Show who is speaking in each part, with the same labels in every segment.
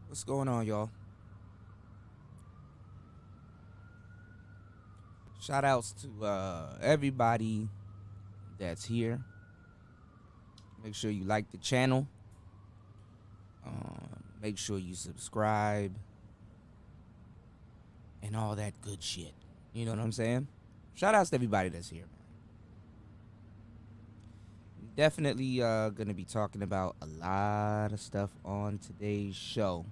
Speaker 1: What's going on, y'all? Shout outs to everybody that's here. Make sure you like the channel. Make sure you subscribe and all that good shit. You know what I'm saying? Shout outs to everybody that's here, man. Definitely gonna be talking about a lot of stuff on today's show.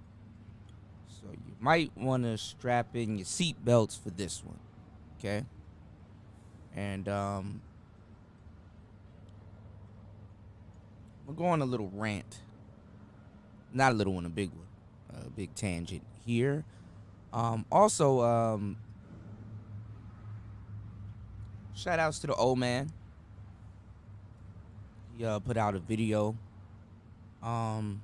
Speaker 1: So you might want to strap in your seatbelts for this one, okay? And we're going a little rant. Not a little one, a big one. A big tangent here. Also, shout outs to the old man. He put out a video um,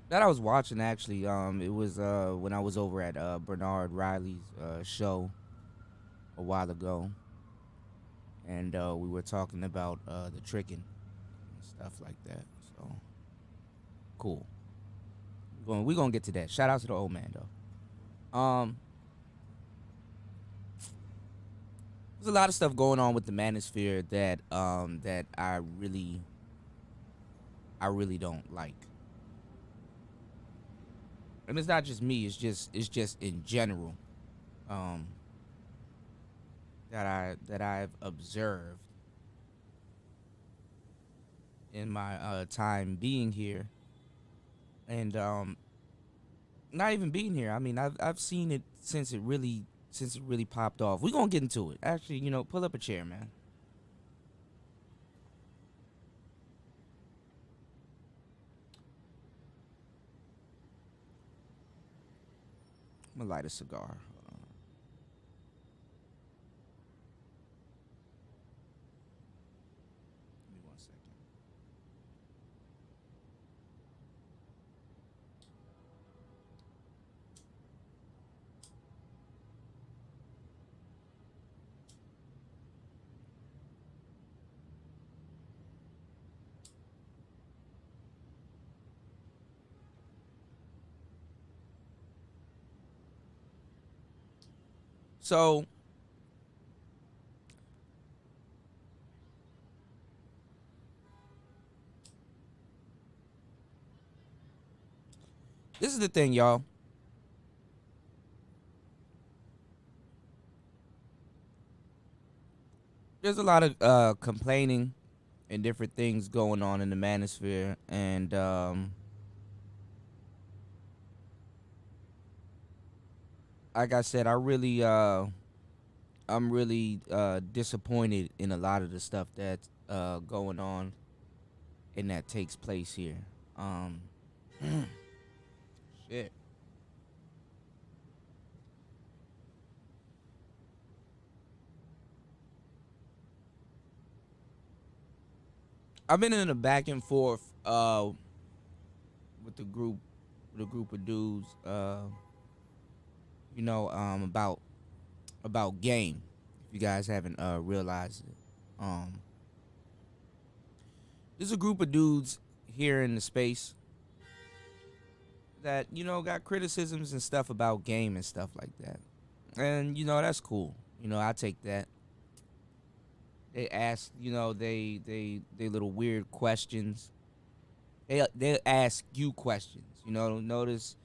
Speaker 1: that I was watching actually. It was when I was over at Bernard Riley's show a while ago, and we were talking about the tricking and stuff like that. So cool. We're gonna get to that. Shout out to the old man though. There's a lot of stuff going on with the Manosphere that I really don't like. And it's not just me, it's just in general. Um that I've observed in my time being here, and not even being here. I mean, I've seen it since it really popped off. We're going to get into it. Actually, pull up a chair, man. I'm going to light a cigar. Hold on. Give me 1 second. So this is the thing, y'all. There's a lot of complaining and different things going on in the Manosphere, and like I said, I'm really disappointed in a lot of the stuff that's going on and that takes place here. Um, shit. I've been in a back and forth with the group of dudes, about game. If you guys haven't realized it, um, there's a group of dudes here in the space that got criticisms and stuff about game and stuff like that, and that's cool. I take that. They ask, they little weird questions. They ask you questions. Notice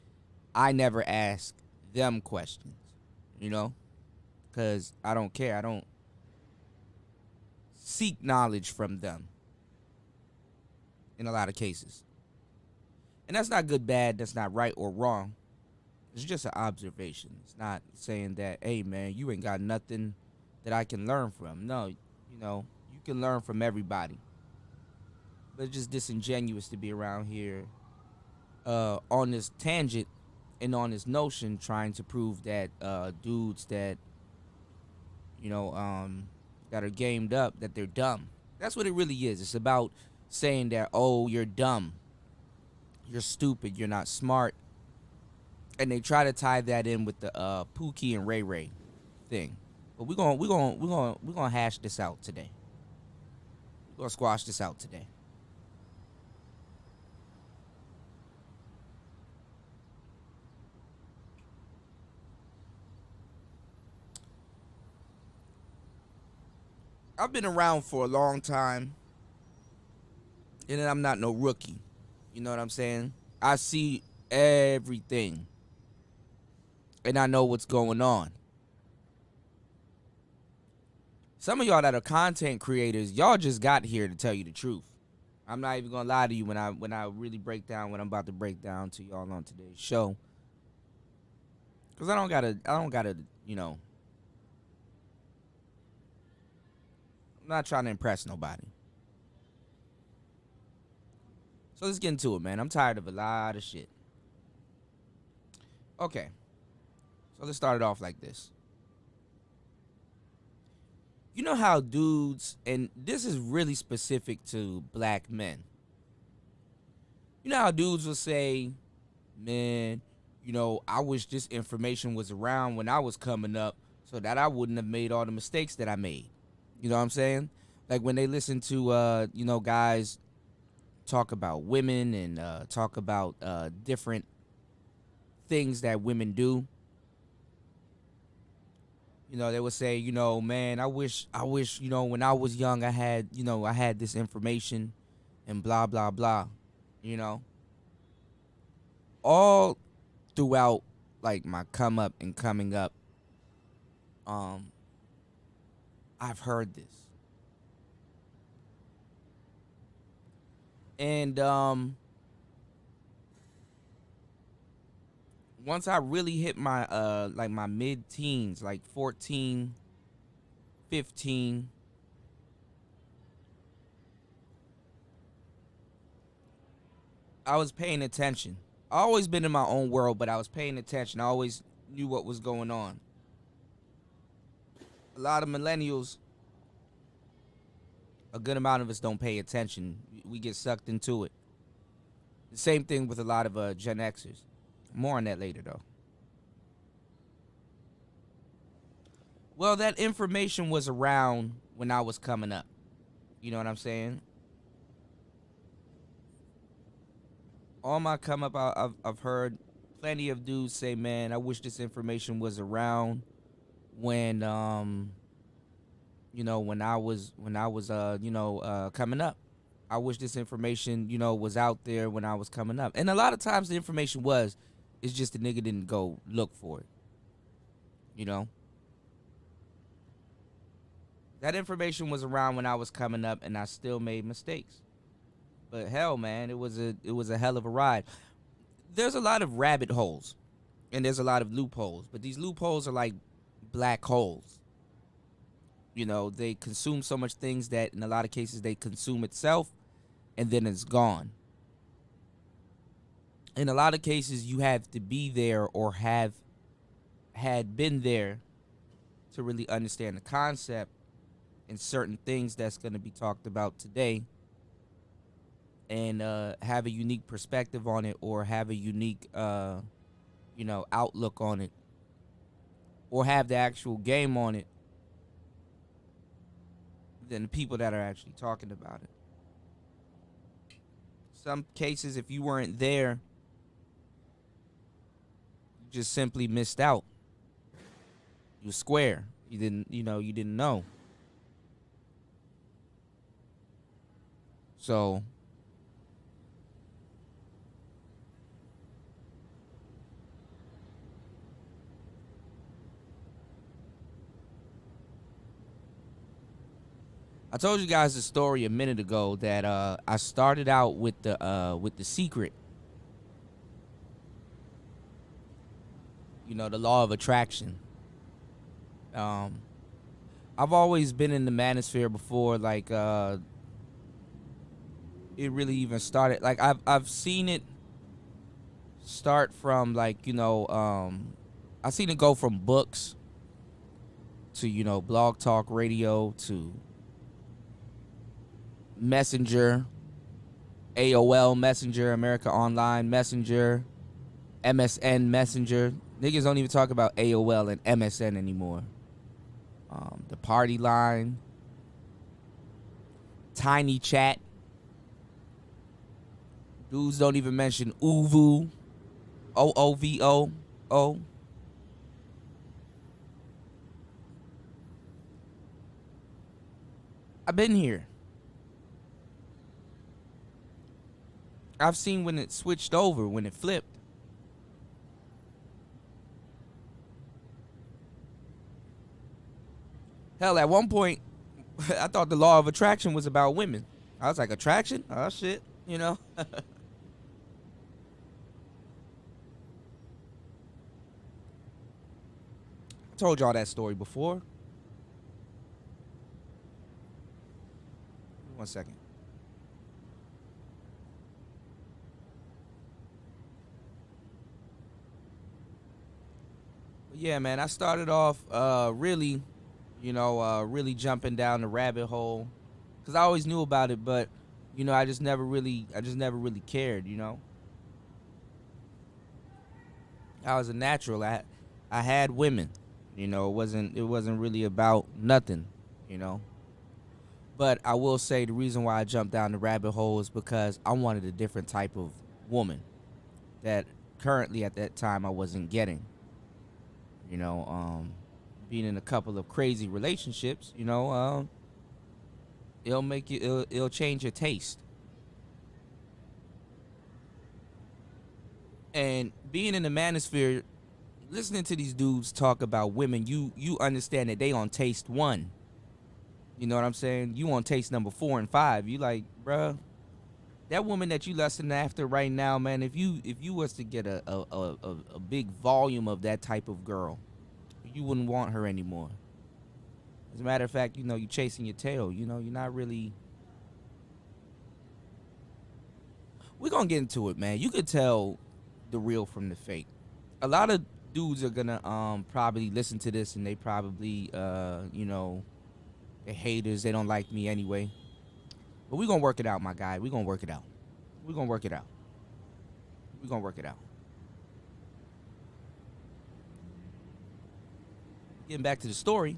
Speaker 1: I never ask them questions. You know, because I don't care. I don't seek knowledge from them in a lot of cases, and that's not good, bad. That's not right or wrong. It's just an observation. It's not saying that, hey man, you ain't got nothing that I can learn from. No, you can learn from everybody. But it's just disingenuous to be around here on this tangent and on this notion trying to prove that dudes you know um that are gamed up, that they're dumb. That's what it really is. It's about saying that, oh, you're dumb, you're stupid, you're not smart, and they try to tie that in with the Pookie and Ray Ray thing. But we're gonna hash this out today. We're gonna squash this out today. I've been around for a long time, and I'm not no rookie. You know what I'm saying? I see everything, and I know what's going on. Some of y'all that are content creators, y'all just got here to tell you the truth. I'm not even gonna lie to you when I really break down what I'm about to break down to y'all on today's show, because I don't gotta, you know, I'm not trying to impress nobody. So let's get into it, man. I'm tired of a lot of shit. Okay, so let's start it off like this. You know how dudes, and this is really specific to black men. You know how dudes will say, man, I wish this information was around when I was coming up so that I wouldn't have made all the mistakes that I made. You know what I'm saying? Like when they listen to, guys talk about women and talk about different things that women do. They would say, man, I wish, when I was young, I had this information and blah, blah, blah, you know, all throughout like my come up and coming up. Um, I've heard this. And once I really hit my like my mid teens, like 14, 15, I was paying attention. I always been in my own world, but I was paying attention. I always knew what was going on. A lot of millennials, a good amount of us don't pay attention. We get sucked into it. The same thing with a lot of Gen Xers. More on that later, though. Well, that information was around when I was coming up. You know what I'm saying? All my come up, I've heard plenty of dudes say, "Man, I wish this information was around when when I was coming up. I wish this information was out there when I was coming up." And a lot of times the information was, it's just the nigga didn't go look for it. You know, that information was around when I was coming up, and I still made mistakes. But hell, man, it was a hell of a ride. There's a lot of rabbit holes and there's a lot of loopholes, but these loopholes are like black holes. They consume so much things that in a lot of cases they consume itself and then it's gone. In a lot of cases, you have to be there or have had been there to really understand the concept and certain things that's going to be talked about today, and have a unique perspective on it, or have a unique outlook on it, or have the actual game on it than the people that are actually talking about it. Some cases, if you weren't there, you just simply missed out. You were square. You didn't know. So I told you guys the story a minute ago that I started out with the secret. The law of attraction. Um, I've always been in the manosphere before, like it really even started. Like I've seen it start from like I've seen it go from books to blog talk radio to Messenger, AOL Messenger, America Online Messenger, MSN Messenger. Niggas don't even talk about AOL and MSN anymore. The party line, Tiny Chat. Dudes don't even mention OOVO, OOVO. I've been here. I've seen when it switched over, when it flipped. Hell, at one point, I thought the law of attraction was about women. I was like, attraction? Oh, shit. You know? I told y'all that story before. 1 second. But yeah, man, I started off really, really jumping down the rabbit hole. Because I always knew about it, but, I just never really cared, I was a natural. I had women. It wasn't really about nothing, you know. But I will say the reason why I jumped down the rabbit hole is because I wanted a different type of woman that currently at that time I wasn't getting. You know, being in a couple of crazy relationships, it'll change your taste. And being in the manosphere, listening to these dudes talk about women, you understand that they on taste one. You know what I'm saying? You on taste number 4 and 5. You like, bruh, that woman that you lusting after right now, man. If you was to get a big volume of that type of girl, you wouldn't want her anymore. As a matter of fact, you chasing your tail. You're not really. We're gonna get into it, man. You could tell the real from the fake. A lot of dudes are gonna probably listen to this and they probably they're haters. They don't like me anyway. But we're gonna work it out, my guy. We're gonna work it out. We're gonna work it out. We're gonna work it out. Getting back to the story,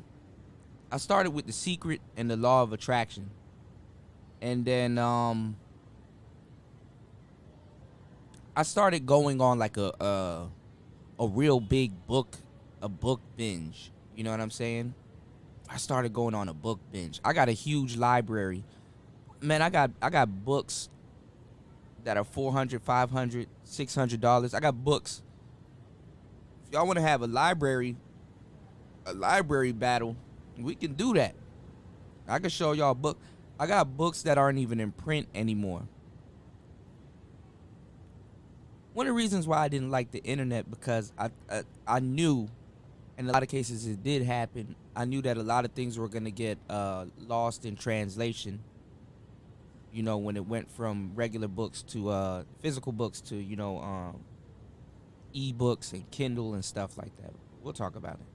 Speaker 1: I started with the secret and the law of attraction. And then I started going on like a real big a book binge. You know what I'm saying? I started going on a book binge. I got a huge library. Man, I got books that are 400, 500, $600. I got books. If y'all want to have a library battle, we can do that. I can show y'all book. I got books that aren't even in print anymore. One of the reasons why I didn't like the internet because I knew, in a lot of cases it did happen. I knew that a lot of things were gonna get lost in translation. When it went from regular books to physical books to e-books and Kindle and stuff like that. We'll talk about it.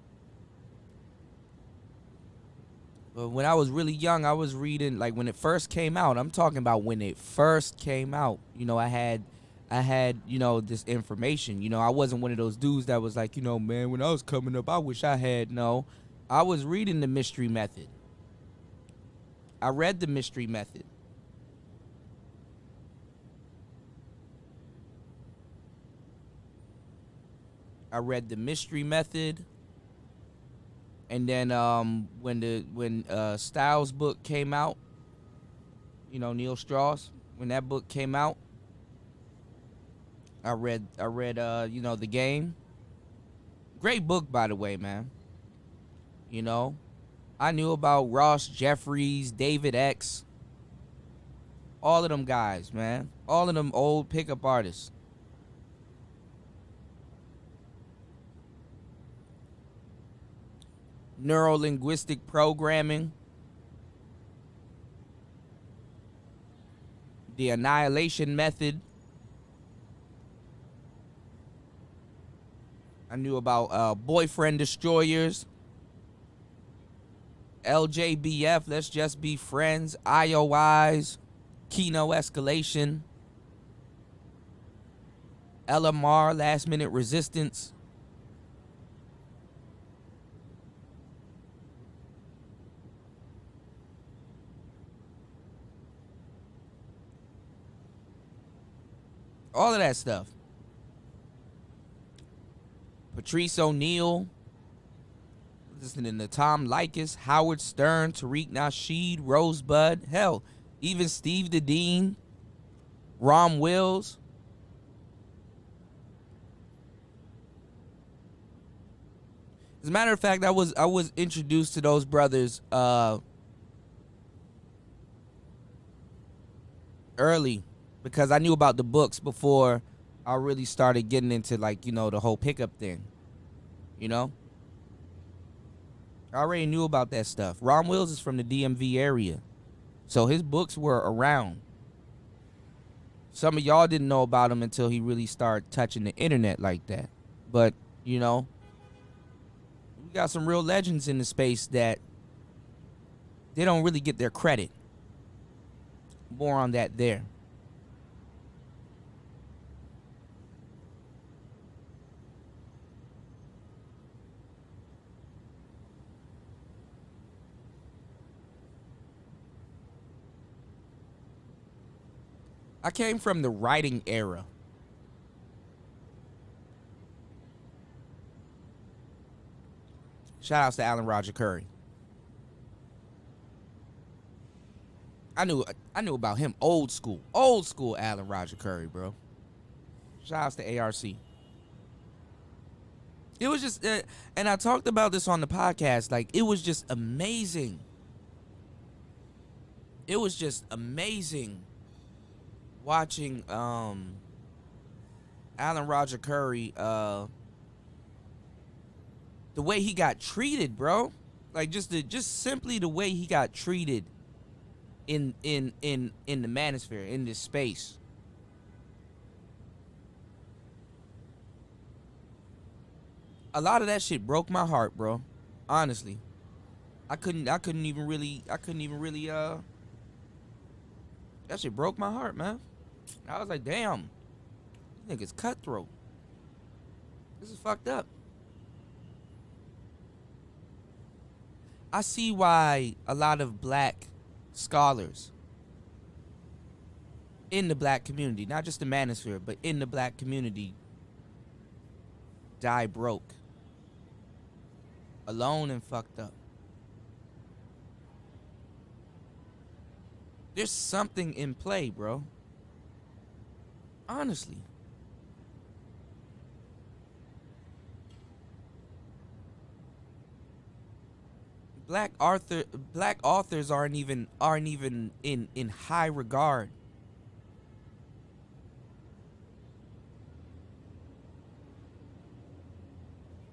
Speaker 1: But when I was really young, I was reading like when it first came out. I'm talking about when it first came out. I had this information. I wasn't one of those dudes that was like, man, when I was coming up, I wish I had. No, I was reading the Mystery Method. I read the Mystery Method. I read the Mystery Method, and then when Styles' book came out, Neil Strauss, when that book came out, I read The Game. Great book, by the way, man. You know, I knew about Ross Jeffries, David X, all of them guys, man. All of them old pickup artists. Neuro linguistic programming, the annihilation method. I knew about boyfriend destroyers, LJBF, let's just be friends, IOIs, Kino escalation, LMR, last minute resistance. All of that stuff. Patrice O'Neal. listening to Tom Likas, Howard Stern, Tariq Nasheed, Rosebud, hell, even Steve the Dean, Rom Wills. As a matter of fact, I was introduced to those brothers early because I knew about the books before I really started getting into, like, the whole pickup thing. You know, I already knew about that stuff. Ron Wills is from the DMV area, so his books were around. Some of y'all didn't know about him until he really started touching the internet like that. But you know, we got some real legends in the space that they don't really get their credit. More on that there. I came from the writing era. Shout outs to Alan Roger Curry. I knew about him old school Alan Roger Curry, bro. Shout outs to ARC. It was just, and I talked about this on the podcast. Like, it was just amazing. It was just amazing watching Alan Roger Curry, the way he got treated, bro. Like, just simply the way he got treated in the Manosphere, in this space. A lot of that shit broke my heart, bro. Honestly. I couldn't even really that shit broke my heart, man. I was like, damn, this nigga's cutthroat. This is fucked up. I see why a lot of black scholars in the black community, not just the Manosphere, but in the black community, die broke, alone and fucked up. There's something in play, bro. Honestly. Black authors aren't even in high regard.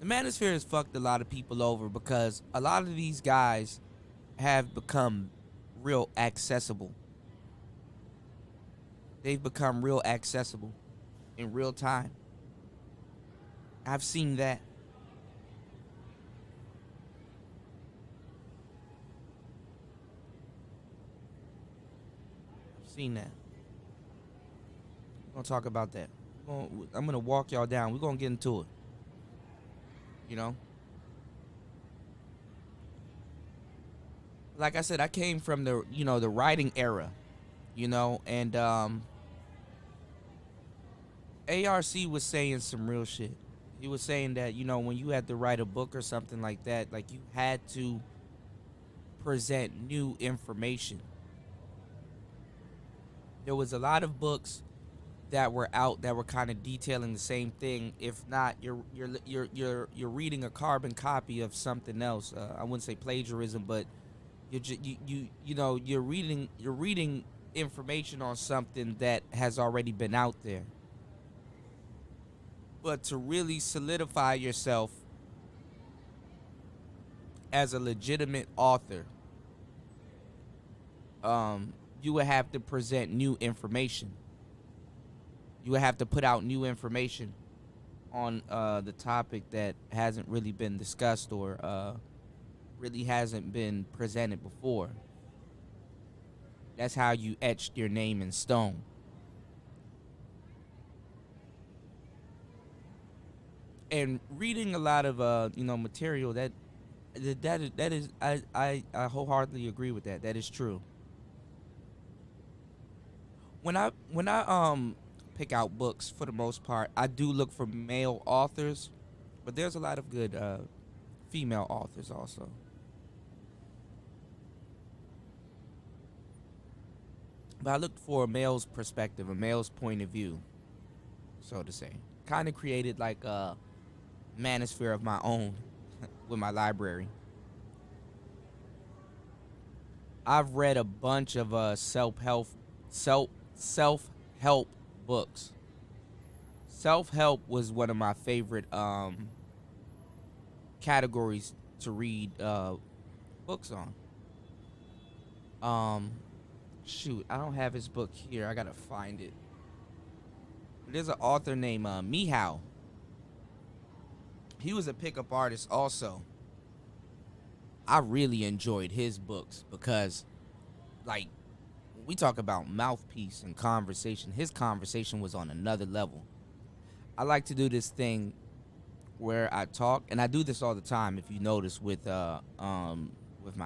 Speaker 1: The Manosphere has fucked a lot of people over because a lot of these guys have become real accessible. They've become real accessible in real time. I've seen that. I've seen that. We're gonna talk about that. I'm gonna walk y'all down. We're gonna get into it. You know, like I said, I came from the writing era. And ARC was saying some real shit. He was saying that when you had to write a book or something like that, like, you had to present new information. There was a lot of books that were out that were kind of detailing the same thing. If not, you're reading a carbon copy of something else. I wouldn't say plagiarism, but you're reading information on something that has already been out there. But to really solidify yourself as a legitimate author, you would have to present new information. You would have to put out new information on the topic that hasn't really been discussed or really hasn't been presented before. That's how you etched your name in stone. And reading a lot of material that is I wholeheartedly agree with that. That is true. When I pick out books, for the most part, I do look for male authors, but there's a lot of good female authors also. But I looked for a male's perspective, a male's point of view, so to say. Kind of created like a manosphere of my own with my library. I've read a bunch of self help books. Self help was one of my favorite categories to read books on. Um, Shoot, I don't have his book here. I gotta find it. There's an author named Mihao. He was a pickup artist also. I really enjoyed his books because, like, we talk about mouthpiece and conversation. His conversation was on another level. I like to do this thing where I talk, and I do this all the time. If you notice with my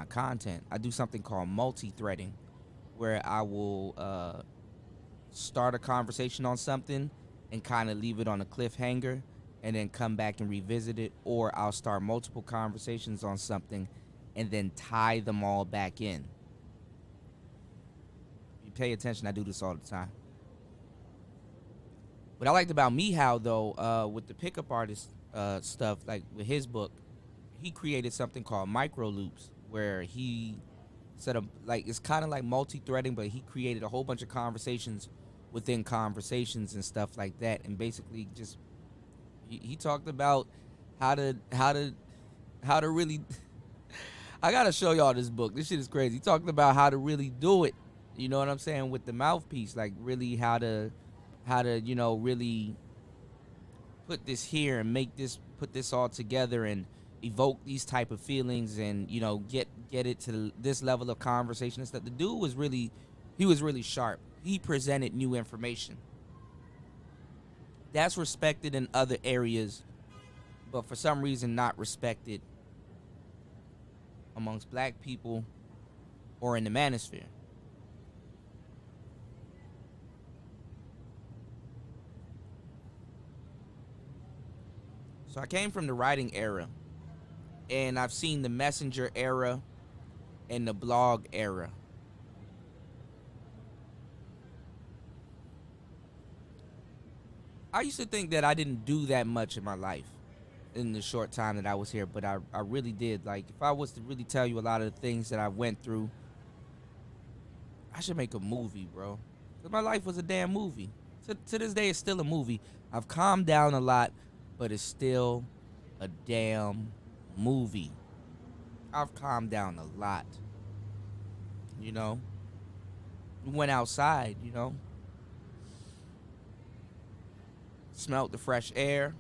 Speaker 1: content, I do something called multi-threading, where I will start a conversation on something and kind of leave it on a cliffhanger, and then come back and revisit it, or I'll start multiple conversations on something and then tie them all back in. If you pay attention, I do this all the time. What I liked about Mihao though, with the pickup artist stuff, like with his book, he created something called micro loops, where he set up, like, it's kind of like multi-threading, but he created a whole bunch of conversations within conversations and stuff like that, and basically just he talked about how to really. I gotta show y'all this book. This shit is crazy. He talked about how to really do it. You know what I'm saying, with the mouthpiece, like really how to really put this here and put this all together and evoke these type of feelings, and get it to this level of conversation and stuff. The dude was really, he was really sharp. He presented new information that's respected in other areas, but for some reason not respected amongst black people or in the manosphere. So I came from the writing era, and I've seen the messenger era and the blog era. I used to think that I didn't do that much in my life in the short time that I was here, but I really did. Like, if I was to really tell you a lot of the things that I went through, I should make a movie, bro. Because my life was a damn movie. To this day, it's still a movie. I've calmed down a lot, but it's still a damn movie. I've calmed down a lot. You know? Went outside, smelled the fresh air.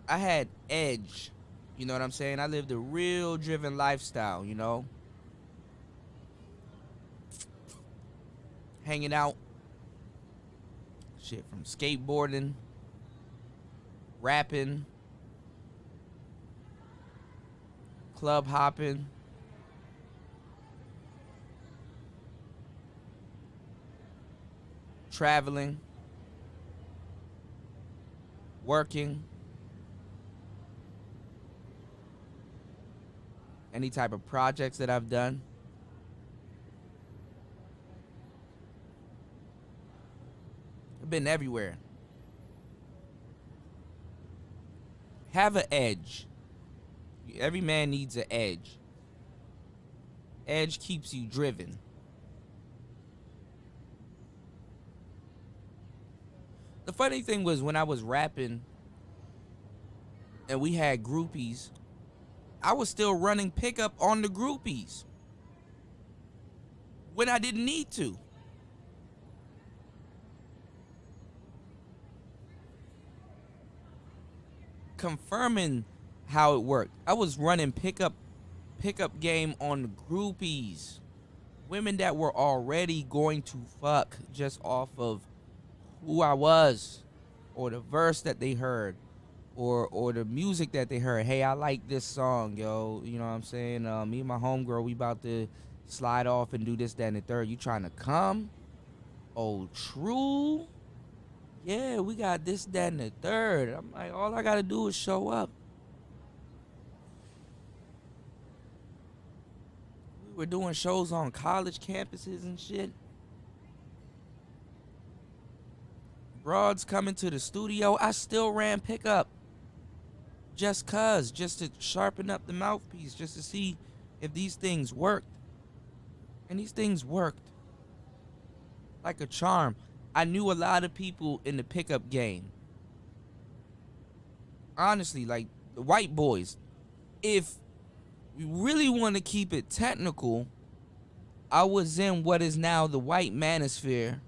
Speaker 1: I had edge. You know what I'm saying? I lived a real driven lifestyle. Hanging out. Shit, from skateboarding, rapping, club hopping, traveling, working, any type of projects that I've done. I've been everywhere. Have an edge. Every man needs an edge. Edge keeps you driven. The funny thing was, when I was rapping and we had groupies, I was still running pickup on the groupies when I didn't need to. Confirming how it worked. I was running pickup game on groupies. Women that were already going to fuck just off of who I was, or the verse that they heard, or the music that they heard. Hey, I like this song, yo. You know what I'm saying? Me and my homegirl, we about to slide off and do this, that, and the third. You trying to come? Oh, true. Yeah, we got this, that, and the third. I'm like, all I gotta do is show up. We're doing shows on college campuses and shit. Broads coming to the studio. I still ran pickup. Just to sharpen up the mouthpiece, just to see if these things worked. And these things worked. Like a charm. I knew a lot of people in the pickup game. Honestly, like the white boys. If we really want to keep it technical, I was in what is now the white manosphere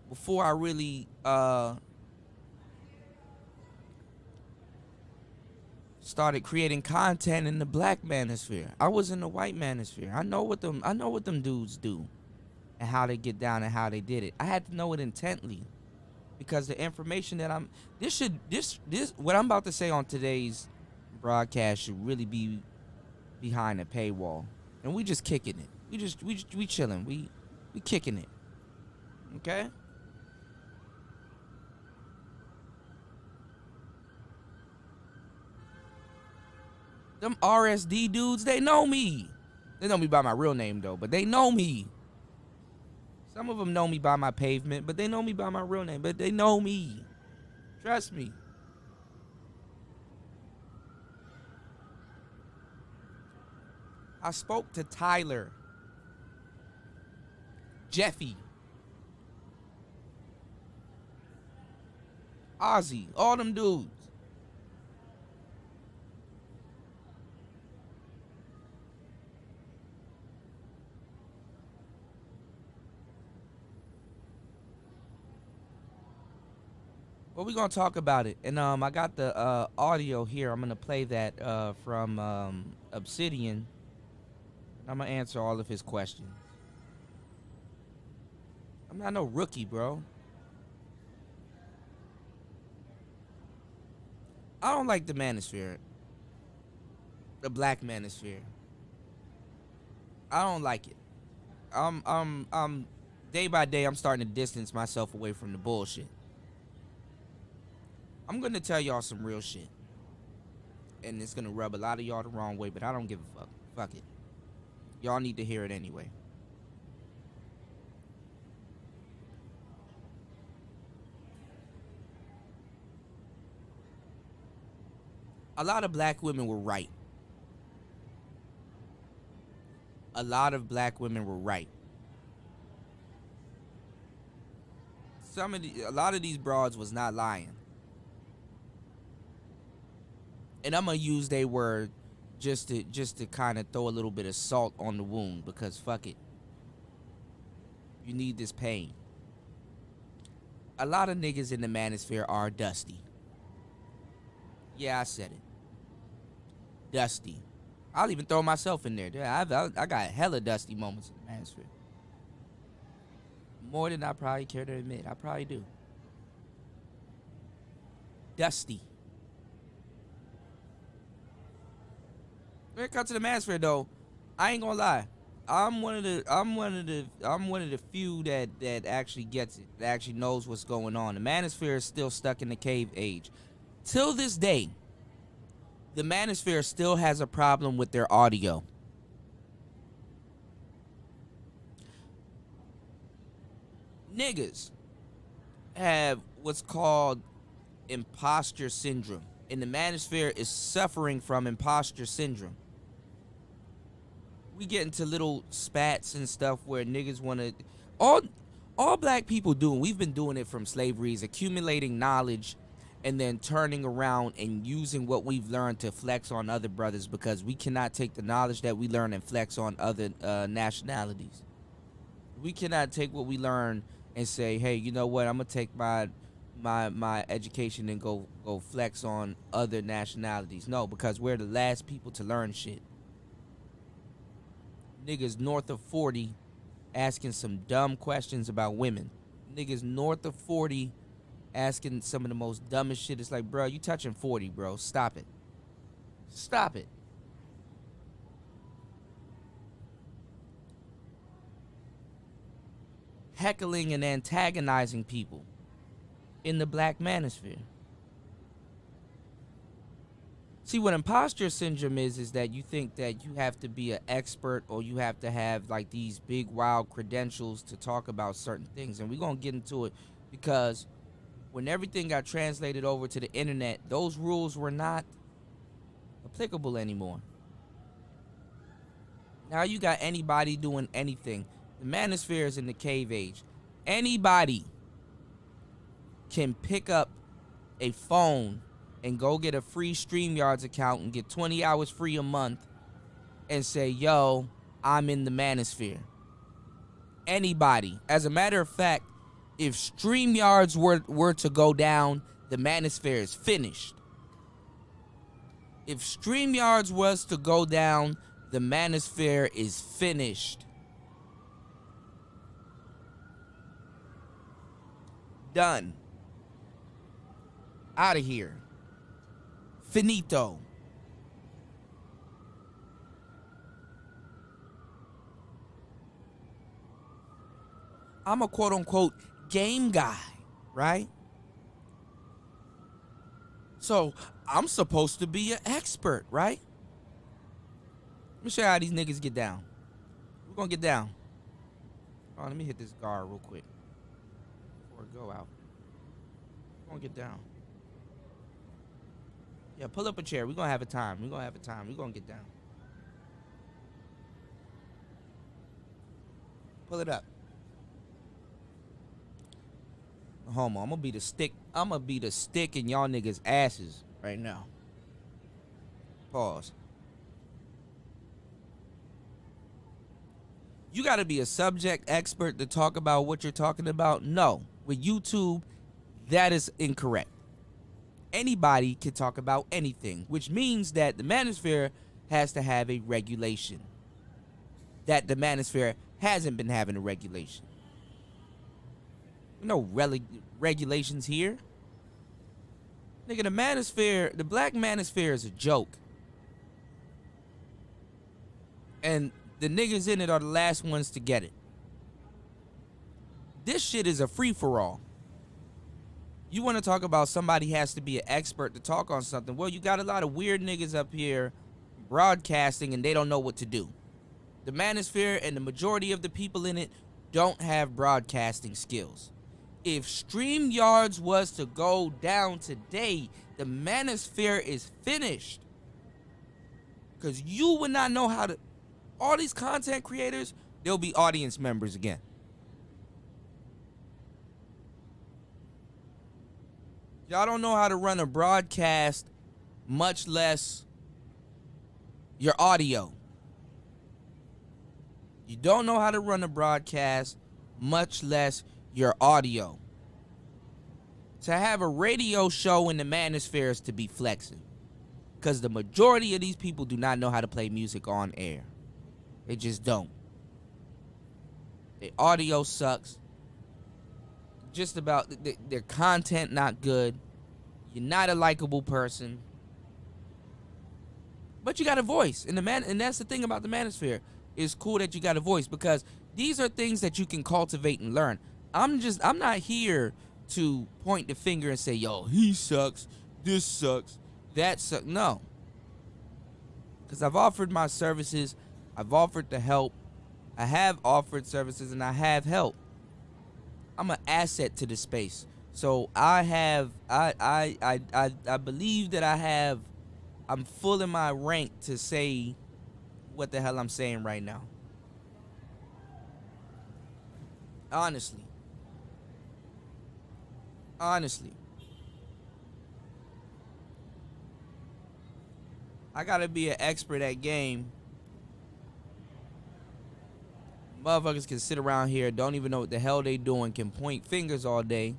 Speaker 1: before I really started creating content in the black manosphere. I was in the white manosphere. I know what them dudes do and how they get down and how they did it. I had to know it intently because the information that this what I'm about to say on today's broadcast should really be behind a paywall. And we just kicking it. We chilling. We kicking it. Okay? Them RSD dudes, they know me. They know me by my real name, though, but they know me. Some of them know me by my pavement, but they know me by my real name, but they know me. Trust me. I spoke to Tyler, Jeffy, Ozzy, all them dudes. Well, we're gonna talk about it, and I got the audio here. I'm gonna play that from Obsidian. I'm gonna answer all of his questions. I'm not no rookie, bro. I don't like the manosphere, the black manosphere. I don't like it. I'm day by day. I'm starting to distance myself away from the bullshit. I'm gonna tell y'all some real shit, and it's gonna rub a lot of y'all the wrong way, but I don't give a fuck. Fuck it. Y'all need to hear it anyway. A lot of black women were right. A lot of black women were right. A lot of these broads was not lying. And I'm gonna use their word just to kind of throw a little bit of salt on the wound because fuck it. You need this pain. A lot of niggas in the manosphere are dusty. Yeah, I said it. Dusty. I'll even throw myself in there. I got hella dusty moments in the manosphere. More than I probably care to admit. I probably do. Dusty. When it comes to the manosphere, though, I ain't gonna lie. I'm one of the few that actually gets it. That actually knows what's going on. The manosphere is still stuck in the cave age. Till this day, the manosphere still has a problem with their audio. Niggas have what's called imposter syndrome. And the manosphere is suffering from imposter syndrome. We get into little spats and stuff where niggas want to all black people do, and we've been doing it from slavery, is accumulating knowledge and then turning around and using what we've learned to flex on other brothers because we cannot take the knowledge that we learn and flex on other nationalities. We cannot take what we learn and say, hey, you know what, I'm gonna take my education and go flex on other nationalities. No, because we're the last people to learn shit. Niggas north of 40 asking some dumb questions about women. Niggas north of 40 asking some of the most dumbest shit. It's like, bro, you touching 40, bro. Stop it. Stop it. Heckling and antagonizing people in the black manosphere. See, what imposter syndrome is that you think that you have to be an expert or you have to have like these big wild credentials to talk about certain things. And we're going to get into it because when everything got translated over to the internet, those rules were not applicable anymore. Now you got anybody doing anything. The manosphere is in the cave age. Anybody can pick up a phone and go get a free StreamYards account and get 20 hours free a month and say, yo, I'm in the manosphere. Anybody. As a matter of fact, if StreamYards were to go down, the manosphere is finished. If StreamYards was to go down, the manosphere is finished. Done. Out of here. Finito. I'm a quote unquote game guy, right? So I'm supposed to be an expert, right? Let me show you how these niggas get down. We're gonna get down. Oh, let me hit this guard real quick before I go out. We're gonna get down. Yeah, pull up a chair. We're gonna have a time. We're gonna get down. Pull it up. Homo, I'm gonna be the stick. I'm gonna be the stick in y'all niggas' asses right now. Pause. You gotta be a subject expert to talk about what you're talking about. No, with YouTube, that is incorrect. Anybody can talk about anything, which means that the manosphere has to have a regulation. That the manosphere hasn't been having a regulation. No regulations here. Nigga, the manosphere, the black manosphere is a joke. And the niggas in it are the last ones to get it. This shit is a free-for-all. You want to talk about somebody has to be an expert to talk on something. Well, you got a lot of weird niggas up here broadcasting and they don't know what to do. The manosphere and the majority of the people in it don't have broadcasting skills. If StreamYards was to go down today, the manosphere is finished. Because you would not know how to... All these content creators, they'll be audience members again. Y'all don't know how to run a broadcast, much less your audio. You don't know how to run a broadcast, much less your audio. To have a radio show in the manosphere is to be flexing. Because the majority of these people do not know how to play music on air. They just don't. Their audio sucks. Just about their content not good. You're not a likable person. But you got a voice. And that's the thing about the manosphere. It's cool that you got a voice because these are things that you can cultivate and learn. I'm not here to point the finger and say, yo, he sucks, this sucks, that sucks. No. Because I've offered my services, I've offered the help, I have offered services, and I have help. I'm an asset to the space. So I believe that I'm full in my rank to say what the hell I'm saying right now. Honestly. I gotta be an expert at game. Motherfuckers can sit around here, don't even know what the hell they doing, can point fingers all day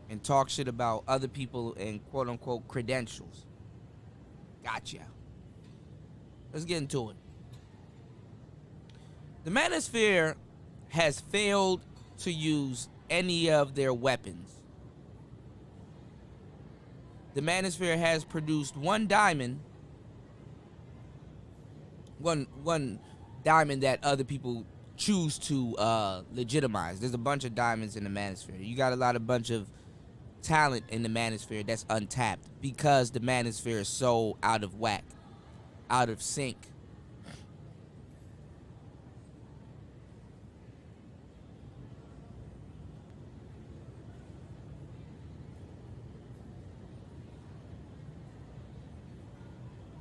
Speaker 1: and talk shit about other people and quote unquote credentials. Gotcha. Let's get into it. The Manosphere has failed to use any of their weapons. The Manosphere has produced one diamond that other people choose to legitimize. There's a bunch of diamonds in the Manosphere. You got a bunch of talent in the Manosphere that's untapped because the Manosphere is so out of whack, out of sync.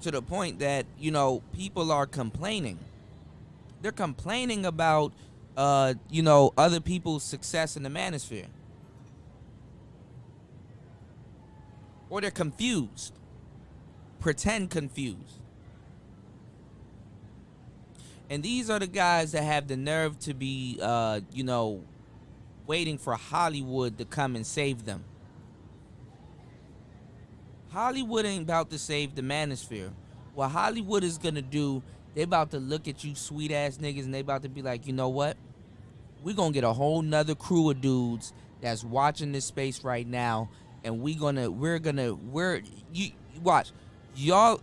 Speaker 1: To the point that, people are complaining. They're complaining about, other people's success in the Manosphere. Or they're confused. Pretend confused. And these are the guys that have the nerve to be, waiting for Hollywood to come and save them. Hollywood ain't about to save the Manosphere. What Hollywood is gonna do, they about to look at you sweet ass niggas and they about to be like, you know what? We're gonna get a whole nother crew of dudes that's watching this space right now, and we're you watch. Y'all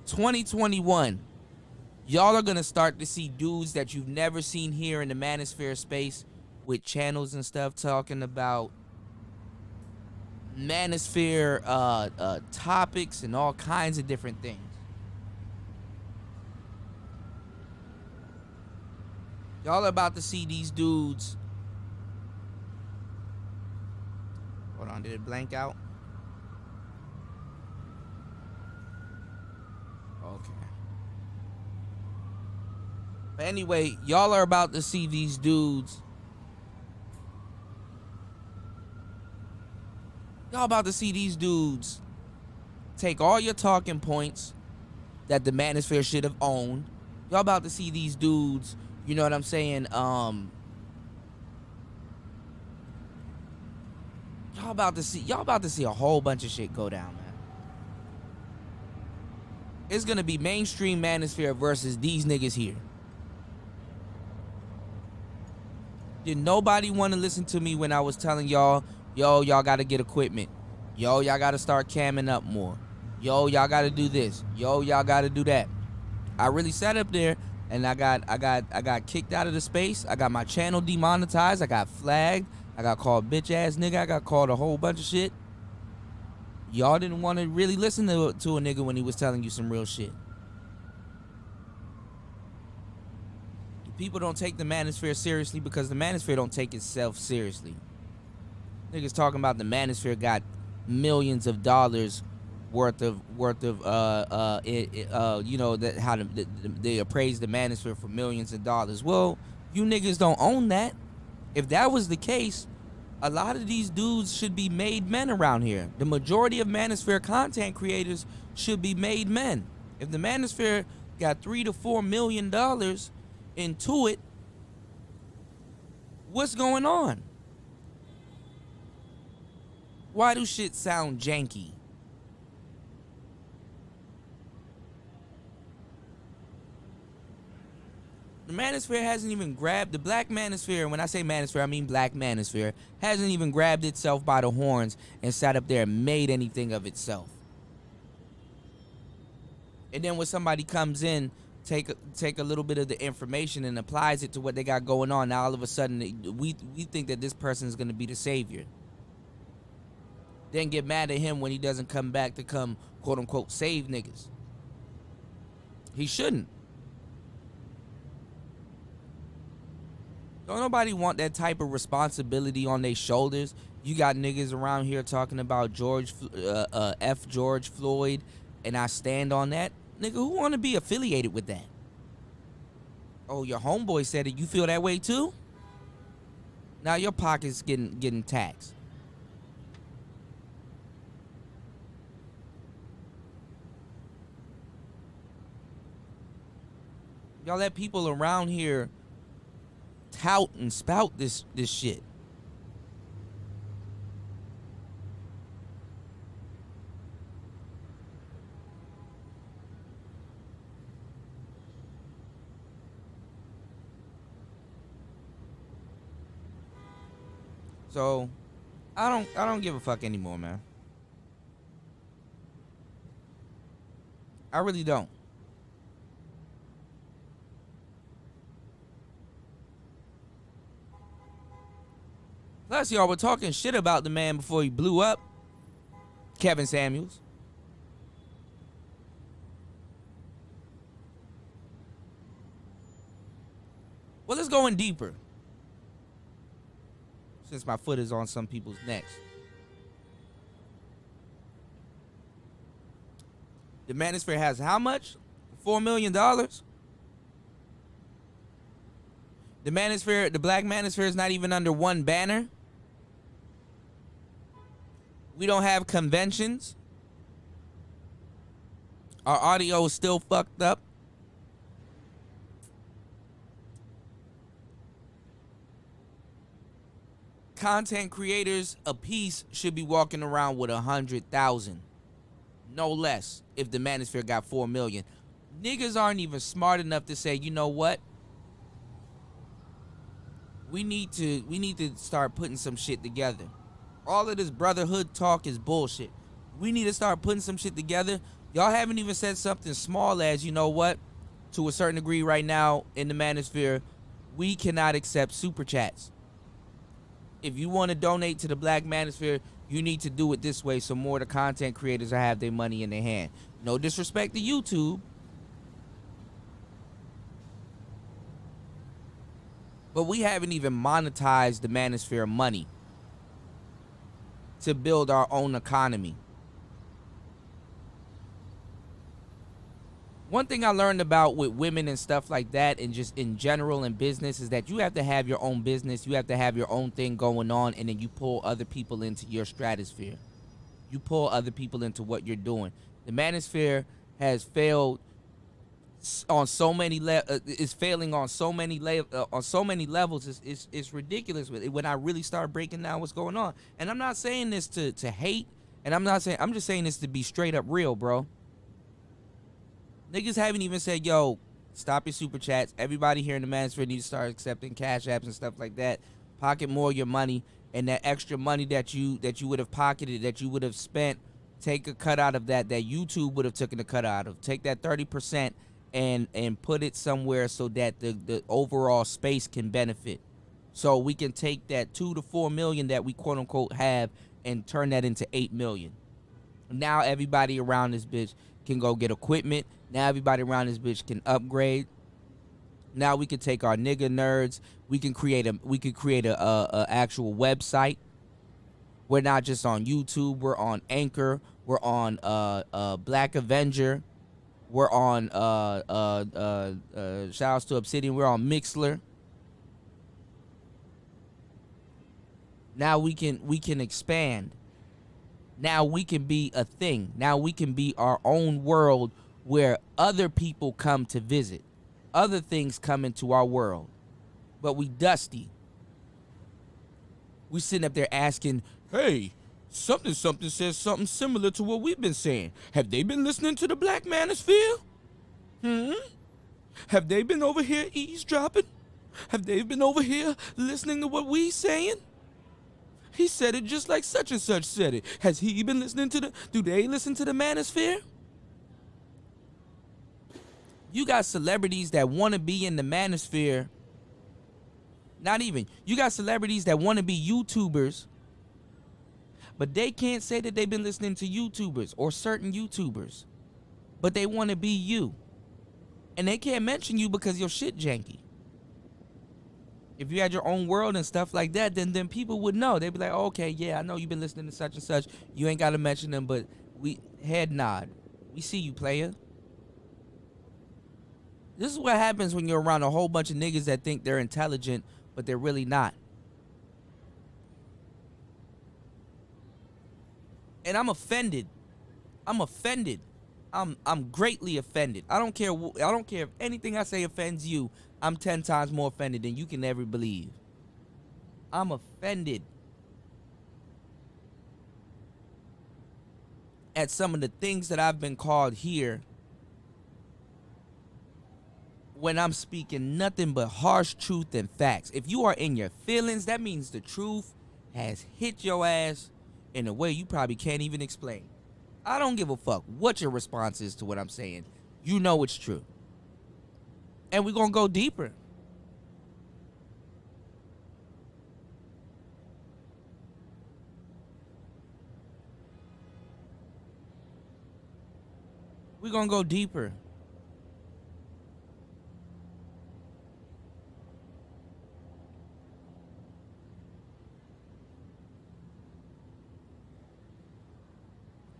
Speaker 1: 2021, y'all are gonna start to see dudes that you've never seen here in the Manosphere space with channels and stuff talking about Manosphere topics and all kinds of different things. Y'all are about to see these dudes. Hold on, did it blank out? Okay. But anyway, y'all are about to see these dudes. Y'all about to see these dudes take all your talking points that the Manosphere should have owned. Y'all about to see these dudes, you know what I'm saying? Y'all about to see a whole bunch of shit go down, man. It's gonna be mainstream Manosphere versus these niggas here. Did nobody want to listen to me when I was telling y'all, y'all gotta get equipment. Y'all gotta start camming up more. Y'all gotta do this. Y'all gotta do that. I really sat up there and I got kicked out of the space. I got my channel demonetized. I got flagged. I got called bitch ass nigga. I got called a whole bunch of shit. Y'all didn't want to really listen to a nigga when he was telling you some real shit. People don't take the Manosphere seriously because the Manosphere don't take itself seriously. Niggas talking about the Manosphere got millions of dollars worth of that how they appraise the Manosphere for millions of dollars. Well, you niggas don't own that. If that was the case, a lot of these dudes should be made men around here. The majority of Manosphere content creators should be made men. If the Manosphere got $3 to $4 million into it, what's going on? Why do shit sound janky? The Manosphere hasn't even grabbed, the Black Manosphere, and when I say Manosphere, I mean Black Manosphere, hasn't even grabbed itself by the horns and sat up there and made anything of itself. And then when somebody comes in, take a little bit of the information and applies it to what they got going on, now all of a sudden we think that this person is going to be the savior. Then get mad at him when he doesn't come back to come, quote unquote, save niggas. He shouldn't. Don't nobody want that type of responsibility on their shoulders. You got niggas around here talking about George Floyd, and I stand on that. Nigga, who want to be affiliated with that? Oh, your homeboy said it. You feel that way too? Now your pocket's getting taxed. Y'all let people around here tout and spout this shit. So I don't give a fuck anymore, man. I really don't. Plus, y'all were talking shit about the man before he blew up, Kevin Samuels. Well, let's go in deeper, since my foot is on some people's necks. The Manosphere has how much? $4 million? The Manosphere, the Black Manosphere is not even under one banner. We don't have conventions. Our audio is still fucked up. Content creators a piece should be walking around with 100,000. No less if the Manosphere got 4 million. Niggas aren't even smart enough to say, you know what? We need to start putting some shit together. All of this brotherhood talk is bullshit. We need to start putting some shit together. Y'all haven't even said something small as, you know what? To a certain degree right now in the Manosphere, we cannot accept super chats. If you want to donate to the Black Manosphere, you need to do it this way so more of the content creators will have their money in their hand. No disrespect to YouTube, but we haven't even monetized the Manosphere money to build our own economy. One thing I learned about with women and stuff like that, and just in general in business, is that you have to have your own business. You have to have your own thing going on, and then you pull other people into your stratosphere. You pull other people into what you're doing. The Manosphere has failed on so many is failing on so many levels. It's ridiculous when I really start breaking down what's going on. And I'm not saying this to hate, and I'm just saying this to be straight up real, bro. Niggas haven't even said, yo, stop your super chats. Everybody here in the Manosphere needs to start accepting cash apps and stuff like that. Pocket more of your money, and that extra money that you would have pocketed, that you would have spent, take a cut out of that YouTube would have taken a cut out of. Take that 30% and put it somewhere so that the overall space can benefit. So we can take that 2 to 4 million that we quote unquote have and turn that into 8 million. Now everybody around this bitch can go get equipment. Now everybody around this bitch can upgrade. Now we can take our nigga nerds. We can create a actual website. We're not just on YouTube. We're on Anchor. We're on Black Avenger. We're on shout outs to Obsidian. We're on Mixler. Now we can expand. Now we can be a thing. Now we can be our own world where other people come to visit. Other things come into our world. But we dusty. We sitting up there asking, hey, something says something similar to what we've been saying. Have they been listening to the Black Manosphere? Have they been over here eavesdropping? Have they been over here listening to what we saying? He said it just like such and such said it. Has he been listening to do they listen to the Manosphere? You got celebrities that want to be in the Manosphere. Not even. You got celebrities that want to be YouTubers, but they can't say that they've been listening to YouTubers or certain YouTubers, but they want to be you. And they can't mention you because your shit janky. If you had your own world and stuff like that, then people would know. They'd be like, oh, okay, yeah, I know you've been listening to such and such. You ain't got to mention them, but we head nod. We see you, player. This is what happens when you're around a whole bunch of niggas that think they're intelligent, but they're really not. And I'm offended. I'm greatly offended. I don't care if anything I say offends you. I'm 10 times more offended than you can ever believe. I'm offended at some of the things that I've been called here when I'm speaking nothing but harsh truth and facts. If you are in your feelings, that means the truth has hit your ass in a way you probably can't even explain. I don't give a fuck what your response is to what I'm saying. You know it's true. And we're going to go deeper. We're gonna go deeper.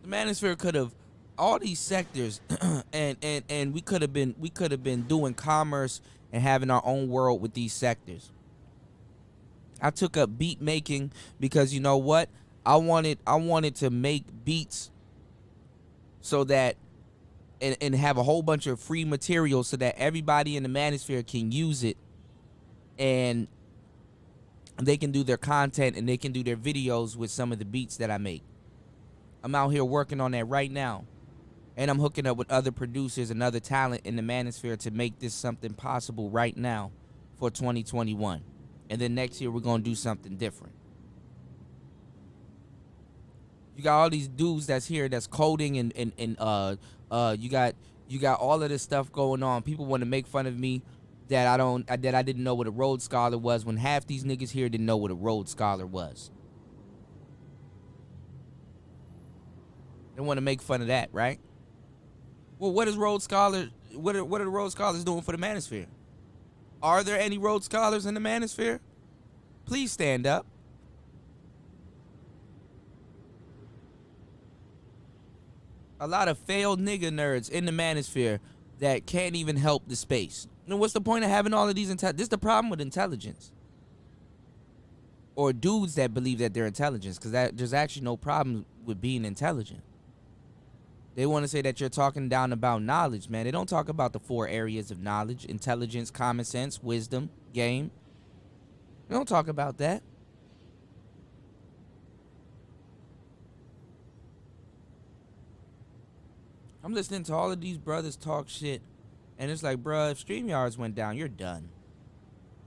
Speaker 1: The Manosphere could have all these sectors, and we could have been doing commerce and having our own world with these sectors. I took up beat making because you know what? I wanted to make beats so that and have a whole bunch of free material so that everybody in the Manosphere can use it and they can do their content and they can do their videos with some of the beats that I make. I'm out here working on that right now. And I'm hooking up with other producers and other talent in the Manosphere to make this something possible right now for 2021. And then next year we're gonna do something different. You got all these dudes that's here that's coding and you got all of this stuff going on. People want to make fun of me that I didn't know what a Rhodes Scholar was when half these niggas here didn't know what a Rhodes Scholar was. They want to make fun of that, right? Well, what is Rhodes Scholar? What are the Rhodes Scholars doing for the Manosphere? Are there any Rhodes Scholars in the Manosphere? Please stand up. A lot of failed nigga nerds in the Manosphere that can't even help the space. And what's the point of having all of these this is the problem with intelligence. Or dudes that believe that they're intelligent, because there's actually no problem with being intelligent. They want to say that you're talking down about knowledge, man. They don't talk about the 4 areas of knowledge: intelligence, common sense, wisdom, game. They don't talk about that. I'm listening to all of these brothers talk shit, and it's like, bruh, if StreamYards went down, you're done.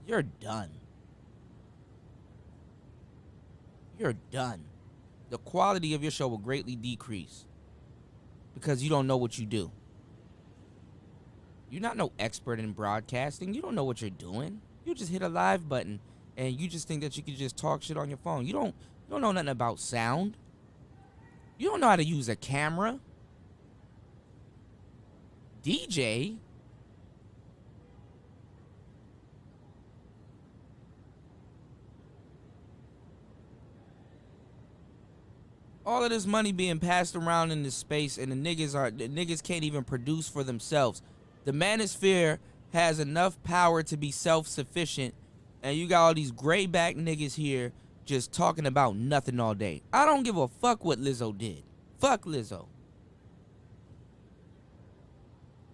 Speaker 1: You're done. You're done. The quality of your show will greatly decrease because you don't know what you do. You're not no expert in broadcasting. You don't know what you're doing. You just hit a live button and you just think that you can just talk shit on your phone. You don't know nothing about sound. You don't know how to use a camera. DJ. All of this money being passed around in this space, and the niggas can't even produce for themselves. The Manosphere has enough power to be self-sufficient, and you got all these gray-back niggas here just talking about nothing all day. I don't give a fuck what Lizzo did. Fuck Lizzo.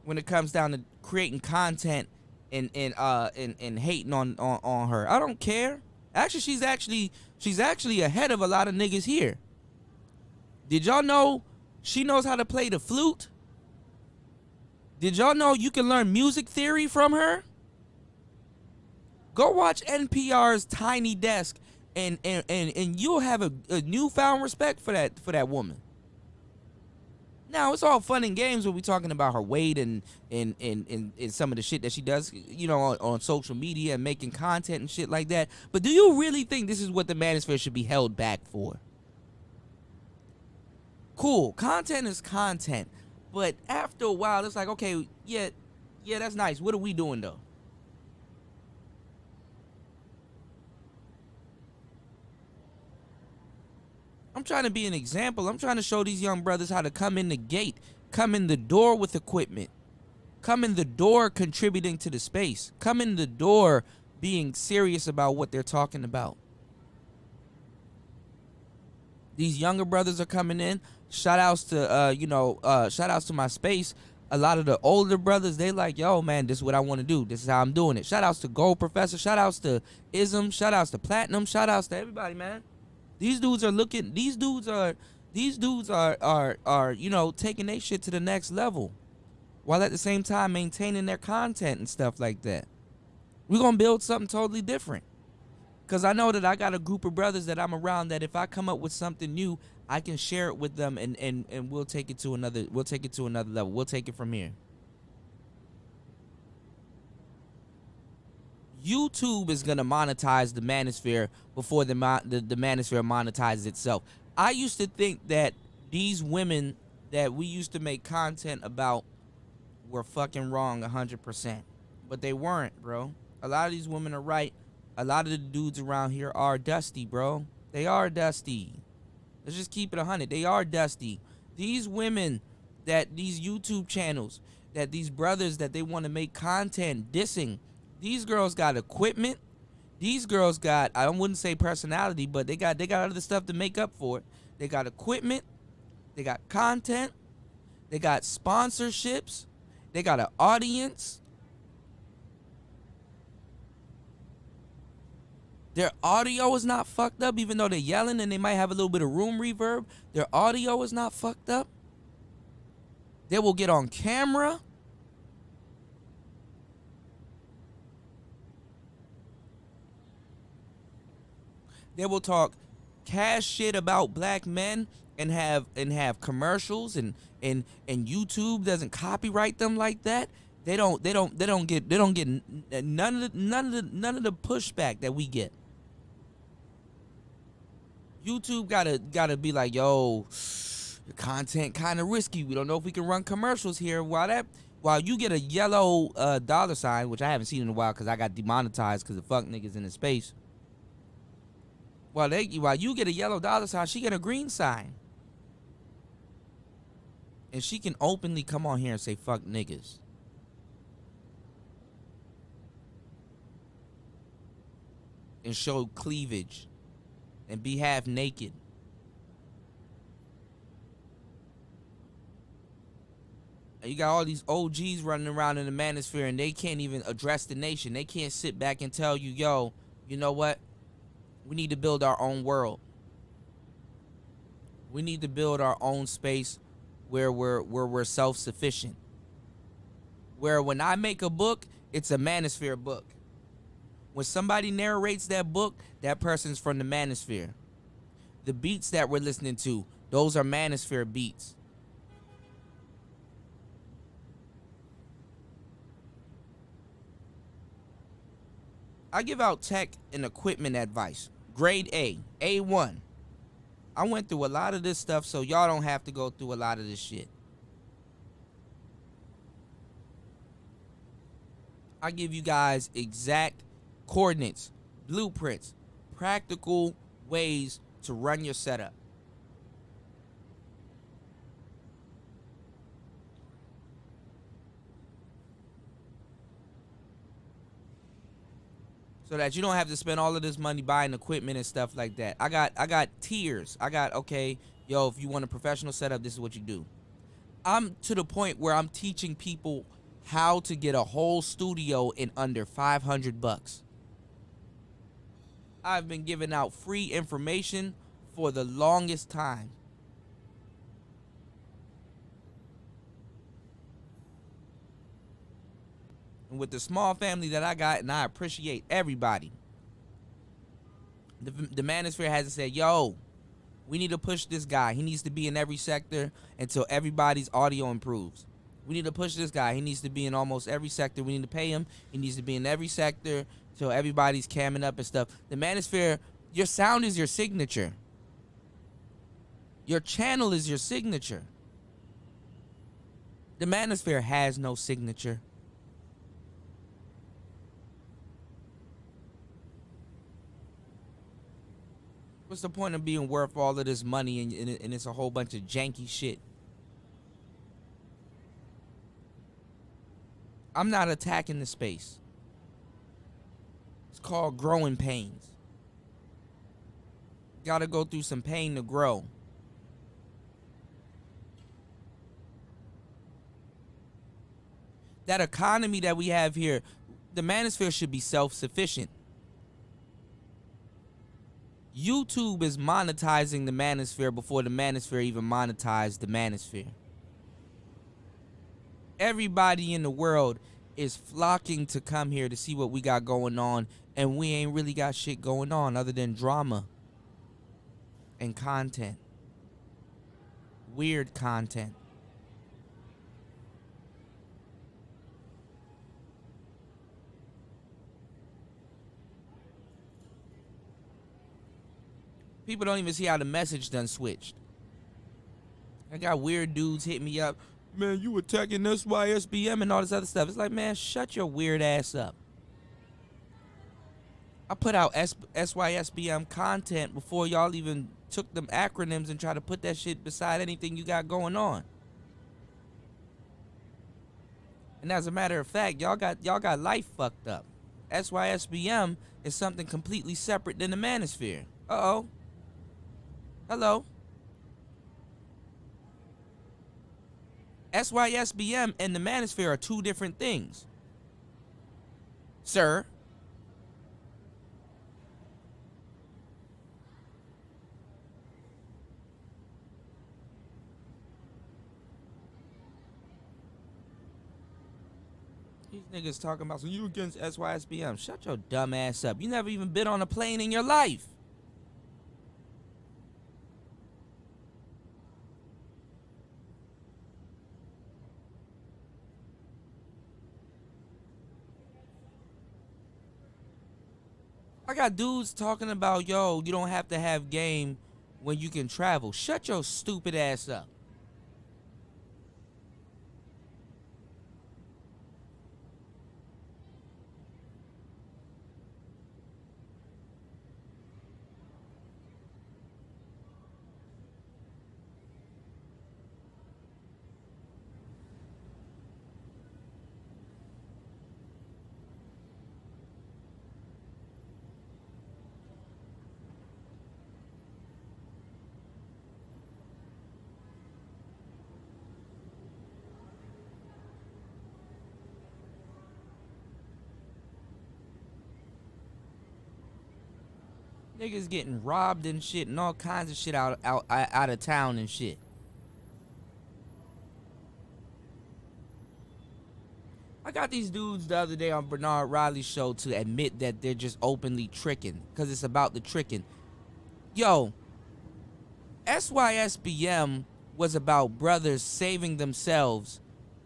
Speaker 1: When it comes down to creating content and hating on her, I don't care. Actually, she's actually ahead of a lot of niggas here. Did y'all know she knows how to play the flute? Did y'all know you can learn music theory from her? Go watch NPR's Tiny Desk and you'll have a newfound respect for that woman. Now, it's all fun and games when we talking about her weight and some of the shit that she does, you know, on social media and making content and shit like that. But do you really think this is what the Manosphere should be held back for? Cool, content is content, but after a while, it's like, okay, yeah, that's nice. What are we doing though? I'm trying to be an example. I'm trying to show these young brothers how to come in the gate, come in the door with equipment, come in the door contributing to the space, come in the door being serious about what they're talking about. These younger brothers are coming in. Shout outs to my space. A lot of the older brothers, they like, yo, man, this is what I want to do. This is how I'm doing it. Shout outs to Gold Professor. Shout outs to Ism. Shout outs to Platinum. Shout outs to everybody, man. These dudes are taking their shit to the next level, while at the same time maintaining their content and stuff like that. We're gonna build something totally different. Cause I know that I got a group of brothers that I'm around that if I come up with something new, I can share it with them and we'll take it to another level. We'll take it from here. YouTube is gonna monetize the Manosphere before the Manosphere monetizes itself. I used to think that these women that we used to make content about were fucking wrong 100%. But they weren't, bro. A lot of these women are right. A lot of the dudes around here are dusty, bro. They are dusty. Let's just keep it 100. They are dusty. These women, that these YouTube channels, that these brothers that they want to make content dissing, these girls got equipment. These girls got, I wouldn't say personality, but they got other stuff to make up for it. They got equipment. They got content. They got sponsorships. They got an audience. Their audio is not fucked up, even though they're yelling and they might have a little bit of room reverb. Their audio is not fucked up. They will get on camera. They will talk cash shit about black men and have commercials and YouTube doesn't copyright them like that. They don't get none of the pushback that we get. YouTube gotta be like, yo, the content kind of risky. We don't know if we can run commercials here. While you get a yellow $, which I haven't seen in a while because I got demonetized because the fuck niggas in the space. While you get a yellow $, she get a green sign, and she can openly come on here and say fuck niggas. And show cleavage and be half naked. And you got all these OGs running around in the manosphere and they can't even address the nation. They can't sit back and tell you, yo, you know what? We need to build our own world. We need to build our own space where we're self-sufficient. Where when I make a book, it's a manosphere book. When somebody narrates that book, that person's from the manosphere. The beats that we're listening to, those are manosphere beats. I give out tech and equipment advice. Grade A, A1. I went through a lot of this stuff, so y'all don't have to go through a lot of this shit. I give you guys exact coordinates, blueprints, practical ways to run your setup. So that you don't have to spend all of this money buying equipment and stuff like that. I got tiers. Okay, yo, if you want a professional setup, this is what you do. I'm to the point where I'm teaching people how to get a whole studio in under $500. I've been giving out free information for the longest time. And with the small family that I got, and I appreciate everybody, the manosphere hasn't said, yo, we need to push this guy. He needs to be in every sector until everybody's audio improves. We need to push this guy. He needs to be in almost every sector. We need to pay him. He needs to be in every sector till everybody's camming up and stuff. The manosphere, your sound is your signature. Your channel is your signature. The manosphere has no signature. What's the point of being worth all of this money and it's a whole bunch of janky shit? I'm not attacking the space. It's called growing pains. Gotta go through some pain to grow. That economy that we have here, the manosphere should be self-sufficient. YouTube is monetizing the manosphere before the manosphere even monetized the manosphere. Everybody in the world is flocking to come here to see what we got going on, and we ain't really got shit going on other than drama and content. Weird content. People don't even see how the message done switched. I got weird dudes hitting me up. Man, you attacking SYSBM and all this other stuff. It's like, man, shut your weird ass up. I put out SYSBM content before y'all even took them acronyms and try to put that shit beside anything you got going on. And as a matter of fact, y'all got life fucked up. SYSBM is something completely separate than the Manosphere. Uh-oh. Hello. SYSBM and the Manosphere are two different things. Sir. These niggas talking about, so you against SYSBM. Shut your dumb ass up. You never even been on a plane in your life. I got dudes talking about, yo, you don't have to have game when you can travel. Shut your stupid ass up. Niggas getting robbed and shit and all kinds of shit out of town and shit. I got these dudes the other day on Bernard Riley's show to admit that they're just openly tricking because it's about the tricking. Yo, SYSBM was about brothers saving themselves,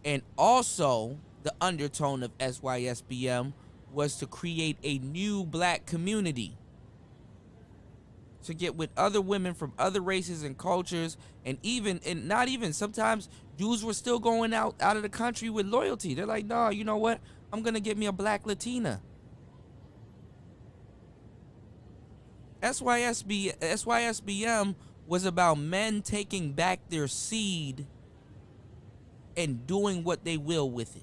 Speaker 1: and also the undertone of SYSBM was to create a new black community, to get with other women from other races and cultures, and not even sometimes dudes were still going out of the country with loyalty. They're like, nah, you know what? I'm gonna get me a black Latina. SYSBM was about men taking back their seed and doing what they will with it.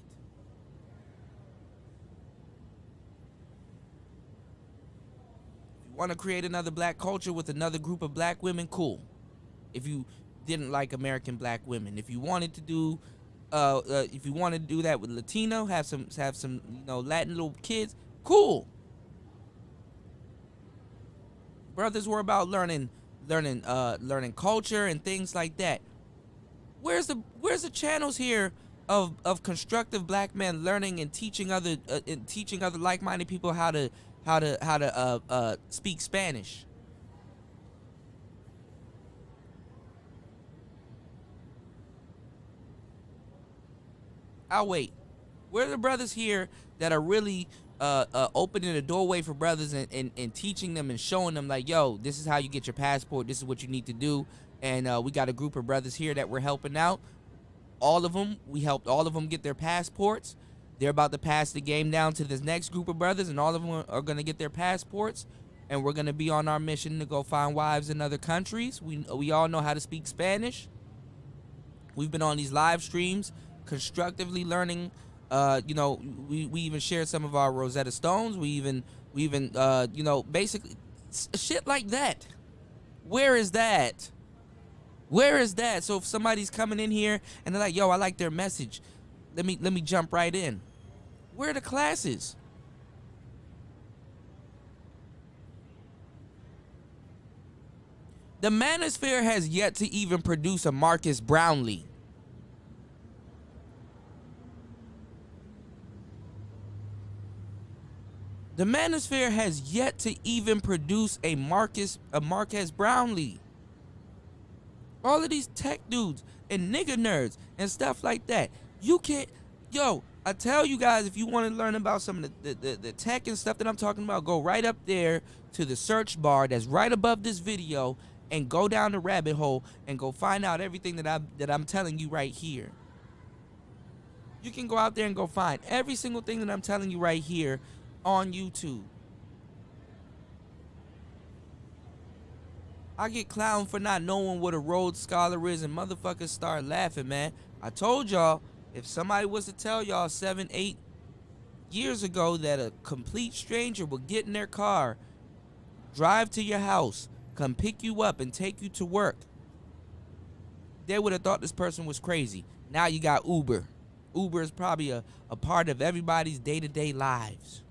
Speaker 1: Want to create another black culture with another group of black women, cool. If you didn't like American black women, if you wanted to do that with Latino, have some Latin little kids, cool. Brothers were about learning culture and things like that. Where's the channels here of constructive black men learning and teaching other like-minded people how to speak Spanish? I'll wait. Where are the brothers here that are really opening the doorway for brothers and teaching them and showing them, like, yo, this is how you get your passport, this is what you need to do, and we got a group of brothers here that we're helping out. We helped all of them get their passports. They're about to pass the game down to this next group of brothers, and all of them are going to get their passports, and we're going to be on our mission to go find wives in other countries. We all know how to speak Spanish. We've been on these live streams constructively learning. We even shared some of our Rosetta Stones. We even basically shit like that. Where is that? Where is that? So if somebody's coming in here and they're like, yo, I like their message, let me jump right in. Where are the classes? The Manosphere has yet to even produce a Marcus Brownlee. The Manosphere has yet to even produce a Marcus Brownlee. All of these tech dudes and nigga nerds and stuff like that. You can't, yo, I tell you guys, if you want to learn about some of the tech and stuff that I'm talking about, go right up there to the search bar that's right above this video and go down the rabbit hole and go find out everything that I'm telling you right here. You can go out there and go find every single thing that I'm telling you right here on YouTube. I get clowned for not knowing what a Rhodes Scholar is, and motherfuckers start laughing, man. I told y'all, if somebody was to tell y'all 7, 8 years ago that a complete stranger would get in their car, drive to your house, come pick you up and take you to work, they would have thought this person was crazy. Now you got Uber. Uber is probably a part of everybody's day-to-day lives.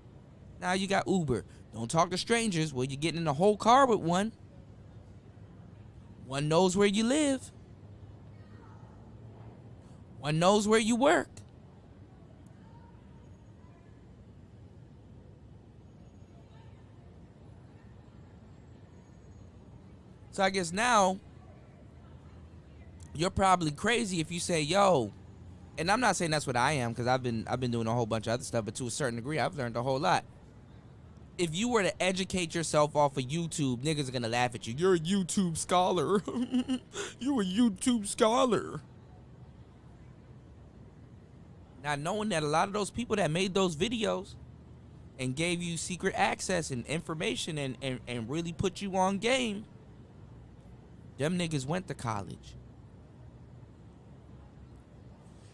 Speaker 1: Now you got Uber. Don't talk to strangers. Well, you're getting in the whole car with one. One knows where you live. One knows where you work. So I guess now you're probably crazy if you say, yo, and I'm not saying that's what I am, because I've been doing a whole bunch of other stuff, but to a certain degree, I've learned a whole lot. If you were to educate yourself off of YouTube, niggas are gonna laugh at you. You're a YouTube scholar. You a YouTube scholar. Not knowing that a lot of those people that made those videos and gave you secret access and information and really put you on game, them niggas went to college.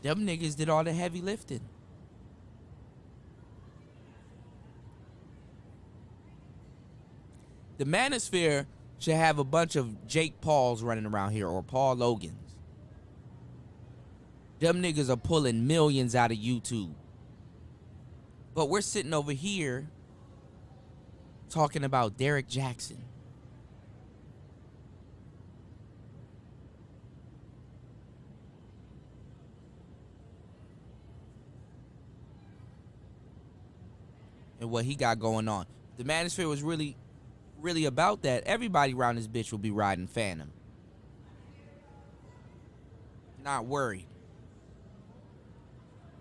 Speaker 1: Them niggas did all the heavy lifting. The Manosphere should have a bunch of Jake Pauls running around here, or Paul Logans. Them niggas are pulling millions out of YouTube. But we're sitting over here talking about Derek Jackson. And what he got going on. The Manosphere was really about that, everybody around this bitch will be riding Phantom. Not worried.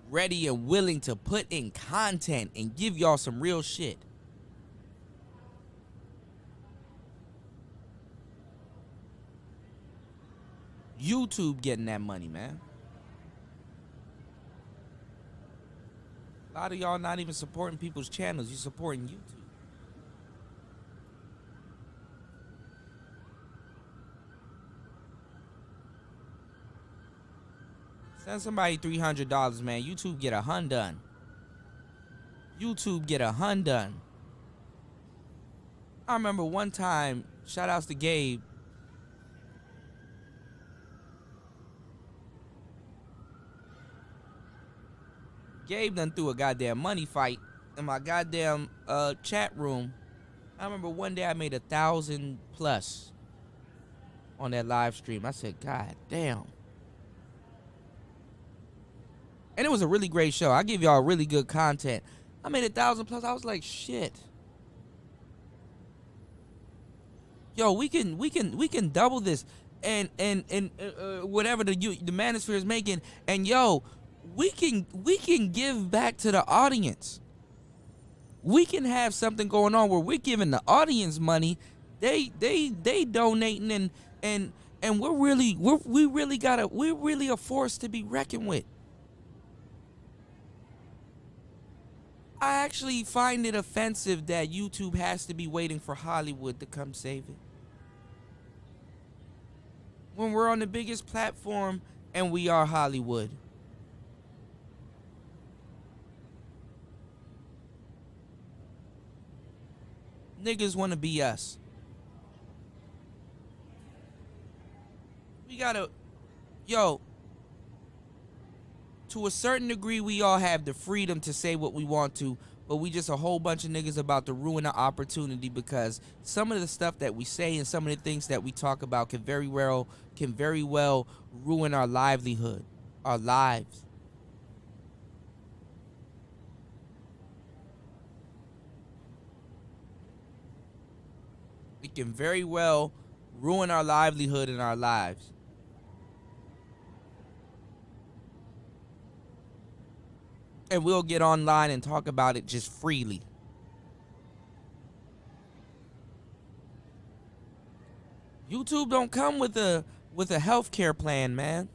Speaker 1: Ready and willing to put in content and give y'all some real shit. YouTube getting that money, man. A lot of y'all not even supporting people's channels. You're supporting YouTube. Send somebody $300, man. YouTube get a hun done. YouTube get a hun done. I remember one time, shout outs to Gabe. Gabe done threw a goddamn money fight in my goddamn chat room. I remember one day I made 1,000+ on that live stream. I said, God damn. And it was a really great show. I give y'all really good content. I made 1,000+. I was like, shit. Yo, we can double this, and whatever the Manosphere is making, and yo, we can give back to the audience. We can have something going on where we're giving the audience money. They donating, and we're really a force to be reckoned with. I actually find it offensive that YouTube has to be waiting for Hollywood to come save it. When we're on the biggest platform and we are Hollywood. Niggas want to be us. We gotta, yo, to a certain degree, we all have the freedom to say what we want to, but we just a whole bunch of niggas about to ruin our opportunity, because some of the stuff that we say and some of the things that we talk about can very well ruin our livelihood, our lives. It can very well ruin our livelihood and our lives. And we'll get online and talk about it just freely. YouTube don't come with a healthcare plan, man.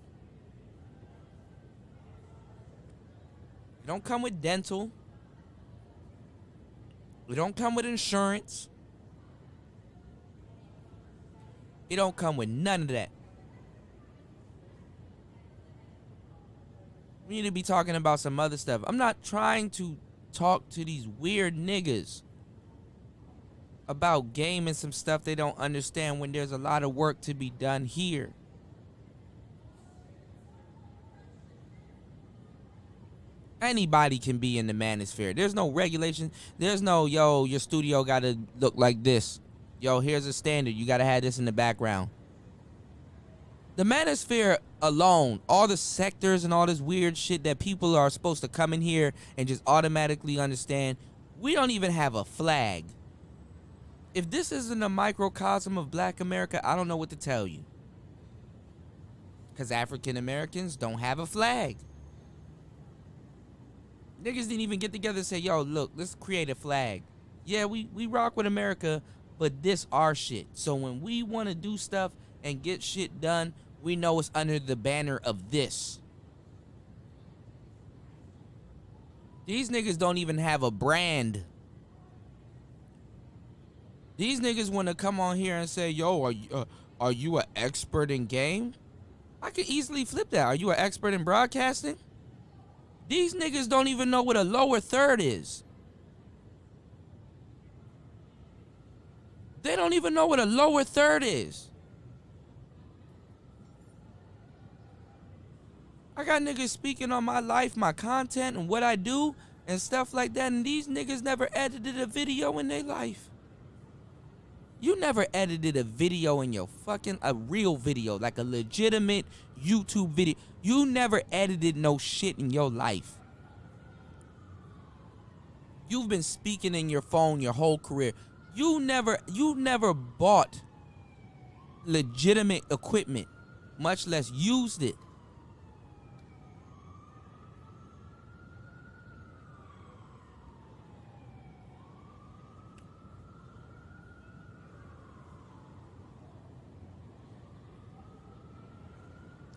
Speaker 1: It don't come with dental. It don't come with insurance. It don't come with none of that. We need to be talking about some other stuff. I'm not trying to talk to these weird niggas about game and some stuff they don't understand when there's a lot of work to be done here. Anybody can be in the Manosphere. There's no regulation. There's no, yo, your studio got to look like this. Yo, here's a standard. You got to have this in the background. The Manosphere alone, all the sectors and all this weird shit that people are supposed to come in here and just automatically understand, we don't even have a flag. If this isn't a microcosm of Black America, I don't know what to tell you. Because African Americans don't have a flag. Niggas didn't even get together and say, yo, look, let's create a flag. Yeah, we rock with America, but this our shit. So when we want to do stuff and get shit done, we know it's under the banner of this. These niggas don't even have a brand. These niggas want to come on here and say, yo, are you an expert in game? I could easily flip that. Are you an expert in broadcasting? These niggas don't even know what a lower third is. They don't even know what a lower third is. I got niggas speaking on my life, my content, and what I do, and stuff like that, and these niggas never edited a video in their life. You never edited a video in your a real video, like a legitimate YouTube video. You never edited no shit in your life. You've been speaking in your phone your whole career. You never bought legitimate equipment, much less used it.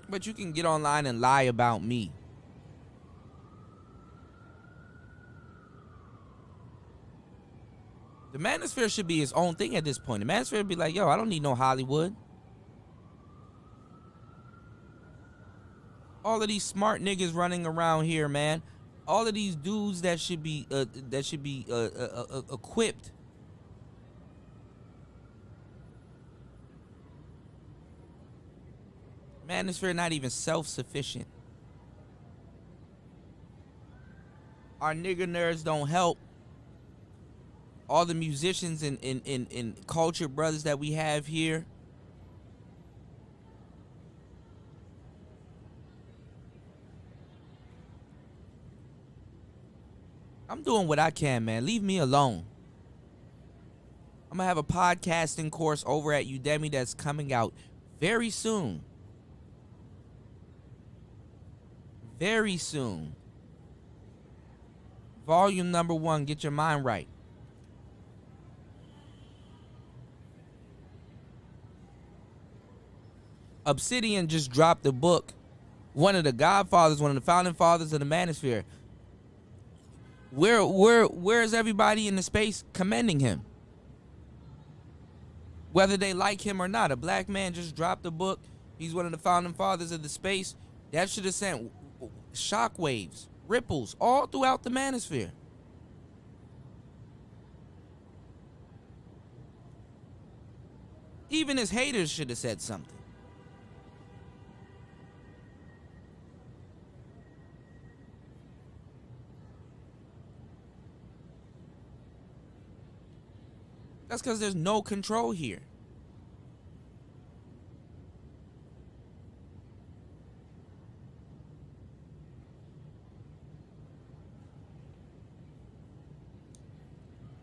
Speaker 1: But you can get online and lie about me. The Manosphere should be its own thing at this point. The Manosphere would be like, yo, I don't need no Hollywood. All of these smart niggas running around here, man. All of these dudes that should be equipped. Manosphere not even self-sufficient. Our nigga nerds don't help. All the musicians and culture brothers that we have here. I'm doing what I can, man. Leave me alone. I'm gonna have a podcasting course over at Udemy that's coming out very soon. Very soon. Volume number 1, get your mind right. Obsidian just dropped the book. One of the godfathers, one of the founding fathers of the Manosphere. Where's everybody in the space commending him? Whether they like him or not. A black man just dropped a book. He's one of the founding fathers of the space. That should have sent shockwaves, ripples, all throughout the Manosphere. Even his haters should have said something. That's because there's no control here.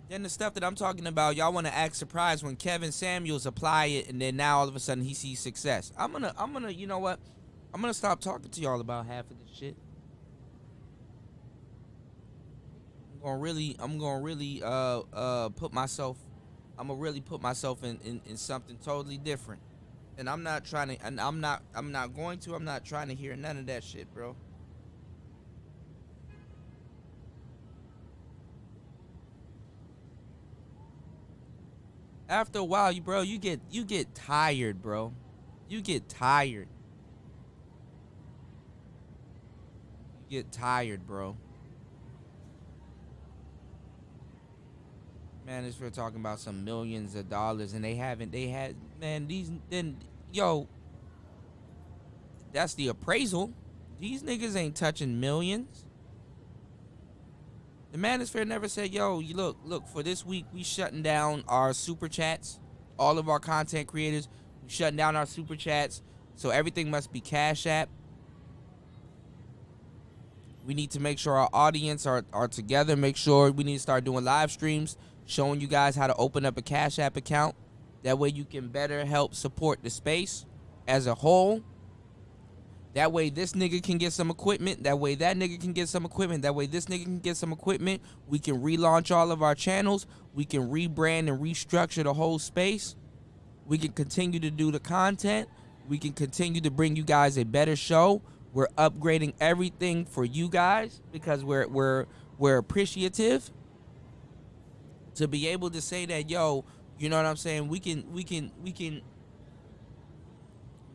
Speaker 1: Then the stuff that I'm talking about, y'all want to act surprised when Kevin Samuels apply it, and then now all of a sudden he sees success. I'm gonna, you know what? I'm gonna stop talking to y'all about half of this shit. I'm gonna really put myself in something totally different. And I'm not trying to, and I'm not going to, I'm not trying to hear none of that shit, bro. After a while, you get tired, bro. You get tired. You get tired, bro. Man, we're talking about some millions of dollars, and they had, man, these, then, yo, that's the appraisal. These niggas ain't touching millions. The Manosphere never said, yo, you look, for this week, we shutting down our super chats. All of our content creators, we shutting down our super chats. So everything must be Cash App. We need to make sure our audience are together. Make sure we need to start doing live streams, showing you guys how to open up a Cash App account. That way you can better help support the space as a whole. That way this nigga can get some equipment. That way that nigga can get some equipment. That way this nigga can get some equipment. We can relaunch all of our channels. We can rebrand and restructure the whole space. We can continue to do the content. We can continue to bring you guys a better show. We're upgrading everything for you guys because we're appreciative to be able to say that, yo, you know what I'm saying? We can,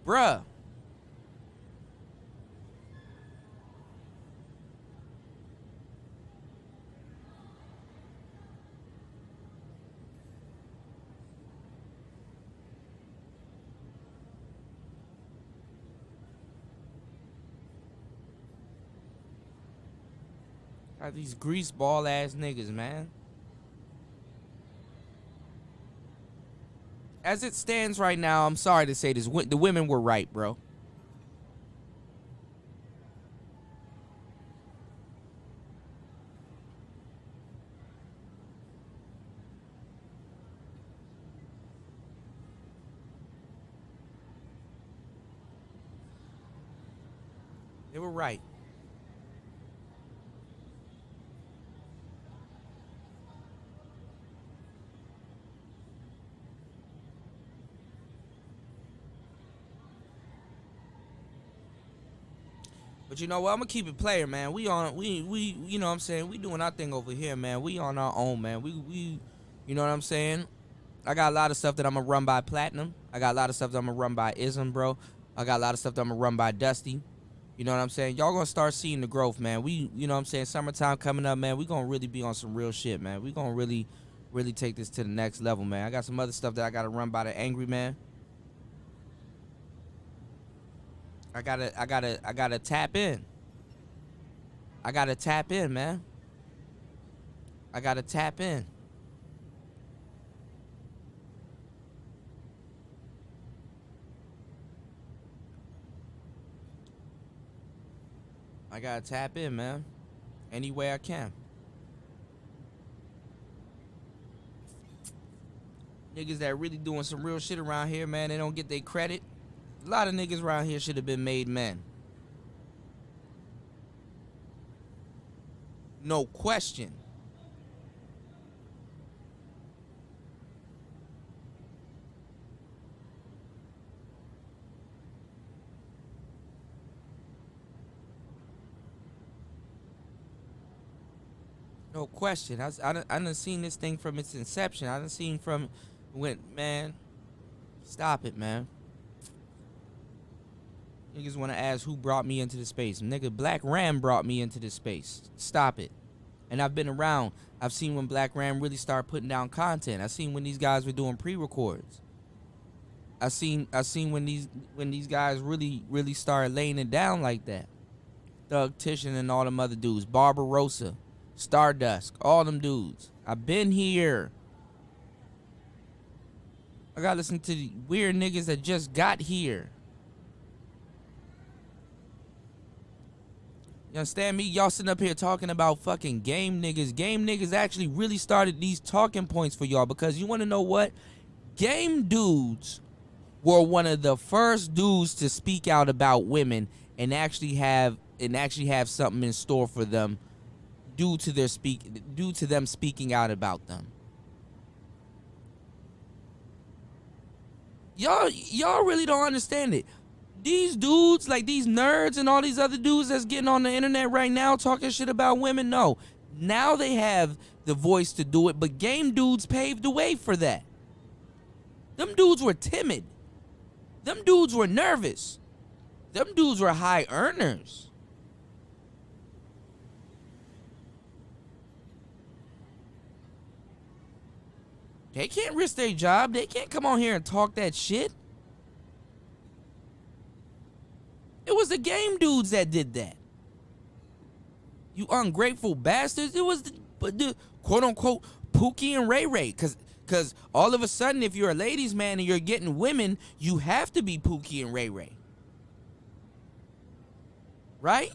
Speaker 1: bruh. Got these greaseball ass niggas, man. As it stands right now, I'm sorry to say this, the women were right, bro. They were right. But you know what? I'm gonna keep it player, man. We you know what I'm saying? We doing our thing over here, man. We on our own, man. We you know what I'm saying? I got a lot of stuff that I'm gonna run by Platinum. I got a lot of stuff that I'm gonna run by Ism, bro. I got a lot of stuff that I'm gonna run by Dusty. You know what I'm saying? Y'all gonna start seeing the growth, man. We, you know what I'm saying? Summertime coming up, man. We gonna really be on some real shit, man. We gonna really take this to the next level, man. I got some other stuff that I gotta run by the Angry Man. I gotta tap in. I gotta tap in, man. I gotta tap in. I gotta tap in, man. Any way I can. Niggas that really doing some real shit around here, man, they don't get their credit. A lot of niggas around here should have been made men. No question. No question. I done seen this thing from its inception. I done seen from when, man. Stop it, man. Niggas want to ask who brought me into the space. Nigga, Black Ram brought me into this space. Stop it. And I've been around. I've seen when Black Ram really started putting down content. I seen when these guys were doing pre-records. I seen when these guys really started laying it down like that. Thug Titian and all them other dudes. Barbarossa, Stardust, all them dudes. I've been here. I gotta listen to the weird niggas that just got here. You understand me? Y'all sitting up here talking about fucking game niggas. Game niggas actually really started these talking points for y'all because you want to know what? Game dudes were one of the first dudes to speak out about women and actually have something in store for them due to them speaking out about them. Y'all really don't understand it. These dudes, like these nerds and all these other dudes that's getting on the internet right now talking shit about women, no. Now they have the voice to do it, but game dudes paved the way for that. Them dudes were timid. Them dudes were nervous. Them dudes were high earners. They can't risk their job. They can't come on here and talk that shit. It was the game dudes that did that. You ungrateful bastards. It was the quote unquote Pookie and Ray Ray. Cause all of a sudden, if you're a ladies' man and you're getting women, you have to be Pookie and Ray Ray. Right?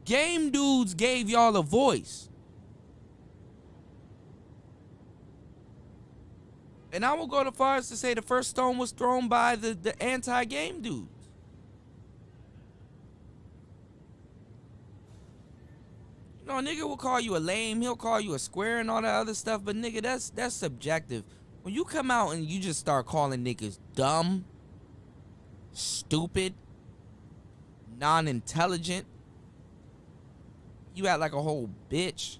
Speaker 1: Game dudes gave y'all a voice. And I will go so far as to say the first stone was thrown by the anti-game dudes. You know, a nigga will call you a lame, he'll call you a square and all that other stuff, but nigga, that's subjective. When you come out and you just start calling niggas dumb, stupid, non-intelligent, you act like a whole bitch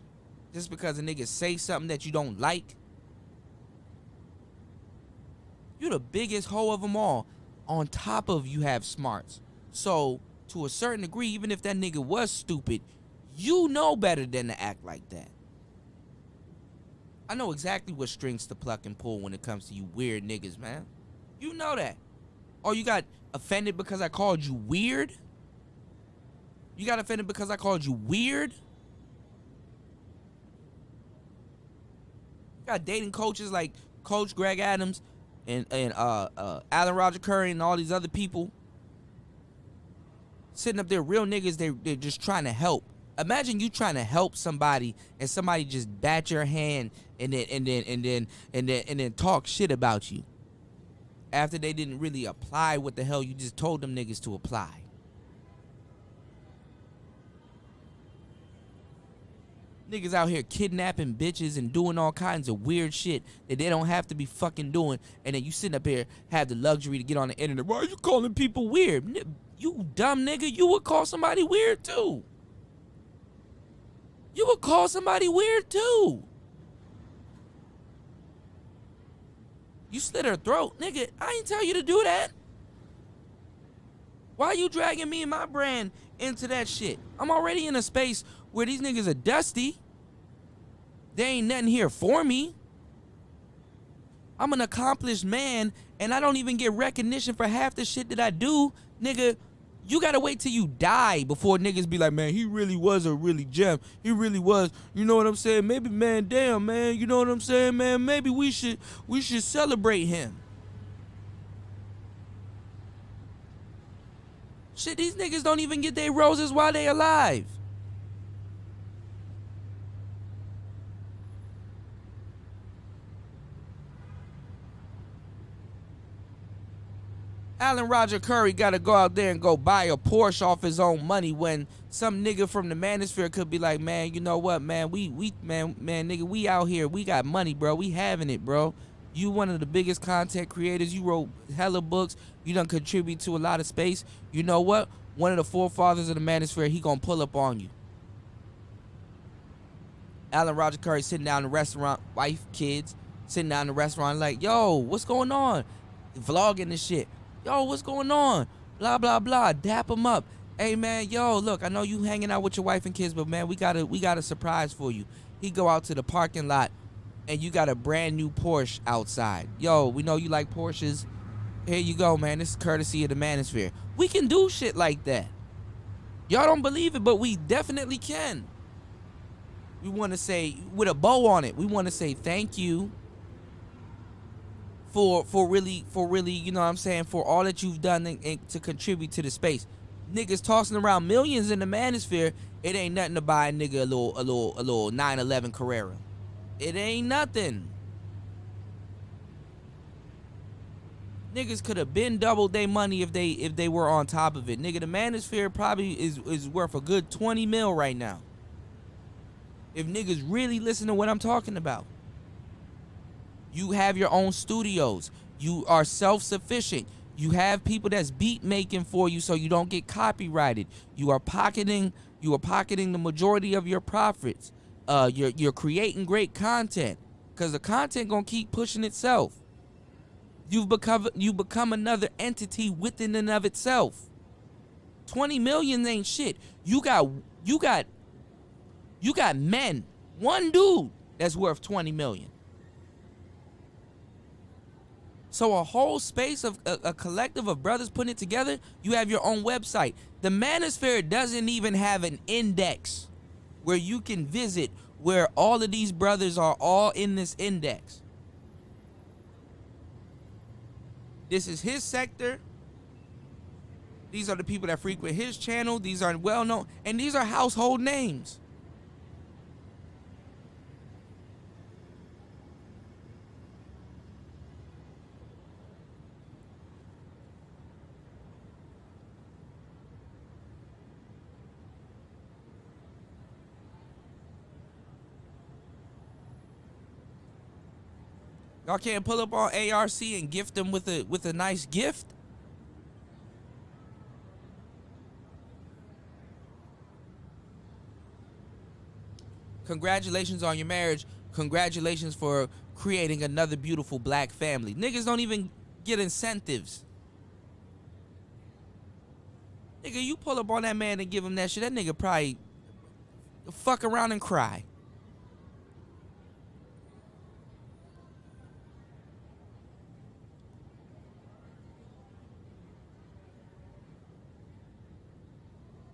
Speaker 1: just because a nigga say something that you don't like. You the biggest hoe of them all. On top of you have smarts. So, to a certain degree, even if that nigga was stupid, you know better than to act like that. I know exactly what strings to pluck and pull when it comes to you weird niggas, man. You know that. Oh, you got offended because I called you weird? You got offended because I called you weird? You got dating coaches like Coach Greg Adams and Alan Roger Curry and all these other people sitting up there, real niggas, they're just trying to help. Imagine you trying to help somebody and somebody just bat your hand and then talk shit about you after they didn't really apply what the hell you just told them niggas to apply. Niggas out here kidnapping bitches and doing all kinds of weird shit that they don't have to be fucking doing. And then you sitting up here, have the luxury to get on the internet. Why are you calling people weird? You dumb nigga, you would call somebody weird too. You would call somebody weird too. You slit her throat. Nigga, I ain't tell you to do that. Why are you dragging me and my brand into that shit? I'm already in a space where these niggas are dusty. There ain't nothing here for me. I'm an accomplished man, and I don't even get recognition for half the shit that I do. Nigga, you gotta wait till you die before niggas be like, man, he really was a really gem. He really was. You know what I'm saying? Maybe, man, damn, man. You know what I'm saying, man? Maybe we should celebrate him. Shit, these niggas don't even get their roses while they alive. Alan Roger Curry got to go out there and go buy a Porsche off his own money when some nigga from the Manosphere could be like, man, you know what, man, man, nigga, we out here, we got money, bro, we having it, bro. You one of the biggest content creators, you wrote hella books, you done contribute to a lot of space. You know what? One of the forefathers of the Manosphere, he gonna pull up on you. Alan Roger Curry sitting down in the restaurant, wife, kids, sitting down in the restaurant like, yo, what's going on? Vlogging this shit. Yo, what's going on? Blah, blah, blah. Dap him up. Hey, man, yo, look, I know you hanging out with your wife and kids, but, man, we got a surprise for you. He go out to the parking lot, and you got a brand new Porsche outside. Yo, we know you like Porsches. Here you go, man. This is courtesy of the Manosphere. We can do shit like that. Y'all don't believe it, but we definitely can. We want to say, with a bow on it, we want to say thank you for really, you know what I'm saying, for all that you've done and to contribute to the space. Niggas tossing around millions in the Manosphere, it ain't nothing to buy a nigga a little 911 Carrera. It ain't nothing. Niggas could have been doubled their money if they were on top of it. Nigga, the Manosphere probably is worth a good 20 mil right now. If niggas really listen to what I'm talking about. You have your own studios. You are self-sufficient. You have people that's beat making for you so you don't get copyrighted. You are pocketing the majority of your profits. You're creating great content because the content gonna keep pushing itself. You become another entity within and of itself. 20 million ain't shit. You got you got men, one dude that's worth 20 million. So a whole space of a collective of brothers putting it together. You have your own website. The Manosphere doesn't even have an index where you can visit where all of these brothers are all in this index. This is his sector. These are the people that frequent his channel. These are well known, and these are household names. Y'all can't pull up on ARC and gift them with a nice gift. Congratulations on your marriage. Congratulations for creating another beautiful black family. Niggas don't even get incentives. Nigga, you pull up on that man and give him that shit, that nigga probably fuck around and cry.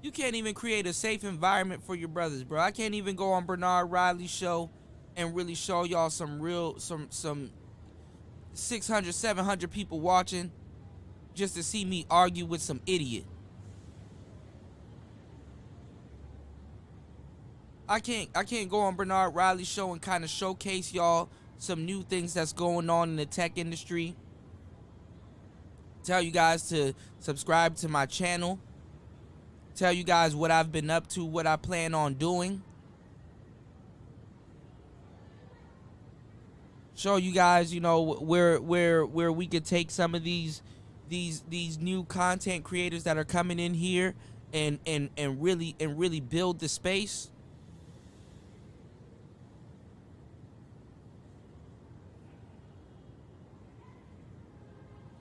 Speaker 1: You can't even create a safe environment for your brothers, bro. I can't even go on Bernard Riley's show and really show y'all some 600, 700 people watching just to see me argue with some idiot. I can't go on Bernard Riley's show and kind of showcase y'all some new things that's going on in the tech industry. Tell you guys to subscribe to my channel. Tell you guys what I've been up to, what I plan on doing. Show you guys, where we could take some of these new content creators that are coming in here and really build the space.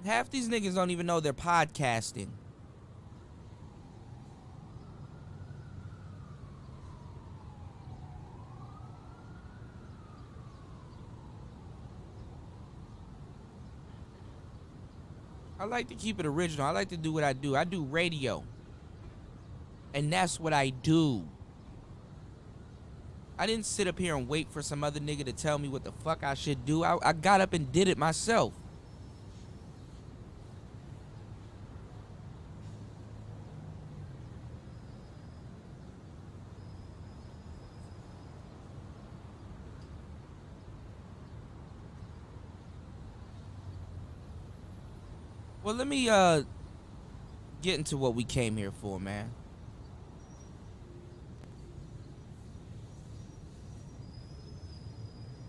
Speaker 1: Half these niggas don't even know they're podcasting. I like to keep it original. I like to do what I do. I do radio. And that's what I do. I didn't sit up here and wait for some other nigga to tell me what the fuck I should do. I got up and did it myself. Well, let me get into what we came here for, man.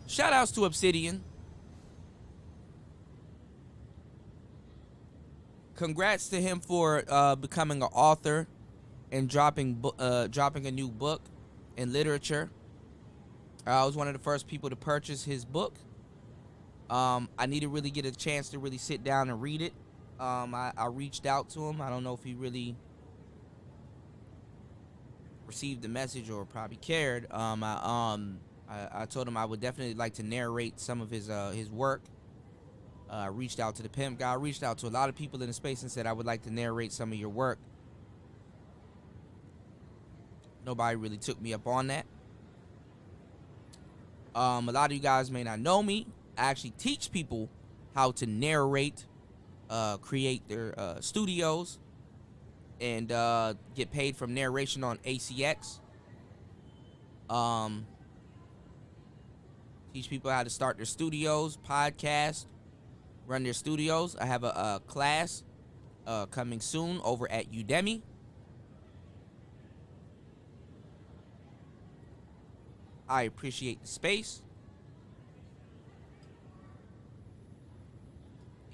Speaker 1: Shout outs to Obsidian. Congrats to him for becoming an author and dropping a new book in literature. I was one of the first people to purchase his book. I need to really get a chance to really sit down and read it. I reached out to him. I don't know if he really received the message or probably cared. I told him I would definitely like to narrate some of his work. I reached out to the pimp guy. I reached out to a lot of people in the space and said I would like to narrate some of your work. Nobody really took me up on that. A lot of you guys may not know me. I actually teach people how to narrate, create their studios, and get paid from narration on ACX. Teach people how to start their studios, podcast, run their studios. I have a class coming soon over at Udemy. I appreciate the space.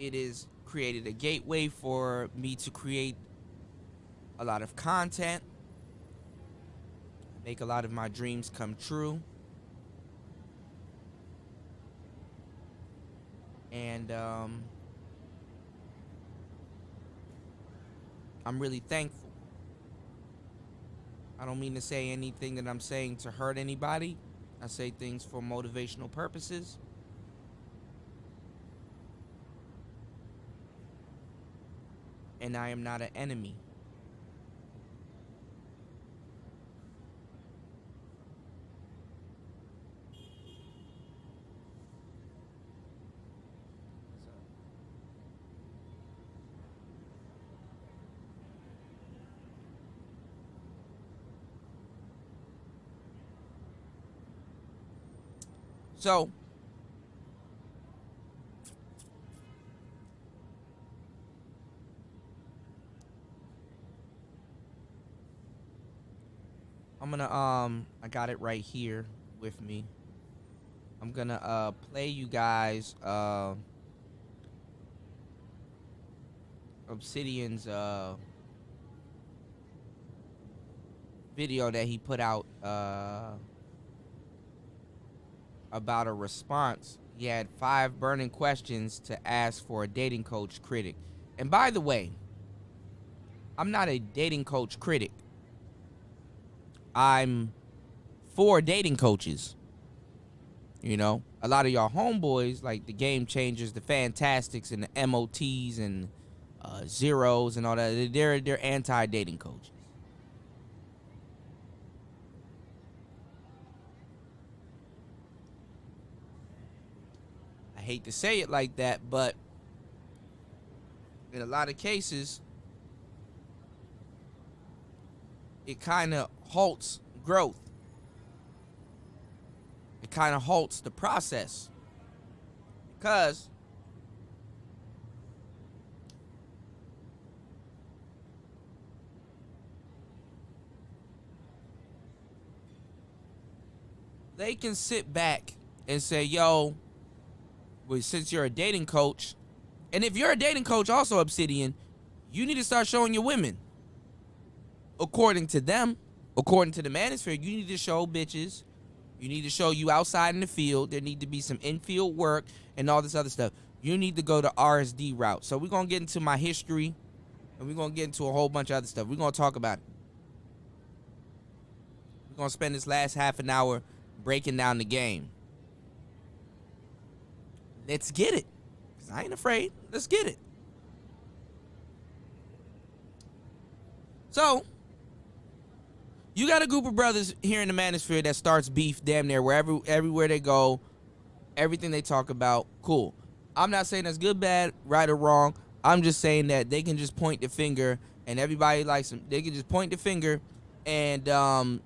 Speaker 1: It has created a gateway for me to create a lot of content, make a lot of my dreams come true. And I'm really thankful. I don't mean to say anything that I'm saying to hurt anybody. I say things for motivational purposes. And I am not an enemy. So, I'm gonna I got it right here with me. I'm gonna play you guys Obsidian's video that he put out about a response. He had 5 burning questions to ask for a dating coach critic. And by the way, I'm not a dating coach critic. I'm for dating coaches. You know, a lot of y'all homeboys, like the Game Changers, the Fantastics, and the MOTs and Zeros and all that, they're anti-dating coaches. I hate to say it like that, but in a lot of cases, it kind of halts growth. It kind of halts the process because they can sit back and say, yo, well, since you're a dating coach, and if you're a dating coach also, Obsidian, you need to start showing your women. According to them, according to the Manosphere, you need to show bitches. You need to show you outside in the field. There need to be some infield work and all this other stuff. You need to go the RSD route. So we're going to get into my history, and we're going to get into a whole bunch of other stuff. We're going to talk about it. We're going to spend this last half an hour breaking down the game. Let's get it. 'Cause I ain't afraid. Let's get it. So, you got a group of brothers here in the Manosphere that starts beef damn near everywhere they go, everything they talk about, cool. I'm not saying that's good, bad, right or wrong. I'm just saying that they can just point the finger, and everybody likes them. They can just point the finger and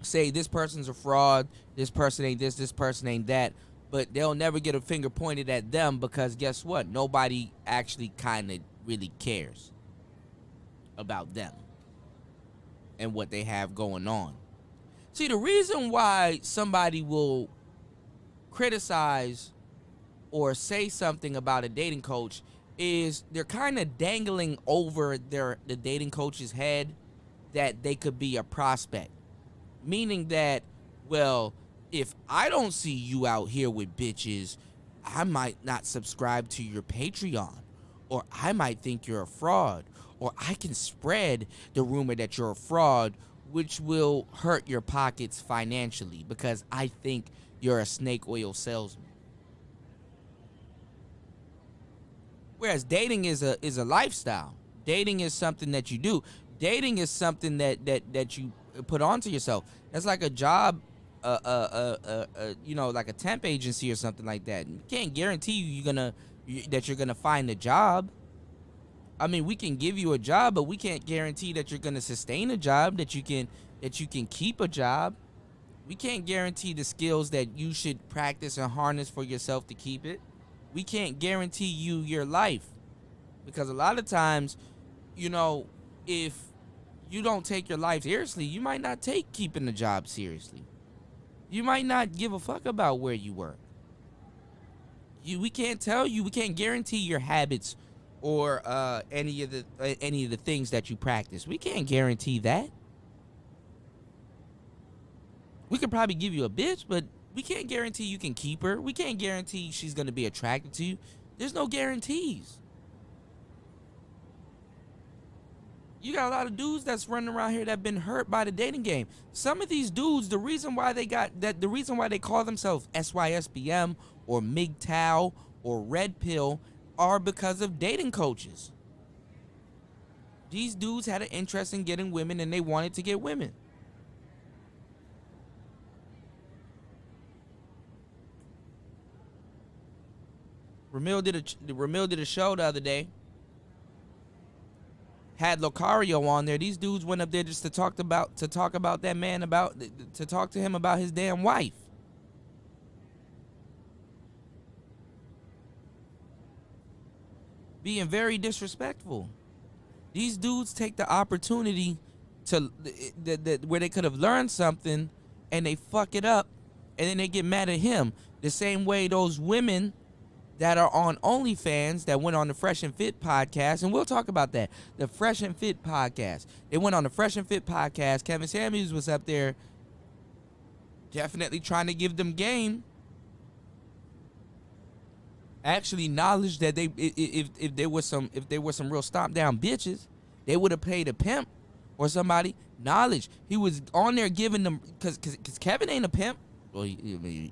Speaker 1: say this person's a fraud, this person ain't this person ain't that, but they'll never get a finger pointed at them because guess what? Nobody actually kind of really cares about them and what they have going on. See, the reason why somebody will criticize or say something about a dating coach is they're kind of dangling over the dating coach's head that they could be a prospect. Meaning that, well, if I don't see you out here with bitches, I might not subscribe to your Patreon, or I might think you're a fraud, or I can spread the rumor that you're a fraud, which will hurt your pockets financially because I think you're a snake oil salesman. Whereas dating is a lifestyle. Dating is something that you do. Dating is something that you put onto yourself. That's like a job, you know, like a temp agency or something like that. You can't guarantee that you're gonna find a job. I mean, we can give you a job, but we can't guarantee that you're gonna sustain a job, that you can keep a job. We can't guarantee the skills that you should practice and harness for yourself to keep it. We can't guarantee you your life because a lot of times, you know, if you don't take your life seriously, you might not take keeping a job seriously. You might not give a fuck about where you work. We can't tell you. We can't guarantee your habits or any of the things that you practice. We can't guarantee that. We could probably give you a bitch, but we can't guarantee you can keep her. We can't guarantee she's gonna be attracted to you. There's no guarantees. You got a lot of dudes that's running around here that been hurt by the dating game. Some of these dudes, the reason why they call themselves SYSBM or MGTOW or Red Pill are because of dating coaches. These dudes had an interest in getting women and they wanted to get women. Ramil did a show the other day. Had Locario on there. These dudes went up there just to talk about that man to talk to him about his damn wife. Being very disrespectful. These dudes take the opportunity to where they could have learned something and they fuck it up and then they get mad at him. The same way those women that are on OnlyFans that went on the Fresh and Fit podcast, and we'll talk about that. The Fresh and Fit podcast. They went on the Fresh and Fit podcast. Kevin Samuels was up there definitely trying to give them game. Actually acknowledged that if there was some real stomp down bitches, they would have paid a pimp or somebody. Knowledge. He was on there giving them, because Kevin ain't a pimp. Well, he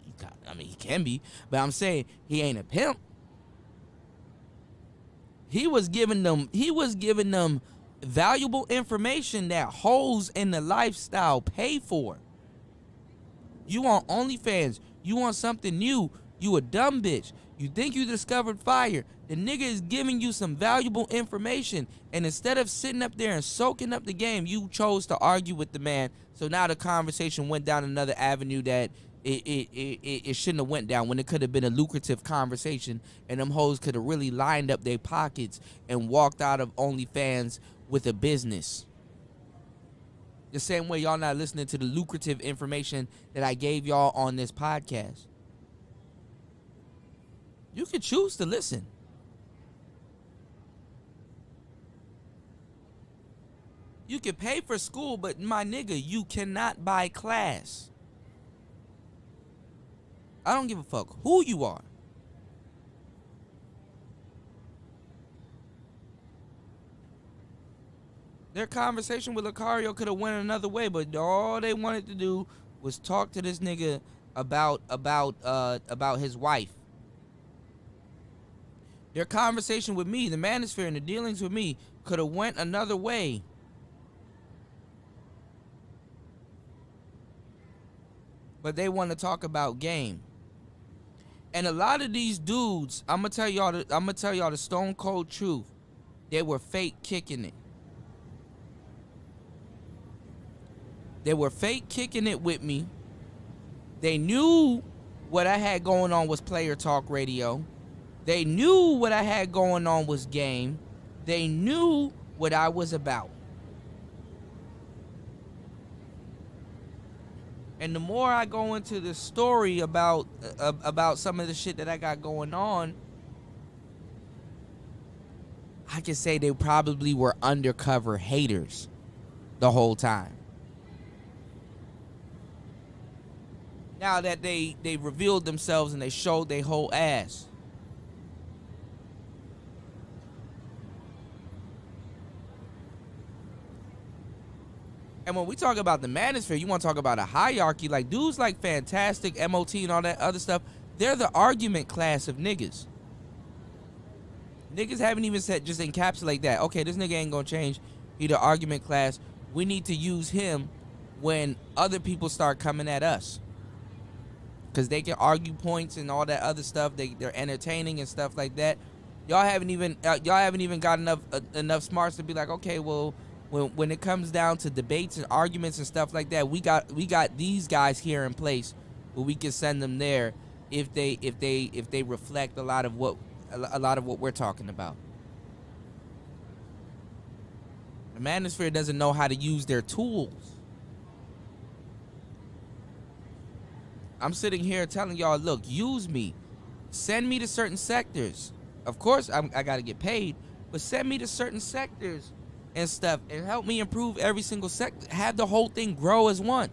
Speaker 1: can be, but I'm saying he ain't a pimp. He was giving them valuable information that hoes in the lifestyle pay for. You on OnlyFans, you want something new, you a dumb bitch. You think you discovered fire. The nigga is giving you some valuable information, and instead of sitting up there and soaking up the game, you chose to argue with the man. So now the conversation went down another avenue that it shouldn't have went down, when it could have been a lucrative conversation, and them hoes could have really lined up their pockets and walked out of OnlyFans with a business. The same way y'all not listening to the lucrative information that I gave y'all on this podcast. You could choose to listen. You can pay for school, but my nigga, you cannot buy class. I don't give a fuck who you are. Their conversation with Lucario could have went another way, but all they wanted to do was talk to this nigga about his wife. Their conversation with me, the Manosphere, and the dealings with me could have went another way. But they want to talk about game. And a lot of these dudes, I'm gonna tell y'all the stone cold truth. They were fake kicking it. They were fake kicking it with me. They knew what I had going on was player talk radio. They knew what I had going on was game. They knew what I was about. And the more I go into the story about some of the shit that I got going on, I can say they probably were undercover haters the whole time. Now that they revealed themselves and they showed their whole ass. And when we talk about the Manosphere, you want to talk about a hierarchy, like dudes like Fantastic, MOT, and all that other stuff, they're the argument class of niggas. Niggas haven't even said, just encapsulate that. Okay, this nigga ain't gonna change. He the argument class. We need to use him when other people start coming at us. Because they can argue points and all that other stuff. They're entertaining and stuff like that. Y'all haven't even got enough smarts to be like, okay, well, when it comes down to debates and arguments and stuff like that, we got these guys here in place where we can send them there if they reflect a lot of what we're talking about. The Manosphere doesn't know how to use their tools. I'm sitting here telling y'all, look, use me. Send me to certain sectors. Of course, I got to get paid, but send me to certain sectors and stuff and help me improve every single sector. Have the whole thing grow as one.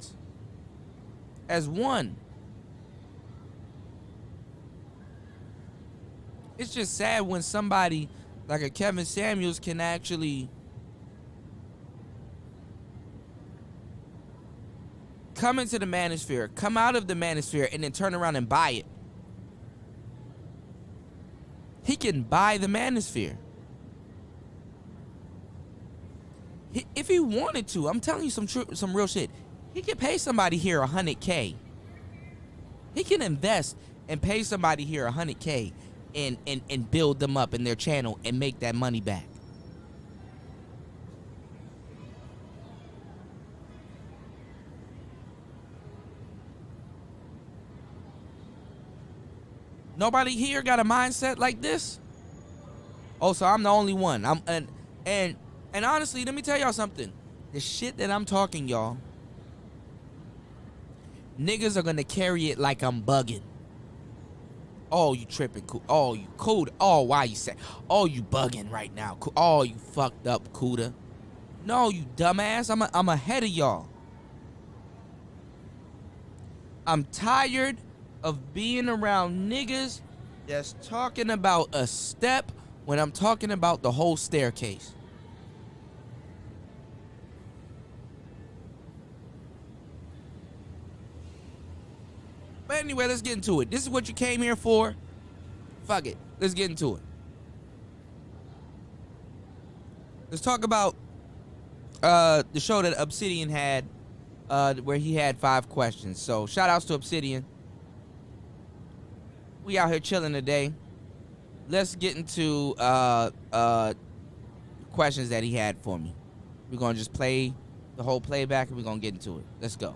Speaker 1: It's just sad when somebody like a Kevin Samuels can actually come into the Manosphere, come out of the Manosphere, and then turn around and buy it. He can buy the Manosphere. If he wanted to, I'm telling you some real shit. He can pay somebody here $100K. He can invest and pay somebody here $100K and build them up in their channel and make that money back. Nobody here got a mindset like this? Oh, so I'm the only one. And honestly, let me tell y'all something. The shit that I'm talking, y'all, niggas are gonna carry it like I'm bugging. Oh, you tripping, cool. Oh, you cool. Oh, why you say? Oh, you bugging right now. Oh, you fucked up, Cuda. No, you dumbass. I'm ahead of y'all. I'm tired of being around niggas that's talking about a step when I'm talking about the whole staircase. But anyway, let's get into it. This is what you came here for. Fuck it. Let's get into it. Let's talk about the show that Obsidian had where he had 5 questions. So shout outs to Obsidian. We out here chilling today. Let's get into questions that he had for me. We're going to just play the whole playback and we're going to get into it. Let's go.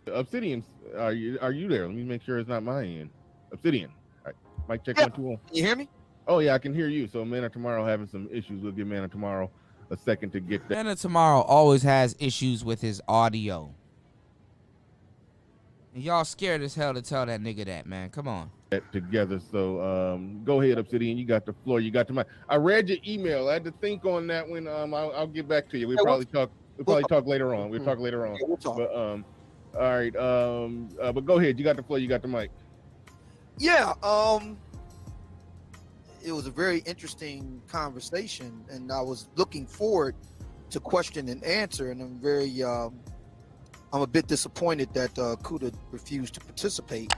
Speaker 2: Obsidian, are you there? Let me make sure it's not my end. Obsidian. All right. Mic check 1 2 1.
Speaker 3: Can you hear me?
Speaker 2: Oh yeah, I can hear you. So Man of Tomorrow having some issues. We'll give Man of Tomorrow a second to get that.
Speaker 1: Man of Tomorrow always has issues with his audio. And y'all scared as hell to tell that nigga that, man. Come on.
Speaker 2: Together. So go ahead, Obsidian. You got the floor. You got the mic. I read your email. I had to think on that one. I'll get back to you. We'll probably talk later on. We'll talk later on.
Speaker 3: Yeah, we'll talk.
Speaker 2: But all right. But go ahead. You got the floor. You got the mic.
Speaker 3: Yeah. It was a very interesting conversation, and I was looking forward to question and answer. And I'm a bit disappointed that Kuda refused to participate.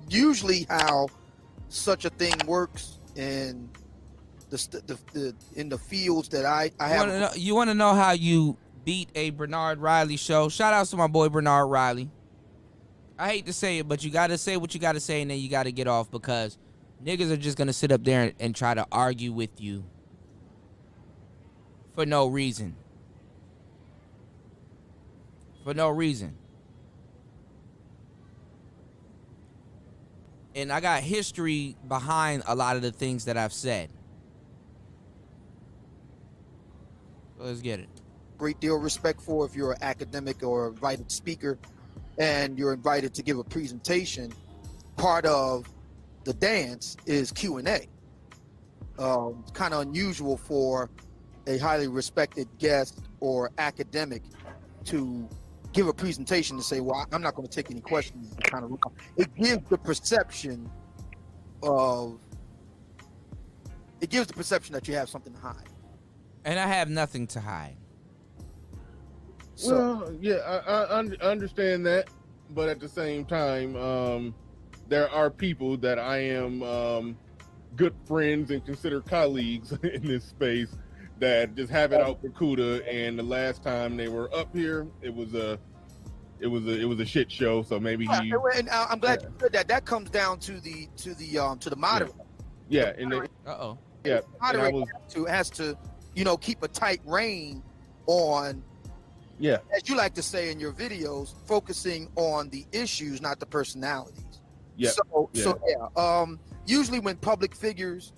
Speaker 3: Usually, how such a thing works in in the fields that I have.
Speaker 1: You want to know how you beat a Bernard Riley show? Shout out to my boy Bernard Riley. I hate to say it, but you got to say what you got to say, and then you got to get off, because niggas are just going to sit up there and try to argue with you for no reason. For no reason. And I got history behind a lot of the things that I've said. So let's get it.
Speaker 3: Great deal of respect for if you're an academic or invited speaker and you're invited to give a presentation. Part of the dance is Q&A. It's kind of unusual for a highly respected guest or academic to give a presentation to say, well, I'm not going to take any questions. It gives the perception that you have something to hide.
Speaker 1: And I have nothing to hide.
Speaker 2: So, well, yeah, I understand that, but at the same time, there are people that I am good friends and consider colleagues in this space that just have it out for Kuda. And the last time they were up here, it was a shit show. So maybe he.
Speaker 3: And I'm glad you said that. That comes down to the moderator.
Speaker 2: Yeah, and
Speaker 3: the moderator has to keep a tight rein on.
Speaker 2: Yeah,
Speaker 3: as you like to say in your videos, focusing on the issues, not the personalities.
Speaker 2: Yeah.
Speaker 3: usually when public figures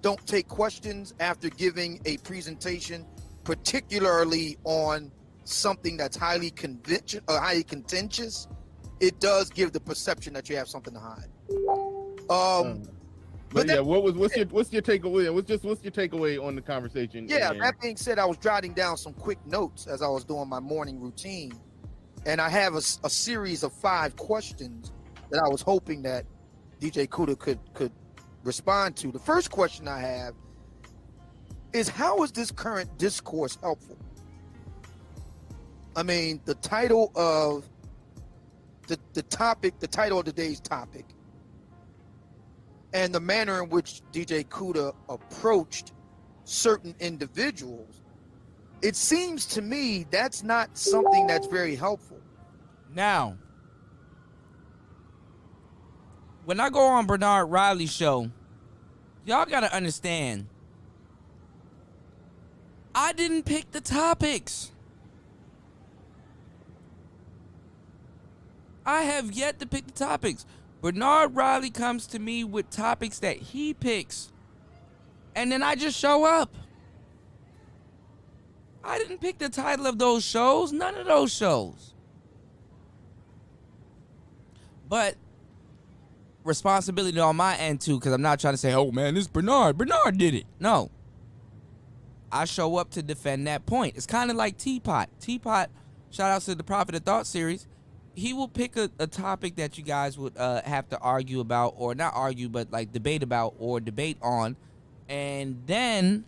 Speaker 3: don't take questions after giving a presentation, particularly on something that's highly contentious, it does give the perception that you have something to hide.
Speaker 2: But yeah,
Speaker 3: that,
Speaker 2: what's your takeaway? What's your takeaway on the conversation?
Speaker 3: yeah,
Speaker 2: and,
Speaker 3: that being said, I was jotting down some quick notes as I was doing my morning routine, and I have a series of 5 questions that I was hoping that DJ Kuda could respond to. The first question I have is, how is this current discourse helpful? I mean, the title of the title of today's topic, and the manner in which DJ Kuda approached certain individuals, it seems to me that's not something that's very helpful.
Speaker 1: Now, when I go on Bernard Riley's show, y'all gotta understand, I didn't pick the topics. I have yet to pick the topics. Bernard Riley comes to me with topics that he picks, and then I just show up. I didn't pick the title of those shows, none of those shows. But responsibility on my end too, because I'm not trying to say, oh man, this is Bernard did it. No. I show up to defend that point. It's kind of like Teapot. Teapot, shout out to the Prophet of Thought series. He will pick a topic that you guys would have to argue about, or not argue, but like debate about or debate on. And then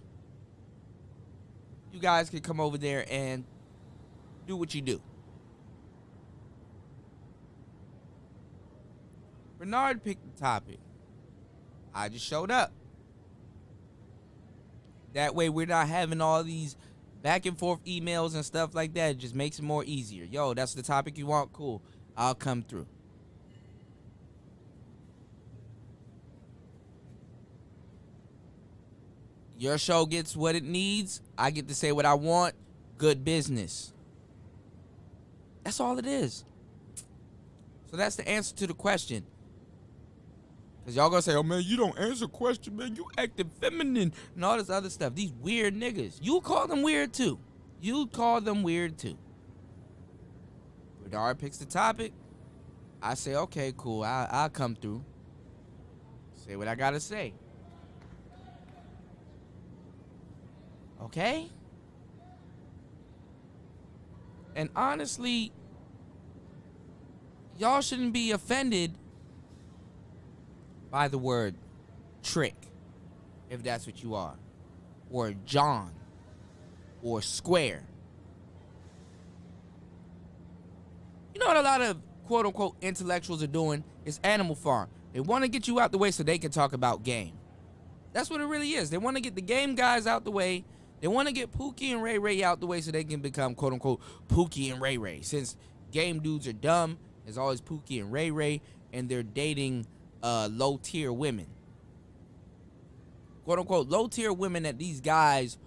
Speaker 1: you guys can come over there and do what you do. Bernard picked the topic. I just showed up. That way we're not having all these back and forth emails and stuff like that. It just makes it more easier. Yo, that's the topic you want? Cool. I'll come through. Your show gets what it needs. I get to say what I want. Good business. That's all it is. So that's the answer to the question. Because y'all gonna say, oh man, you don't answer question, man. You acting feminine and all this other stuff. These weird niggas. You call them weird too. Bernard picks the topic. I say, okay, cool. I'll come through. Say what I gotta say. Okay? And honestly, y'all shouldn't be offended by the word trick, if that's what you are, or John, or square. You know what a lot of quote-unquote intellectuals are doing? Is Animal Farm. They want to get you out the way so they can talk about game. That's what it really is. They want to get the game guys out the way. They want to get Pookie and Ray Ray out the way so they can become quote-unquote Pookie and Ray Ray. Since game dudes are dumb, there's always Pookie and Ray Ray, and they're dating low-tier women. Quote-unquote low-tier women that these guys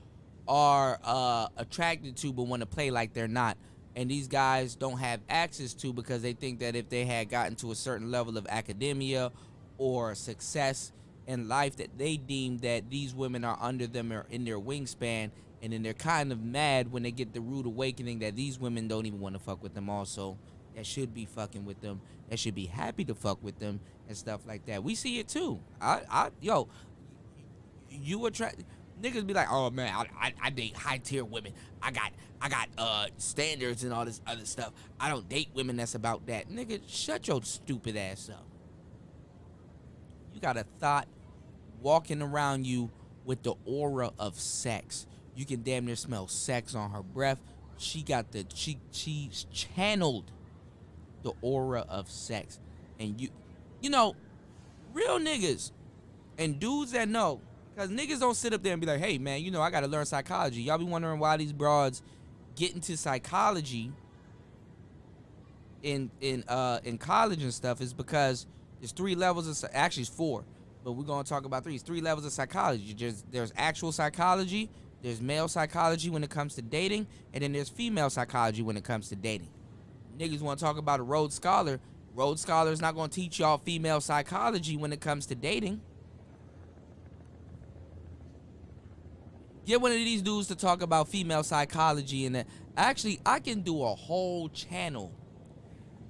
Speaker 1: are attracted to but want to play like they're not. And these guys don't have access to because they think that if they had gotten to a certain level of academia or success in life, that they deem that these women are under them or in their wingspan, and then they're kind of mad when they get the rude awakening that these women don't even want to fuck with them also, that should be fucking with them, that should be happy to fuck with them and stuff like that. We see it too. You attract niggas be like, oh man, I date high tier women. I got standards and all this other stuff. I don't date women that's about that. Nigga, shut your stupid ass up. You got a thought walking around you with the aura of sex. You can damn near smell sex on her breath. She's channeled the aura of sex. And you know, real niggas and dudes that know, because niggas don't sit up there and be like, hey man, you know, I gotta learn psychology. Y'all be wondering why these broads get into psychology in college and stuff, is because there's 3 levels of, actually it's 4, but we're gonna talk about 3. It's 3 levels of psychology. There's actual psychology, there's male psychology when it comes to dating, and then there's female psychology when it comes to dating. Niggas want to talk about a Rhodes Scholar. Rhodes Scholar is not gonna teach y'all female psychology when it comes to dating. Get one of these dudes to talk about female psychology, and actually, I can do a whole channel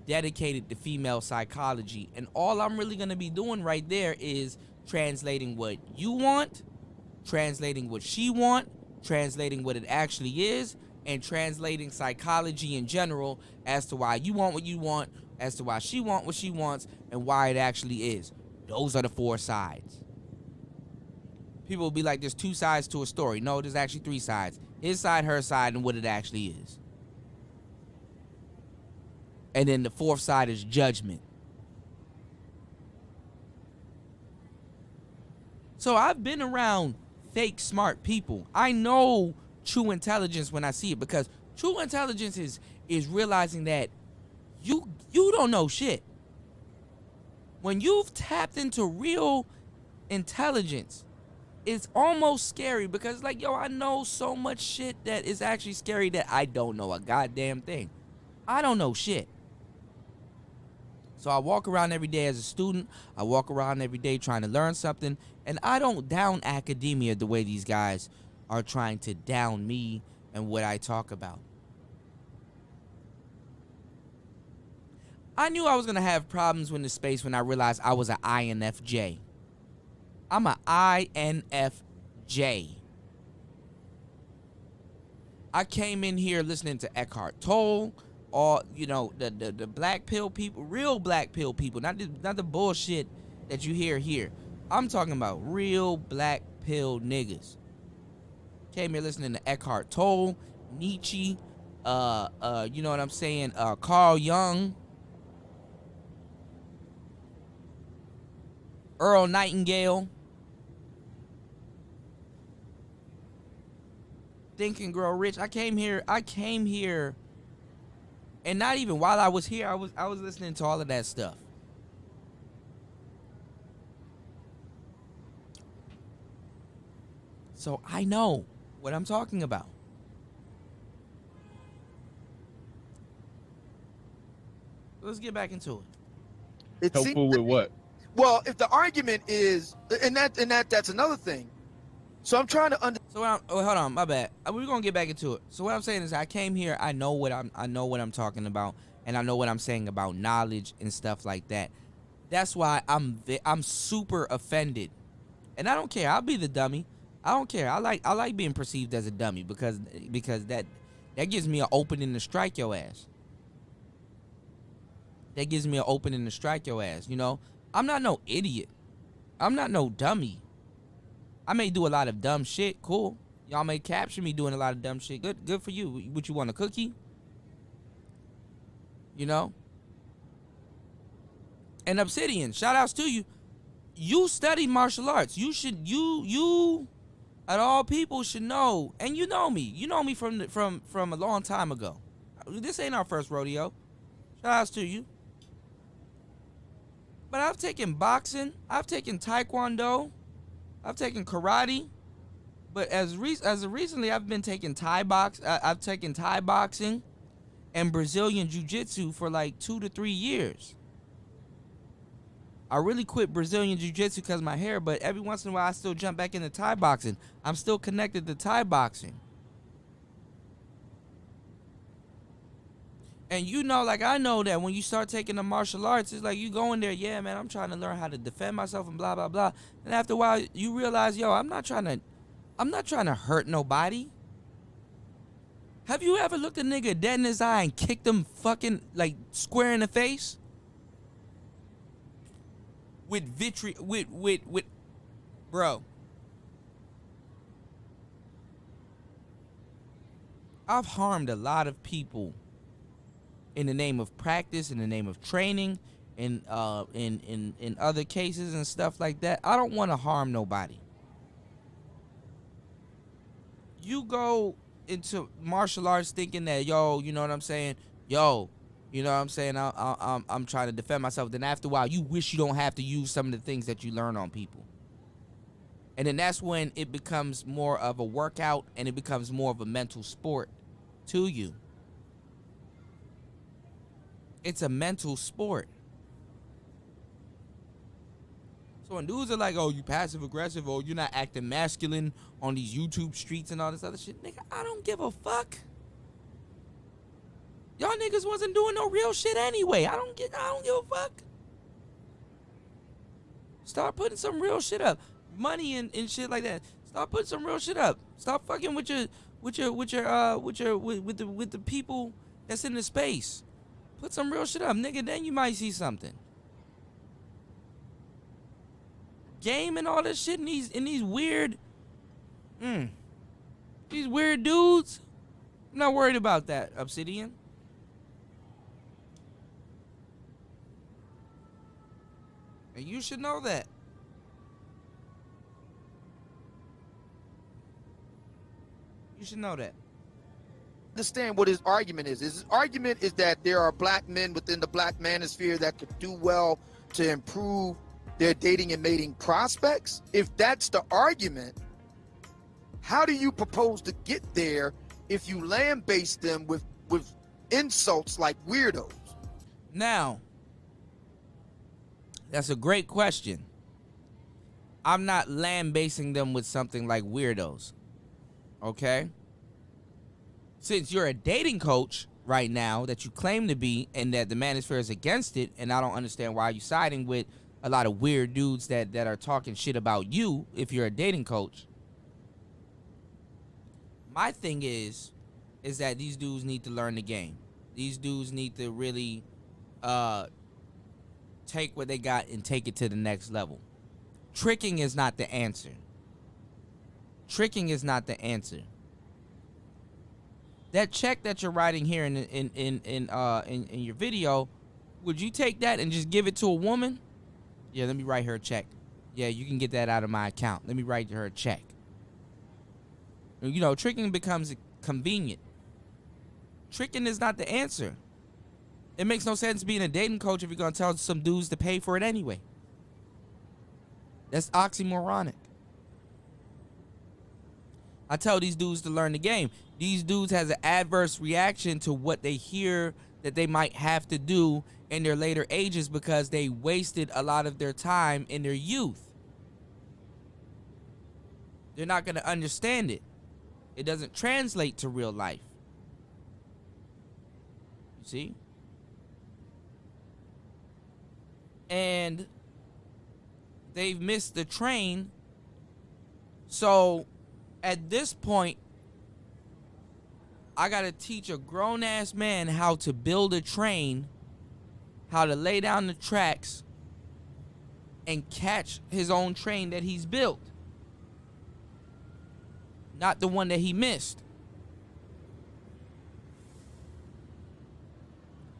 Speaker 1: dedicated to female psychology, and all I'm really gonna be doing right there is translating what you want, translating what she want, translating what it actually is, and translating psychology in general as to why you want what you want, as to why she want what she wants, and why it actually is. Those are the 4 sides. People will be like, there's 2 sides to a story. No, there's actually 3 sides. His side, her side, and what it actually is. And then the 4th side is judgment. So I've been around fake smart people. I know true intelligence when I see it, because true intelligence is realizing that you don't know shit. When you've tapped into real intelligence, it's almost scary, because like, yo, I know so much shit that is actually scary that I don't know a goddamn thing. I don't know shit. So I walk around every day as a student. I walk around every day trying to learn something. And I don't down academia the way these guys are trying to down me and what I talk about. I knew I was going to have problems with the space when I realized I was an INFJ. I'm an INFJ. I came in here listening to Eckhart Tolle, all, you know, the black pill people, real black pill people, not the bullshit that you hear here. I'm talking about real black pill niggas. Came here listening to Eckhart Tolle, Nietzsche, you know what I'm saying, Carl Jung, Earl Nightingale. Think and Grow Rich. I came here, and not even while I was here, I was listening to all of that stuff. So I know what I'm talking about. Let's get back into it.
Speaker 3: It seems
Speaker 2: Helpful with what?
Speaker 3: well, if the argument is, and that's another thing. So I'm trying to understand.
Speaker 1: So hold on, my bad. We're gonna get back into it. So what I'm saying is, I came here. I know what I'm talking about, and I know what I'm saying about knowledge and stuff like that. That's why I'm super offended, and I don't care. I'll be the dummy. I don't care. I like being perceived as a dummy, because that gives me an opening to strike your ass. That gives me an opening to strike your ass. You know, I'm not no idiot. I'm not no dummy. I may do a lot of dumb shit. Cool. Y'all may capture me doing a lot of dumb shit. Good for you. What, you want, a cookie? You know? And Obsidian, shout outs to you. You study martial arts. You should, you at all people should know. And you know me. You know me from a long time ago. This ain't our first rodeo. Shout outs to you. But I've taken boxing. I've taken taekwondo. I've taken karate, but as recently I've been taking I've taken Thai boxing and Brazilian jiu-jitsu for like 2 to 3 years. I really quit Brazilian jiu-jitsu because of my hair, but every once in a while I still jump back into Thai boxing. I'm still connected to Thai boxing. And you know, like, I know that when you start taking the martial arts, it's like you go in there, yeah, man, I'm trying to learn how to defend myself and blah, blah, blah. And after a while, you realize, yo, I'm not trying to hurt nobody. Have you ever looked a nigga dead in his eye and kicked him fucking, like, square in the face? With bro. I've harmed a lot of people in the name of practice, in the name of training, in other cases and stuff like that. I don't want to harm nobody. You go into martial arts thinking that, yo, you know what I'm saying? Yo, you know what I'm saying? I'm trying to defend myself. Then after a while, you wish you don't have to use some of the things that you learn on people. And then that's when it becomes more of a workout, and it becomes more of a mental sport to you. It's a mental sport. So when dudes are like, oh, you passive aggressive, or you're not acting masculine on these YouTube streets and all this other shit, nigga, I don't give a fuck. Y'all niggas wasn't doing no real shit anyway. I don't give a fuck. Start putting some real shit up. Money and shit like that. Start putting some real shit up. Stop fucking with the people that's in the space. Put some real shit up, nigga, then you might see something. Game and all this shit in these weird dudes. I'm not worried about that, Obsidian. And you should know that. You should know that.
Speaker 3: Understand what his argument is. His argument is that there are black men within the black manosphere that could do well to improve their dating and mating prospects. If that's the argument, how do you propose to get there if you land-base them with insults like weirdos?
Speaker 1: Now, that's a great question. I'm not land-basing them with something like weirdos. Okay? Since you're a dating coach right now that you claim to be, and that the manosphere is against it, and I don't understand why you're siding with a lot of weird dudes that are talking shit about you if you're a dating coach. My thing is that these dudes need to learn the game. These dudes need to really take what they got and take it to the next level. Tricking is not the answer. Tricking is not the answer. That check that you're writing here in your video, would you take that and just give it to a woman? Yeah, let me write her a check. Yeah, you can get that out of my account. Let me write her a check. You know, tricking becomes convenient. Tricking is not the answer. It makes no sense being a dating coach if you're going to tell some dudes to pay for it anyway. That's oxymoronic. I tell these dudes to learn the game. These dudes has an adverse reaction to what they hear that they might have to do in their later ages because they wasted a lot of their time in their youth. They're not going to understand it. It doesn't translate to real life. You see? And they've missed the train. So at this point, I gotta teach a grown-ass man how to build a train, how to lay down the tracks, and catch his own train that he's built. Not the one that he missed.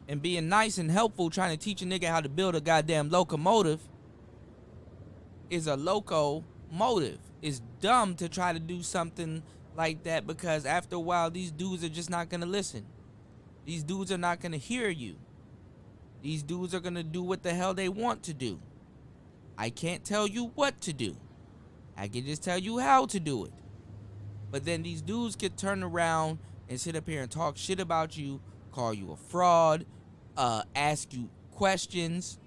Speaker 1: And being nice and helpful, trying to teach a nigga how to build a goddamn locomotive is a locomotive. It's dumb to try to do something like that because after a while, these dudes are just not going to listen. These dudes are not going to hear you. These dudes are going to do what the hell they want to do. I can't tell you what to do. I can just tell you how to do it. But then these dudes could turn around and sit up here and talk shit about you, call you a fraud, ask you questions,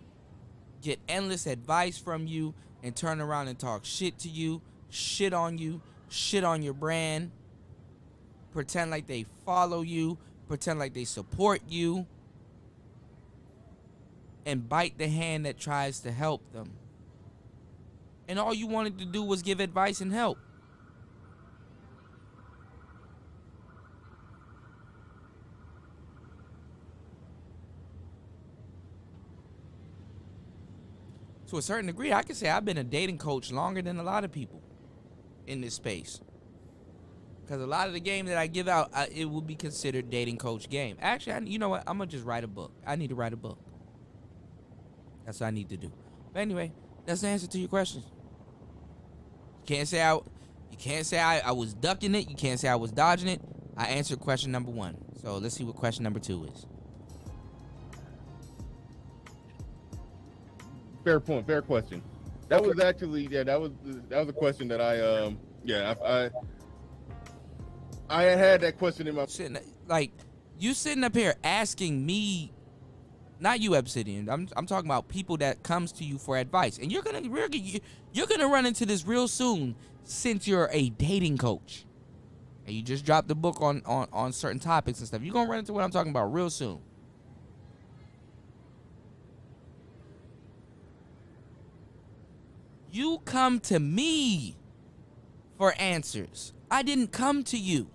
Speaker 1: get endless advice from you, and turn around and talk shit to you, shit on your brand, pretend like they follow you, pretend like they support you, and bite the hand that tries to help them. And all you wanted to do was give advice and help. To a certain degree, I can say I've been a dating coach longer than a lot of people in this space. Because a lot of the game that I give out, it will be considered dating coach game. Actually, you know what? I'm going to just write a book. I need to write a book. That's what I need to do. But anyway, that's the answer to your question. You can't say I was ducking it. You can't say I was dodging it. I answered question number 1. So let's see what question number 2 is.
Speaker 2: Fair point. Fair question. That was actually that was a question that I had that question in my
Speaker 1: You sitting up here asking me Not you, Obsidian. I'm talking about people that comes to you for advice, and you're gonna run into this real soon, since you're a dating coach, and you just dropped the book on certain topics and stuff. You're gonna run into what I'm talking about real soon. You come to me for answers. I didn't come to you.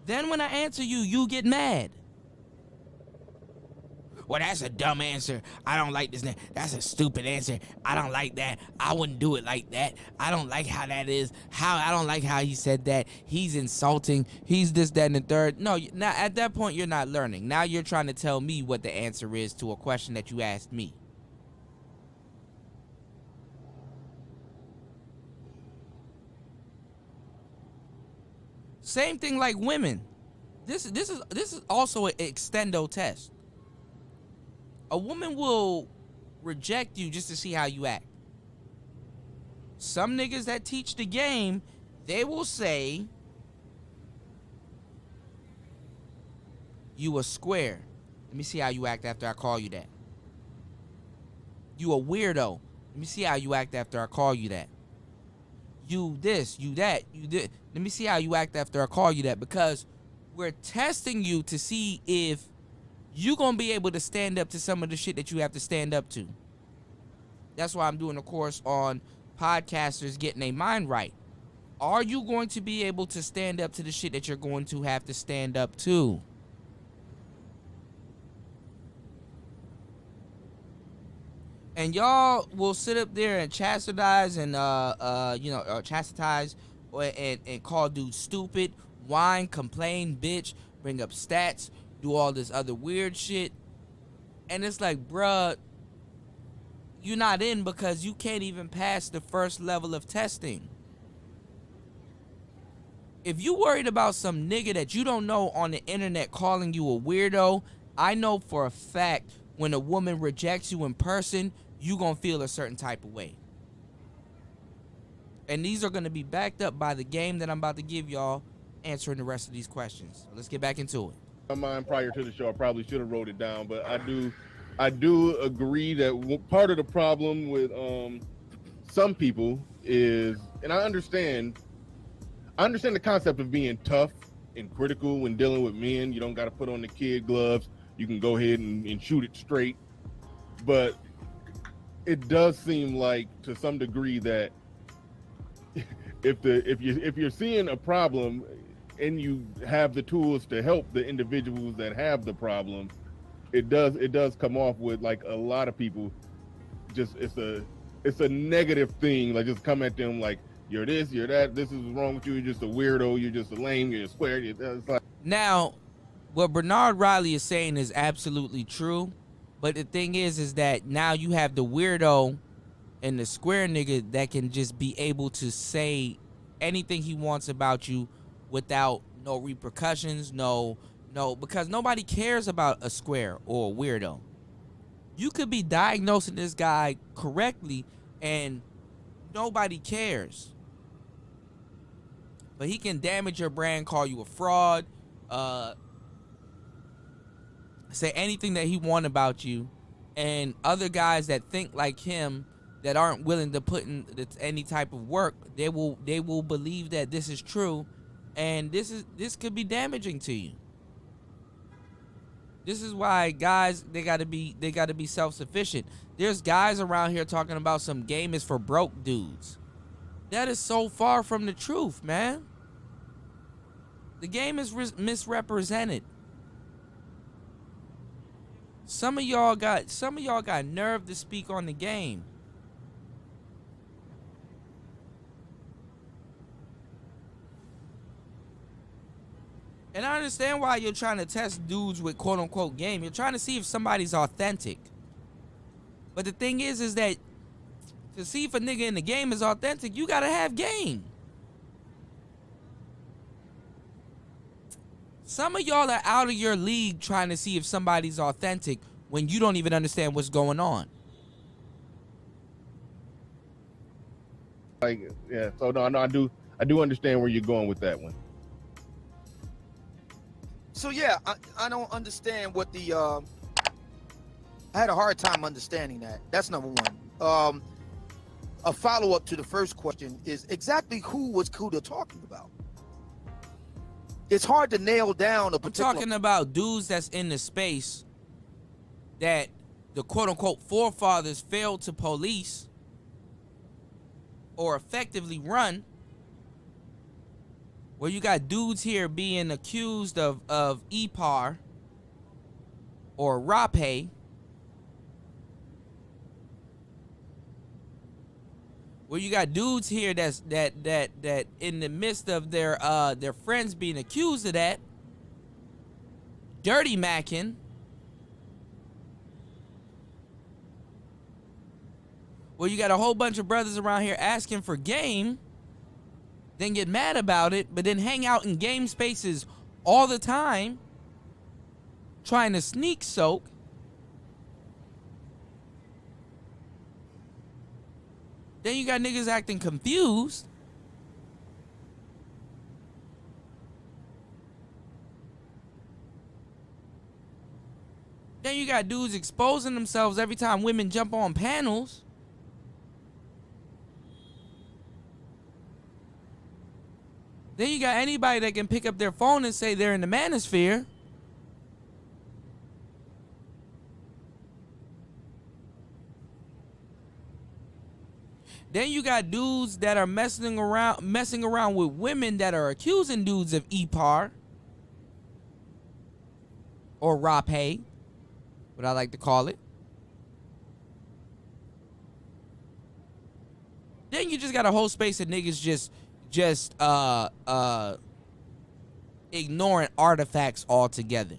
Speaker 1: Then when I answer you, you get mad. Well, that's a dumb answer. I don't like this. That's a stupid answer. I don't like that. I wouldn't do it like that. I don't like how that is. I don't like how he said that. He's insulting. He's this, that, and the third. No, now at that point, you're not learning. Now you're trying to tell me what the answer is to a question that you asked me. Same thing like women. This is also an extendo test. A woman will reject you just to see how you act. Some niggas that teach the game, they will say, you a square. Let me see how you act after I call you that. You a weirdo. Let me see how you act after I call you that. You this, you that, you this. Let me see how you act after I call you that, because we're testing you to see if you're going to be able to stand up to some of the shit that you have to stand up to. That's why I'm doing a course on podcasters getting their mind right. Are you going to be able to stand up to the shit that you're going to have to stand up to? And y'all will sit up there and chastise and chastise and call dudes stupid, whine, complain, bitch, bring up stats, do all this other weird shit. And it's like, bruh, you're not in because you can't even pass the first level of testing. If you worried about some nigga that you don't know on the internet calling you a weirdo, I know for a fact when a woman rejects you in person, you gonna feel a certain type of way. And these are gonna be backed up by the game that I'm about to give y'all, answering the rest of these questions. So let's get back into it.
Speaker 2: My mind prior to the show, I probably should have wrote it down, but I do agree that part of the problem with some people is, and I understand the concept of being tough and critical when dealing with men. You don't got to put on the kid gloves. You can go ahead and shoot it straight. But it does seem like, to some degree, that if you're seeing a problem and you have the tools to help the individuals that have the problem, it does come off with, like, a lot of people, just it's a negative thing. Like, just come at them like, you're this, you're that, this is wrong with you, you're just a weirdo, you're just a lame, you're a square. It's like,
Speaker 1: now, what Bernard Riley is saying is absolutely true, but the thing is that now you have the weirdo and the square nigga that can just be able to say anything he wants about you without no repercussions, no, because nobody cares about a square or a weirdo. You could be diagnosing this guy correctly and nobody cares. But he can damage your brand, call you a fraud, say anything that he wants about you, and other guys that think like him that aren't willing to put in any type of work, they will believe that this is true, and this could be damaging to you. This is why guys, they gotta be self-sufficient. There's guys around here talking about some game is for broke dudes. That is so far from the truth, man. The game is misrepresented. Some of y'all got nerve to speak on the game. And I understand why you're trying to test dudes with quote-unquote game. You're trying to see if somebody's authentic. But the thing is that to see if a nigga in the game is authentic, you gotta have game. Some of y'all are out of your league trying to see if somebody's authentic when you don't even understand what's going on.
Speaker 2: like, yeah. So no, I do understand where you're going with that one.
Speaker 3: So yeah, I don't understand what the I had a hard time understanding that. That's number one. A follow-up to the first question is exactly who was Kuda talking about. It's hard to nail down a
Speaker 1: I'm
Speaker 3: particular.
Speaker 1: talking about dudes that's in the space that the quote-unquote forefathers failed to police or effectively run, where you got dudes here being accused of EPAR or RAPE, where you got dudes here that in the midst of their friends being accused of that, dirty macking, where you got a whole bunch of brothers around here asking for game, then get mad about it, but then hang out in game spaces all the time, trying to sneak soak. Then you got niggas acting confused. Then you got dudes exposing themselves every time women jump on panels. Then you got anybody that can pick up their phone and say they're in the Manosphere. Then you got dudes that are messing around with women that are accusing dudes of EPAR or RAPE, what I like to call it. Then you just got a whole space of niggas just ignoring artifacts altogether.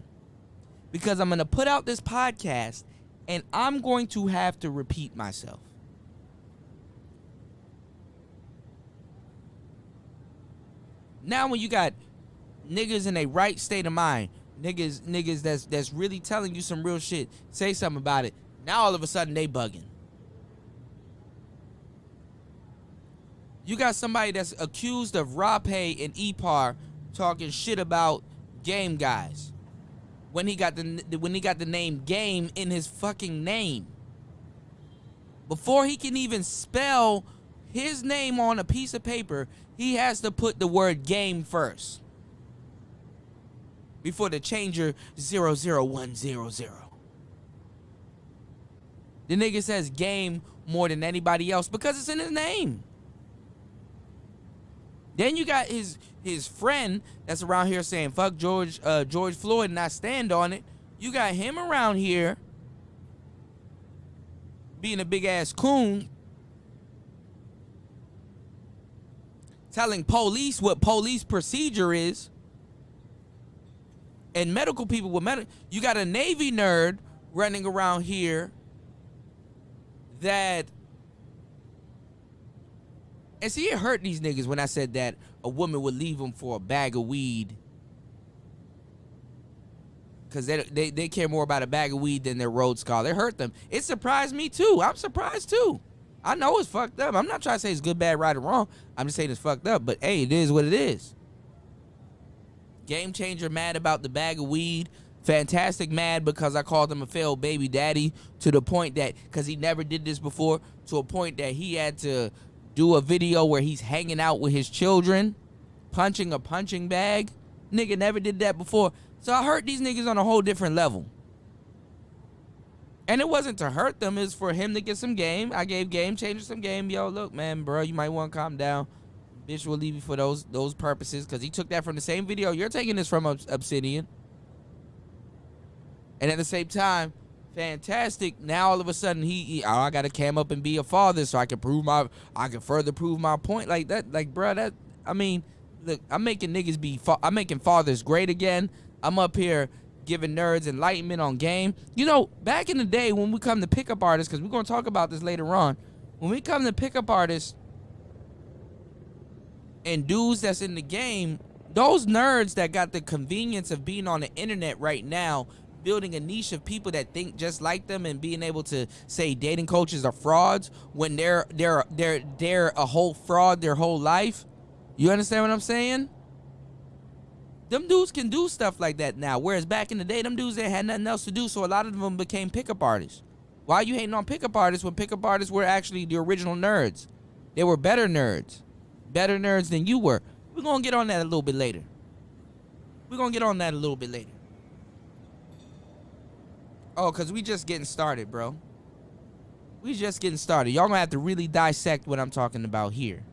Speaker 1: Because I'm gonna put out this podcast and I'm going to have to repeat myself. Now when you got niggas in a right state of mind, niggas that's really telling you some real shit, say something about it, now all of a sudden they bugging. You got somebody that's accused of RAPE and EPAR talking shit about game guys when he got the name game in his fucking name. Before he can even spell his name on a piece of paper, he has to put the word game first before the changer 00100. The nigga says game more than anybody else because it's in his name. Then you got his friend that's around here saying fuck George Floyd and I stand on it. You got him around here being a big ass coon, telling police what police procedure is, and medical people with you got a Navy nerd running around here that, and see, it hurt these niggas when I said that a woman would leave them for a bag of weed, because they care more about a bag of weed than their Rhodes Scholar. It hurt them. It surprised me too. I'm surprised too. I know it's fucked up. I'm not trying to say it's good, bad, right, or wrong. I'm just saying it's fucked up. But hey, it is what it is. Game Changer mad about the bag of weed. Fantastic mad because I called him a failed baby daddy, to the point that, because he never did this before, to a point that he had to do a video where he's hanging out with his children, punching a punching bag. Nigga never did that before. So I hurt these niggas on a whole different level. And it wasn't to hurt them, it's for him to get some game. I gave Game Changer some game. Yo, look, man, bro, you might want to calm down. Bitch will leave you for those purposes, because he took that from the same video. You're taking this from Obsidian. And at the same time, fantastic. Now all of a sudden I gotta cam up and be a father so I can further prove my point. Like that, like, bro, that, I mean, look, I'm making niggas I'm making fathers great again. I'm up here giving nerds enlightenment on game. You know, back in the day when we come to pickup artists, because we're gonna talk about this later on, when we come to pickup artists and dudes that's in the game, those nerds that got the convenience of being on the internet right now, building a niche of people that think just like them and being able to say dating coaches are frauds when they're a whole fraud their whole life. You understand what I'm saying? Them dudes can do stuff like that now. Whereas back in the day, them dudes they had nothing else to do, so a lot of them became pickup artists. Why are you hating on pickup artists when pickup artists were actually the original nerds? They were better nerds than you were. We're gonna get on that a little bit later. Oh, cause we just getting started, bro. We just getting started. Y'all gonna have to really dissect what I'm talking about here.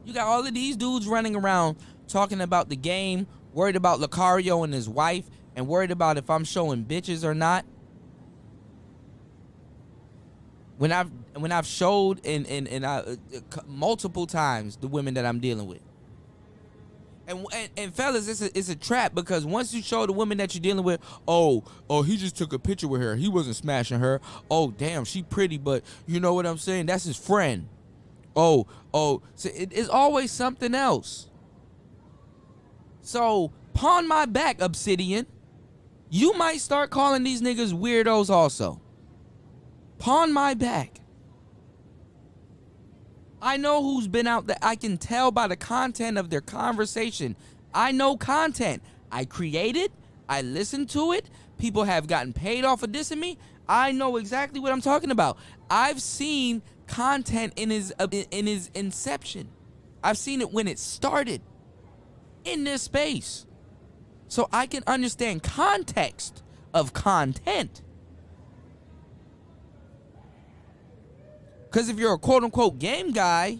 Speaker 1: You got all of these dudes running around talking about the game, worried about Lucario and his wife, and worried about if I'm showing bitches or not. When I've showed multiple times the women that I'm dealing with. And fellas, it's a trap, because once you show the women that you're dealing with, oh, he just took a picture with her. He wasn't smashing her. Oh, damn, she pretty, but you know what I'm saying? That's his friend. Oh, so it's always something else. So, pawn my back, Obsidian. You might start calling these niggas weirdos also. Pawn my back. I know who's been out there. I can tell by the content of their conversation. I know content. I create it. I listen to it. People have gotten paid off of dissing me. I know exactly what I'm talking about. I've seen content in his inception. I've seen it when it started in this space. So I can understand context of content. Because if you're a quote-unquote game guy,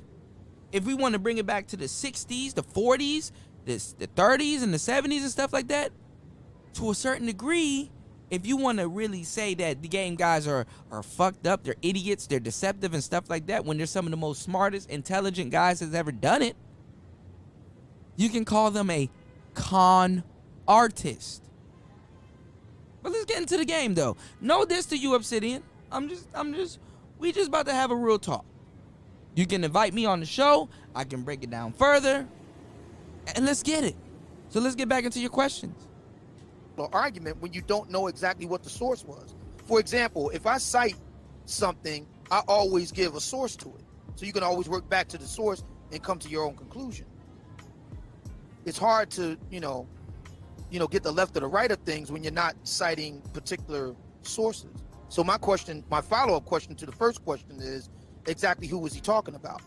Speaker 1: if we want to bring it back to the 60s, the 40s, the 30s, and the 70s and stuff like that, to a certain degree, if you want to really say that the game guys are fucked up, they're idiots, they're deceptive and stuff like that, when they're some of the most smartest, intelligent guys that's ever done it, you can call them a con artist. But let's get into the game, though. No diss to you, Obsidian. We just about to have a real talk. You can invite me on the show. I can break it down further. And let's get it. So let's get back into your questions.
Speaker 3: Argument when you don't know exactly what the source was. For example, if I cite something, I always give a source to it. So you can always work back to the source and come to your own conclusion. It's hard to, get the left or the right of things when you're not citing particular sources. So my follow-up question to the first question is exactly who was he talking about?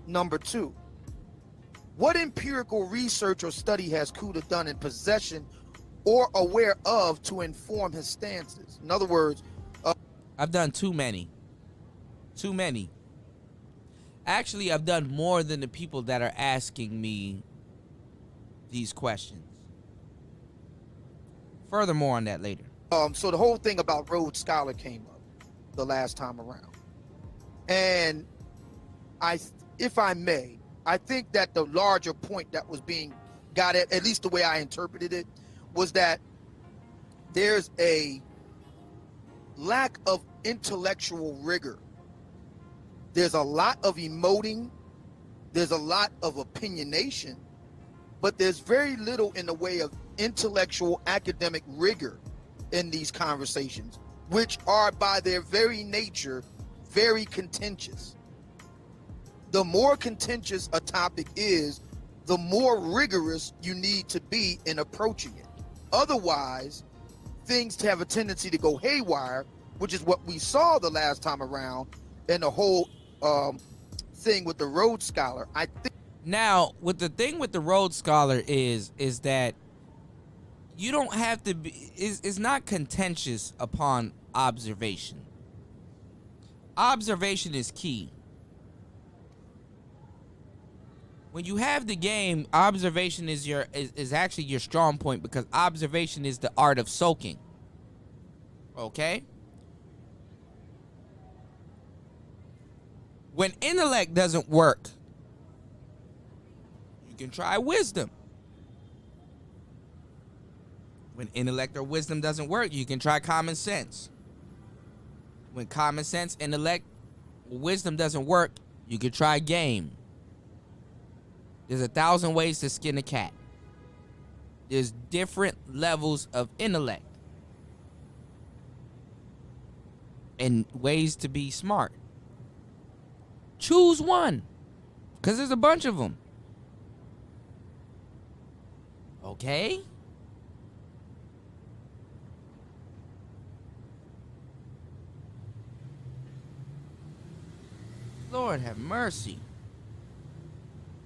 Speaker 3: Number 2, what empirical research or study has Kuda done in possession or aware of to inform his stances? In other words,
Speaker 1: I've done too many. Actually, I've done more than the people that are asking me these questions. Furthermore on that later.
Speaker 3: So the whole thing about Rhodes Scholar came up the last time around. And if I may, I think that the larger point that was being got at least the way I interpreted it, was that there's a lack of intellectual rigor. There's a lot of emoting, there's a lot of opinionation, but there's very little in the way of intellectual academic rigor in these conversations, which are by their very nature very contentious. The more contentious a topic is, the more rigorous you need to be in approaching it. Otherwise, things have a tendency to go haywire, which is what we saw the last time around in the whole thing with the Rhodes Scholar. I think
Speaker 1: now, with the thing with the Rhodes Scholar is that you don't have to be, it's not contentious upon observation. Observation is key. When you have the game, observation is actually your strong point, because observation is the art of soaking. Okay? When intellect doesn't work, you can try wisdom. When intellect or wisdom doesn't work, you can try common sense. When common sense, intellect, wisdom doesn't work, you can try game. There's 1,000 ways to skin a cat. There's different levels of intellect and ways to be smart. Choose one. because there's a bunch of them. Okay? Lord have mercy.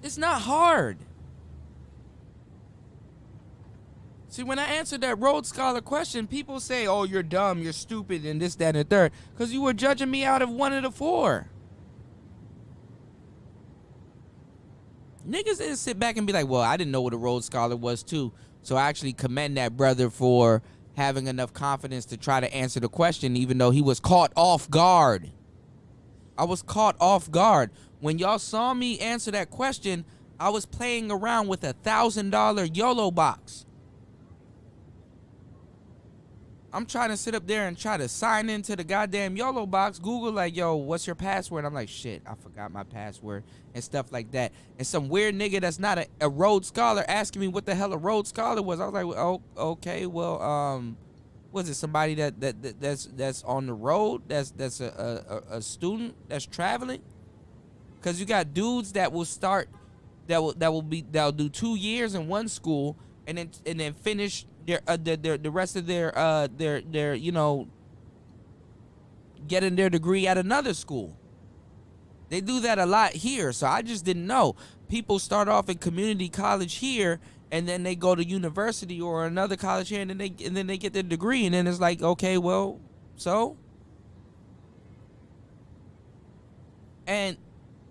Speaker 1: It's not hard. See, when I answered that Rhodes Scholar question, people say, oh, you're dumb, you're stupid, and this, that, and the third, because you were judging me out of one of the four. Niggas didn't sit back and be like, well, I didn't know what a Rhodes Scholar was, too. So I actually commend that brother for having enough confidence to try to answer the question, even though he was caught off guard. I was caught off guard. When y'all saw me answer that question, I was playing around with $1,000 YOLO box. I'm trying to sit up there and try to sign into the goddamn YOLO box. Google like, yo, what's your password? I'm like, shit, I forgot my password and stuff like that. And some weird nigga that's not a Rhodes Scholar asking me what the hell a Rhodes Scholar was. I was like, oh, okay, well, was it somebody that's on the road? That's a student that's traveling? Cause you got dudes that will start that'll do 2 years in one school and then finish the rest of their you know, getting their degree at another school. They do that a lot here, so I just didn't know. People start off in community college here, and then they go to university or another college here, and then they get their degree, and then it's like, okay, well, so? And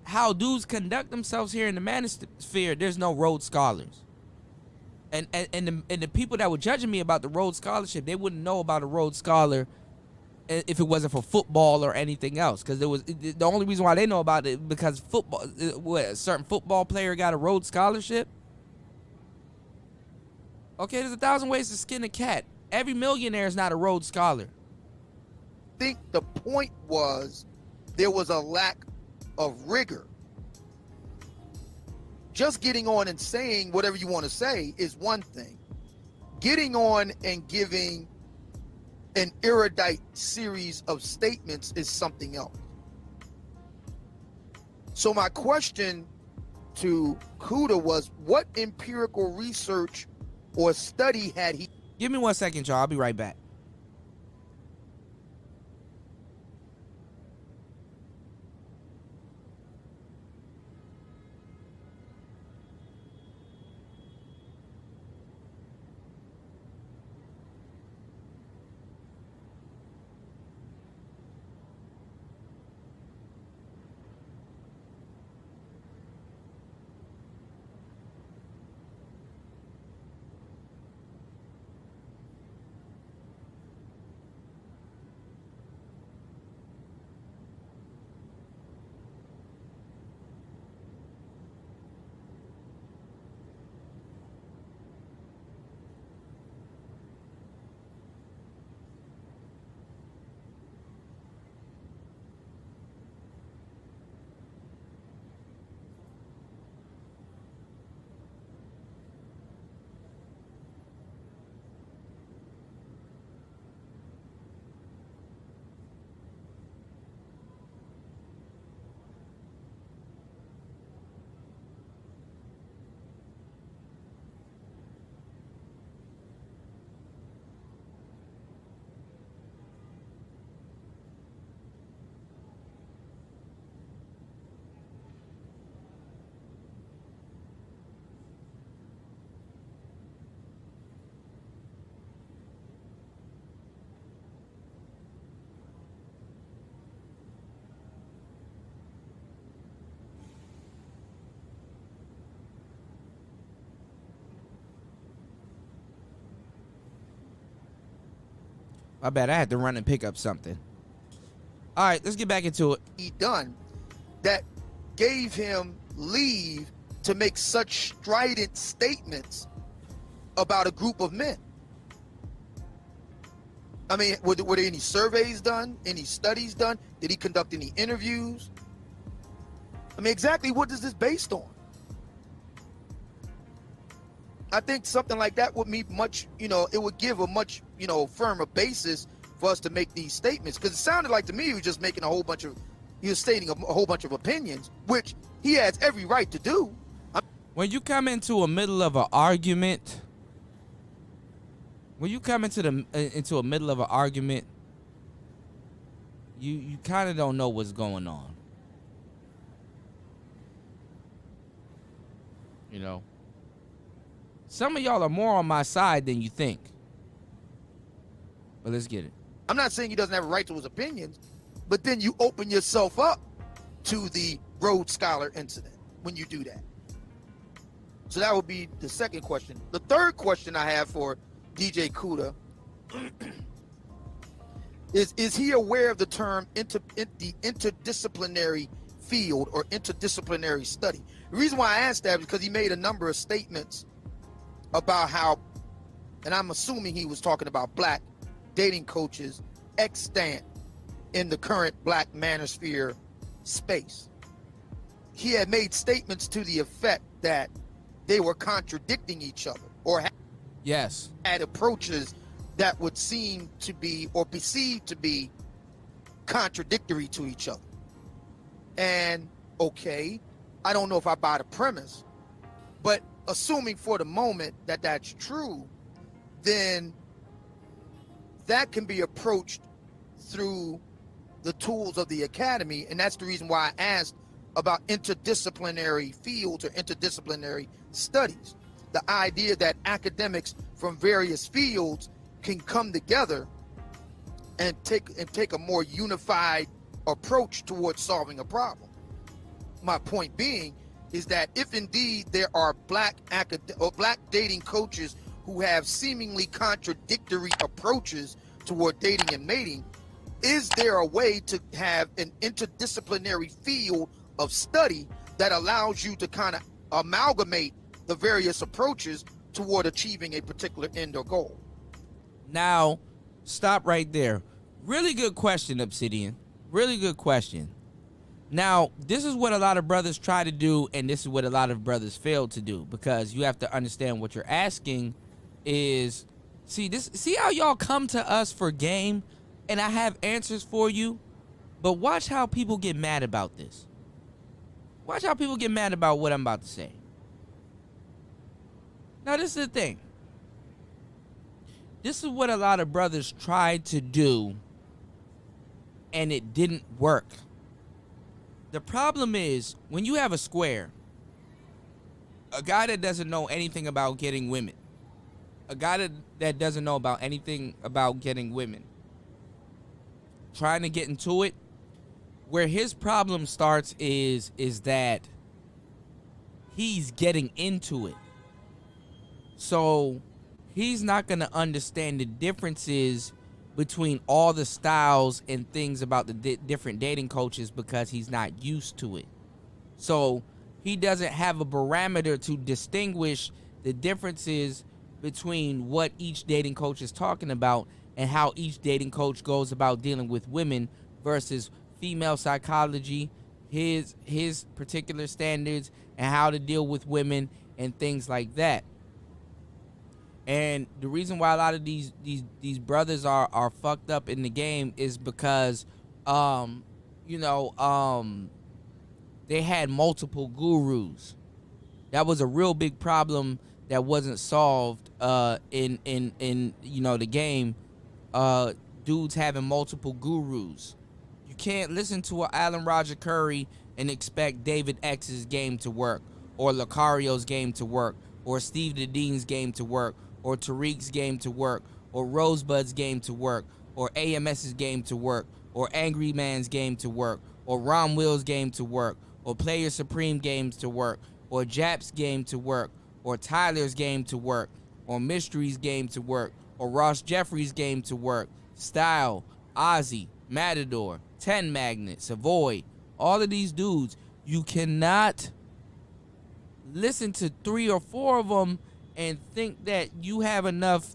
Speaker 1: how dudes conduct themselves here in the Manosphere, there's no Rhodes Scholars. And the people that were judging me about the Rhodes Scholarship, they wouldn't know about a Rhodes Scholar if it wasn't for football or anything else. Because the only reason why they know about it because football, a certain football player got a Rhodes Scholarship. Okay, there's 1,000 ways to skin a cat. Every millionaire is not a Rhodes Scholar.
Speaker 3: I think the point was there was a lack of rigor. Just getting on and saying whatever you want to say is one thing. Getting on and giving an erudite series of statements is something else. So my question to Kuda was, what empirical research or study had he?
Speaker 1: Give me 1 second, y'all. I'll be right back. My bad. I had to run and pick up something. All right, let's get back into it.
Speaker 3: He done that gave him leave to make such strident statements about a group of men? I mean, were there any surveys done? Any studies done? Did he conduct any interviews? I mean, exactly what is this based on? I think something like that would be much, it would give a much, firmer basis for us to make these statements. Because it sounded like to me he was just making a whole bunch of, He was stating a whole bunch of opinions, which he has every right to do.
Speaker 1: When you come into a middle of an argument, you kind of don't know what's going on. You know, some of y'all are more on my side than you think. But let's get it.
Speaker 3: I'm not saying he doesn't have a right to his opinions, but then you open yourself up to the Rhodes Scholar incident when you do that. So that would be the second question. The third question I have for DJ Kuda is he aware of the term the interdisciplinary field or interdisciplinary study? The reason why I asked that is because he made a number of statements about how, and I'm assuming he was talking about black dating coaches extant in the current black manosphere space. He had made statements to the effect that they were contradicting each other or
Speaker 1: Yes.
Speaker 3: had approaches that would seem to be or perceived to be contradictory to each other. And okay, I don't know if I buy the premise, but assuming for the moment that that's true, then that can be approached through the tools of the academy. And that's the reason why I asked about interdisciplinary fields or interdisciplinary studies. The idea that academics from various fields can come together and take a more unified approach towards solving a problem. My point being is that if indeed there are black dating coaches who have seemingly contradictory approaches toward dating and mating, is there a way to have an interdisciplinary field of study that allows you to kind of amalgamate the various approaches toward achieving a particular end or goal?
Speaker 1: Now, stop right there. Really good question, Obsidian. Really good question. Now, this is what a lot of brothers try to do, and this is what a lot of brothers fail to do, because you have to understand what you're asking is, see how y'all come to us for game, and I have answers for you, but watch how people get mad about this. Watch how people get mad about what I'm about to say. Now, this is the thing. This is what a lot of brothers tried to do, and it didn't work. The problem is, when you have a square, a guy that doesn't know anything about getting women, a guy that doesn't know about anything about getting women, trying to get into it, where his problem starts is that he's getting into it. So he's not going to understand the differences between all the styles and things about the different dating coaches because he's not used to it. So he doesn't have a barometer to distinguish the differences between what each dating coach is talking about and how each dating coach goes about dealing with women versus female psychology, his particular standards, and how to deal with women and things like that. And the reason why a lot of these brothers are fucked up in the game is because they had multiple gurus. That was a real big problem that wasn't solved in the game. Dudes having multiple gurus. You can't listen to an Alan Roger Curry and expect David X's game to work, or Lucario's game to work, or Steve Dedean's game to work, or Tariq's game to work, or Rosebud's game to work, or AMS's game to work, or Angry Man's game to work, or Ron Will's game to work, or Player Supreme games to work, or Jap's game to work, or Tyler's game to work, or Mystery's game to work, or Ross Jeffrey's game to work, Style, Ozzy, Matador, Ten Magnet, Savoy, all of these dudes. You cannot listen to 3 or 4 of them and think that you have enough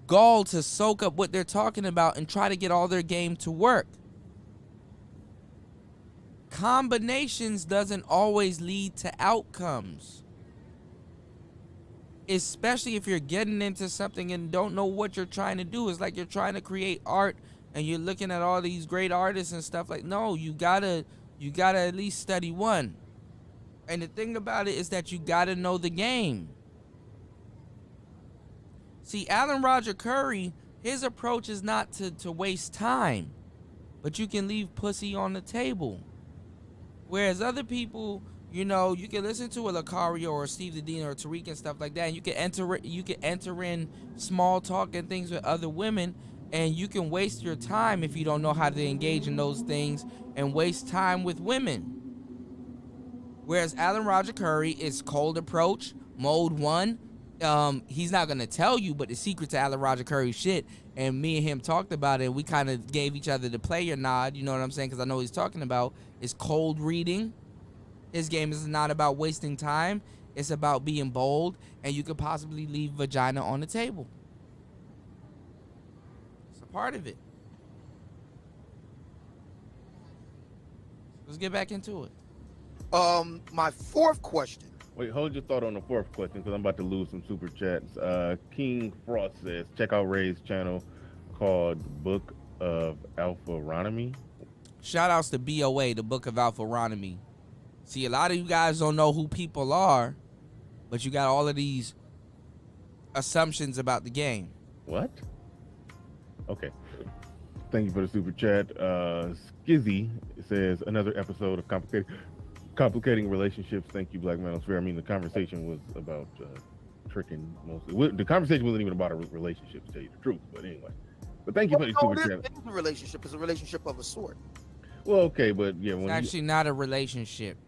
Speaker 1: gall to soak up what they're talking about and try to get all their game to work. Combinations doesn't always lead to outcomes. Especially if you're getting into something and don't know what you're trying to do. It's like you're trying to create art and you're looking at all these great artists and stuff like, no, you gotta at least study one. And the thing about it is that you gotta know the game. See, Alan Roger Curry, his approach is not to waste time, but you can leave pussy on the table. Whereas other people, you know, you can listen to a Lucario or Steve Dedina or Tariq and stuff like that, and you can enter in small talk and things with other women, and you can waste your time if you don't know how to engage in those things and waste time with women. Whereas Alan Roger Curry is cold approach, mode 1. He's not gonna tell you, but the secret to Alan Roger Curry's shit, and me and him talked about it, and we kind of gave each other the player nod, you know what I'm saying, because I know what he's talking about, is cold reading. His game is not about wasting time, it's about being bold, and you could possibly leave vagina on the table. It's a part of it. Let's get back into it.
Speaker 3: My fourth question.
Speaker 2: Wait, hold your thought on the fourth question because I'm about to lose some super chats. King Frost says, check out Ray's channel called Book of Alpharonomy.
Speaker 1: Shout outs to BOA, the Book of Alpharonomy. See, a lot of you guys don't know who people are, but you got all of these assumptions about the game.
Speaker 2: What? Okay. Thank you for the super chat. Skizzy says, another episode of Complicating Relationships. Thank you, Black Manosphere. I mean, the conversation was about tricking mostly. The conversation wasn't even about a relationship, to tell you the truth. But anyway. But thank you for the super chat.
Speaker 3: It is a relationship. It's a relationship of a sort.
Speaker 2: Well, okay, but yeah.
Speaker 1: It's actually not a relationship.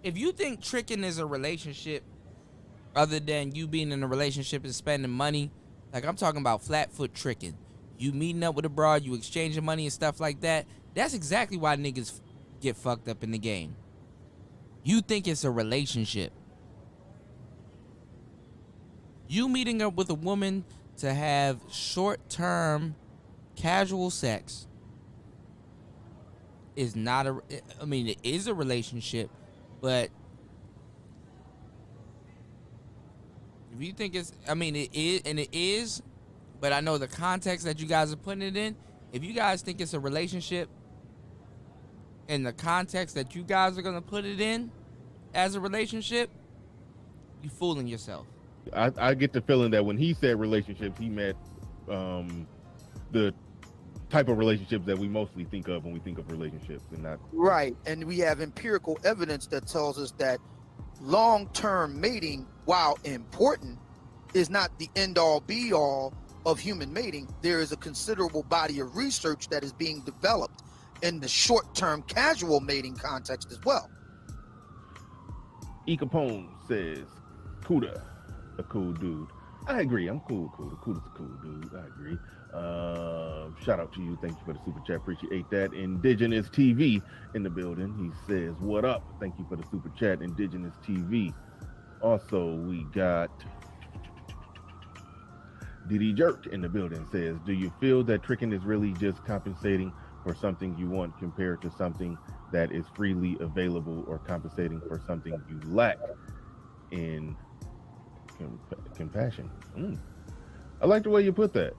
Speaker 1: If you think tricking is a relationship, other than you being in a relationship and spending money, like I'm talking about flat foot tricking. You meeting up with a broad, you exchanging money and stuff like that. That's exactly why niggas get fucked up in the game. You think it's a relationship. You meeting up with a woman to have short-term casual sex is not a, I mean, it is a relationship, but if you think it's, I mean, it is, and it is, but I know the context that you guys are putting it in. If you guys think it's a relationship, in the context that you guys are going to put it in as a relationship, you fooling yourself.
Speaker 2: I get the feeling that when he said relationships, he meant the type of relationships that we mostly think of when we think of relationships, and not
Speaker 3: right. And we have empirical evidence that tells us that long-term mating, while important, is not the end-all be-all of human mating. There is a considerable body of research that is being developed in the short-term casual mating context as well.
Speaker 2: E. Capone says, Kuda, a cool dude. I agree. I'm cool with Kuda. Kuda's a cool dude. I agree. Shout out to you. Thank you for the super chat. Appreciate that. Indigenous TV in the building. He says, what up? Thank you for the super chat. Indigenous TV. Also, we got Diddy Jerk in the building. Says, do you feel that tricking is really just compensating for something you want compared to something that is freely available, or compensating for something you lack in compassion? I like the way you put that.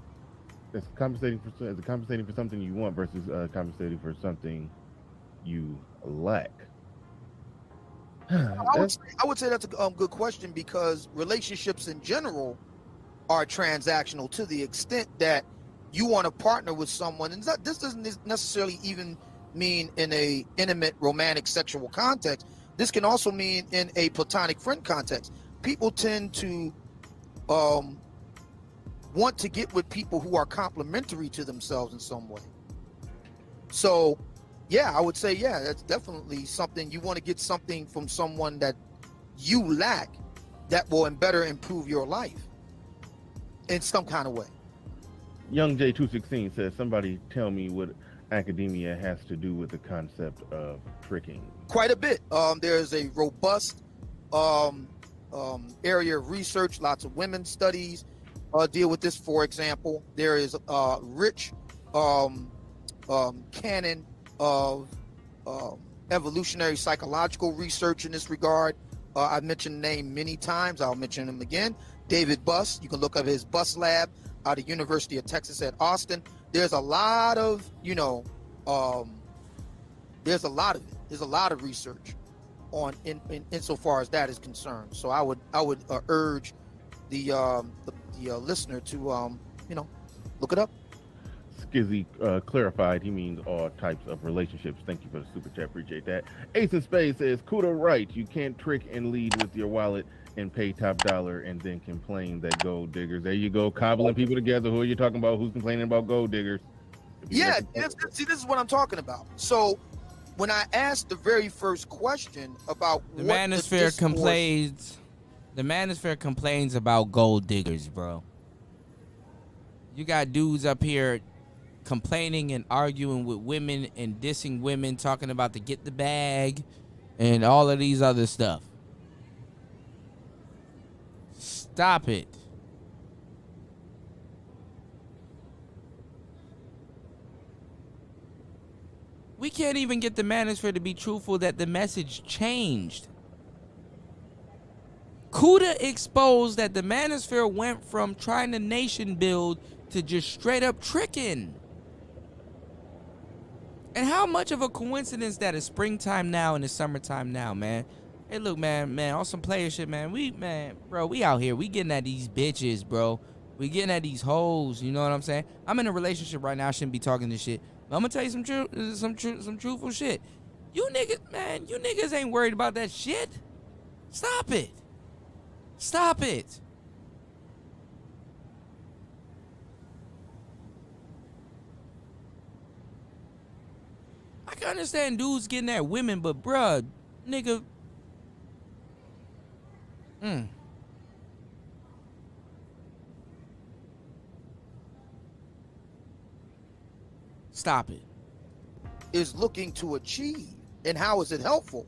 Speaker 2: It's compensating for something you want versus compensating for something you lack.
Speaker 3: I would say that's a good question, because relationships in general are transactional to the extent that you want to partner with someone, and this doesn't necessarily even mean in a intimate, romantic, sexual context. This can also mean in a platonic friend context. People tend to want to get with people who are complementary to themselves in some way. So, yeah, I would say, yeah, that's definitely something. You want to get something from someone that you lack that will better improve your life in some kind of way.
Speaker 2: Young J216 says, somebody tell me what academia has to do with the concept of tricking.
Speaker 3: Quite a bit. There's a robust area of research. Lots of women's studies deal with this. For example, there is a rich canon of evolutionary psychological research in this regard. I've mentioned the name many times. I'll mention him again. David Buss. You can look up his Buss Lab. out of University of Texas at Austin. There's a lot of, there's a lot of it. There's a lot of research on insofar as that is concerned. So I would urge the listener to look it up.
Speaker 2: Skizzy clarified he means all types of relationships. Thank you for the super chat. Appreciate that. Ace in Space says, Kuda right. You can't trick and lead with your wallet and pay top dollar and then complain that gold diggers. There you go, cobbling people together. Who are you talking about? Who's complaining about gold diggers?
Speaker 3: Yeah, see, this is what I'm talking about. So when I asked the very first question about
Speaker 1: the Manosphere complains, the Manosphere complains about gold diggers, bro. You got dudes up here complaining and arguing with women and dissing women, talking about to get the bag and all of these other stuff. Stop it. We can't even get the Manosphere to be truthful that the message changed. Kuda exposed that the Manosphere went from trying to nation build to just straight up tricking. And how much of a coincidence that it's springtime now and it's summertime now, man? Hey, look, man, on some player shit, man. We out here. We getting at these bitches, bro. We getting at these hoes. You know what I'm saying? I'm in a relationship right now. I shouldn't be talking this shit. But I'm gonna tell you some truthful shit. You niggas ain't worried about that shit. Stop it. Stop it. I can understand dudes getting at women, but bruh, nigga. Stop it.
Speaker 3: Is looking to achieve, and how is it helpful?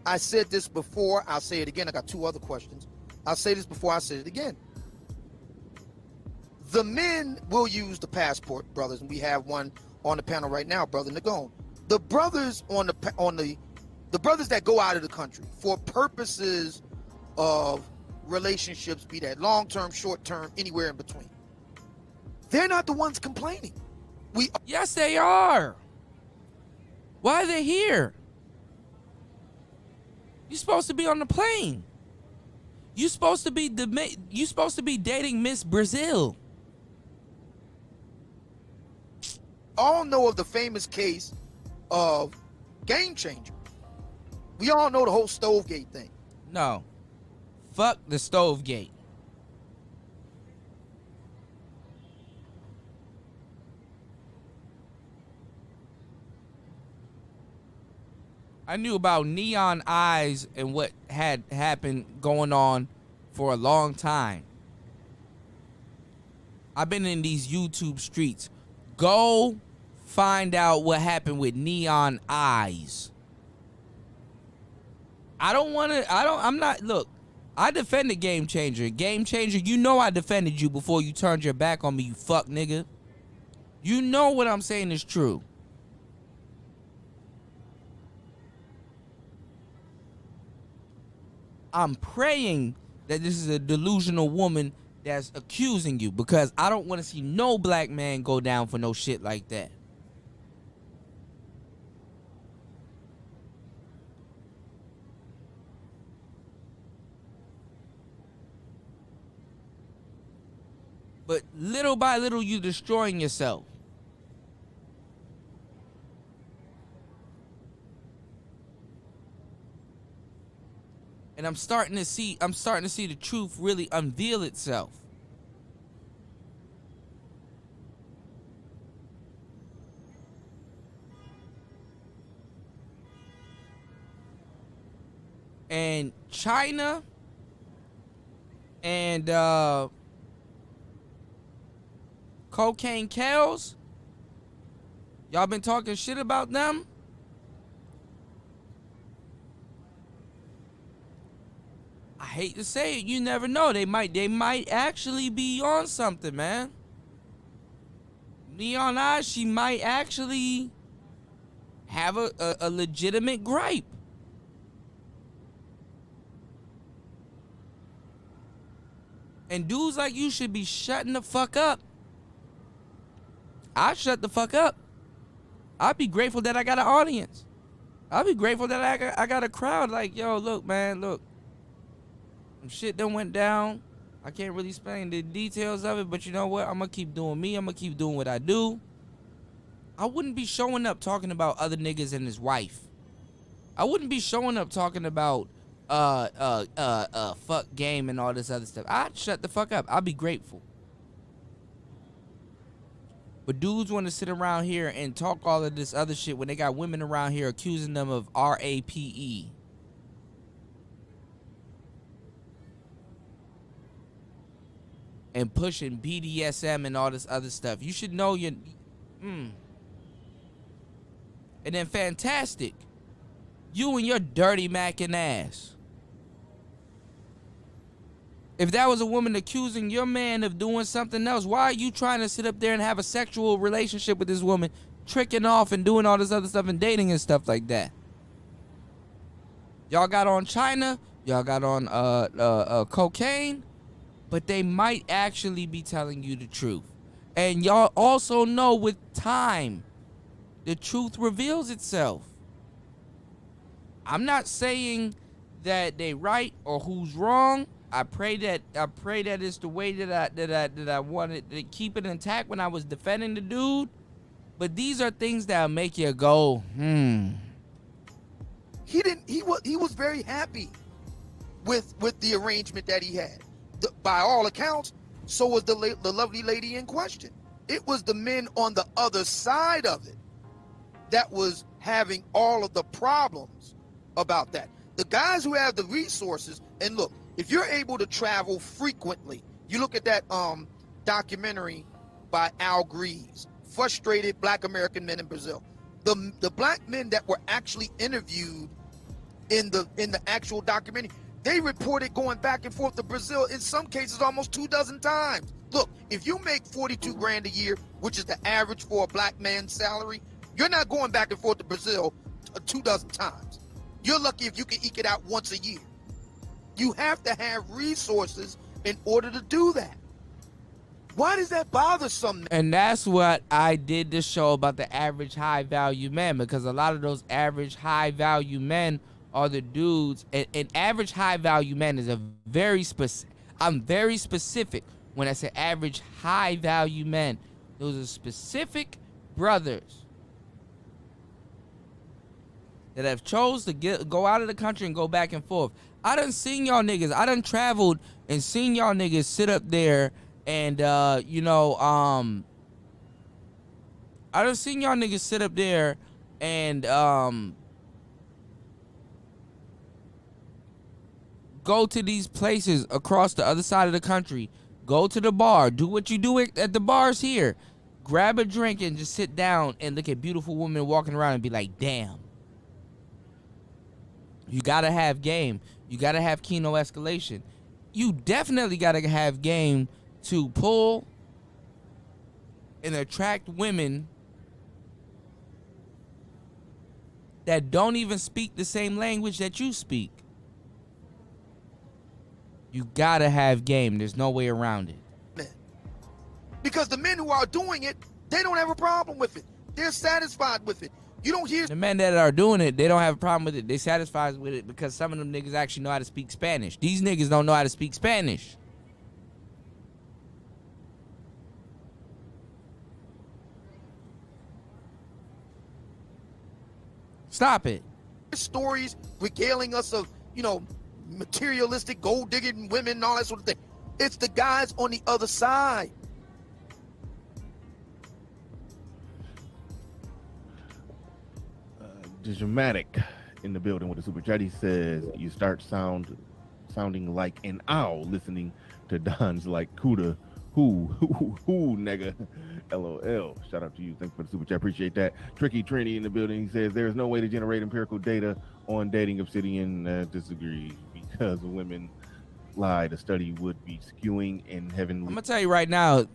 Speaker 3: I said this before, I'll say it again. I got two other questions. I'll say this before I say it again. The men will use the passport brothers, and we have one on the panel right now, Brother Nagone. The brothers the brothers that go out of the country for purposes of relationships, be that long-term, short-term, anywhere in between, they're not the ones complaining.
Speaker 1: Yes, they are. Why are they here? You're supposed to be on the plane. You're supposed to be dating Miss Brazil.
Speaker 3: All know of the famous case of Game Changer. We all know the whole Stovegate thing.
Speaker 1: No. Fuck the Stovegate. I knew about Neon Eyes and what had happened going on for a long time. I've been in these YouTube streets. Go find out what happened with Neon Eyes. Look, I defended Game Changer. Game Changer, you know I defended you before you turned your back on me, you fuck nigga. You know what I'm saying is true. I'm praying that this is a delusional woman that's accusing you, because I don't want to see no black man go down for no shit like that. But little by little, you destroying yourself. And I'm starting to see the truth really unveil itself. And China and Cocaine Kells, y'all been talking shit about them? I hate to say it, you never know. They might actually be on something, man. Neon Eyes, she might actually have a legitimate gripe. And dudes like you should be shutting the fuck up. I shut the fuck up. I'd be grateful that I got an audience. I'd be grateful that I got a crowd. Like, yo, look, man, look. Some shit done went down. I can't really explain the details of it, but you know what? I'm going to keep doing me. I'm going to keep doing what I do. I wouldn't be showing up talking about other niggas and his wife. I wouldn't be showing up talking about fuck game and all this other stuff. I'd shut the fuck up. I'd be grateful. But dudes want to sit around here and talk all of this other shit when they got women around here accusing them of RAPE. And pushing BDSM and all this other stuff. You should know your... And then fantastic. You and your dirty macking ass. If that was a woman accusing your man of doing something else, why are you trying to sit up there and have a sexual relationship with this woman, tricking off and doing all this other stuff and dating and stuff like that? Y'all got on China, y'all got on cocaine, but they might actually be telling you the truth. And y'all also know with time, the truth reveals itself. I'm not saying that they right or who's wrong. I pray that it's the way that I wanted to keep it intact when I was defending the dude. But these are things that'll make you go,
Speaker 3: He was very happy with the arrangement that he had. By all accounts, so was the lovely lady in question. It was the men on the other side of it that was having all of the problems about that. The guys who have the resources, and look, if you're able to travel frequently, you look at that documentary by Al Greaves, Frustrated Black American Men in Brazil. The black men that were actually interviewed in the actual documentary, they reported going back and forth to Brazil in some cases almost 24 times. Look, if you make 42 grand a year, which is the average for a black man's salary, you're not going back and forth to Brazil 24 times. You're lucky if you can eke it out once a year. You have to have resources in order to do that. Why does that bother some?
Speaker 1: And that's what I did this show about the average high value men, because a lot of those average high value men are the dudes. And average high value men is a very specific. I'm very specific when I say average high value men. Those are specific brothers that have chose to go out of the country and go back and forth. I done seen y'all niggas. I done traveled and seen y'all niggas sit up there and, I done seen y'all niggas sit up there and, go to these places across the other side of the country. Go to the bar. Do what you do at the bars here. Grab a drink and just sit down and look at beautiful women walking around and be like, damn. You gotta have game. You gotta have Kino escalation. You definitely gotta have game to pull and attract women that don't even speak the same language that you speak. You gotta have game. There's no way around it.
Speaker 3: Because the men who are doing it, they don't have a problem with it. They're satisfied with it. You don't hear
Speaker 1: the men that are doing it, they don't have a problem with it. They satisfied with it because some of them niggas actually know how to speak Spanish. These niggas don't know how to speak Spanish. Stop it.
Speaker 3: stories regaling us of, materialistic gold digging women and all that sort of thing. It's the guys on the other side.
Speaker 2: Dramatic in the building with a super chat. He says you start sounding like an owl listening to Don's like Kuda who nigga LOL. Shout out to you. Thanks for the super chat. Appreciate that. Tricky Trini in the building. He says there is no way to generate empirical data on dating. Obsidian disagree because women lie. The study would be skewing in heavenly.
Speaker 1: I'm gonna tell you right now,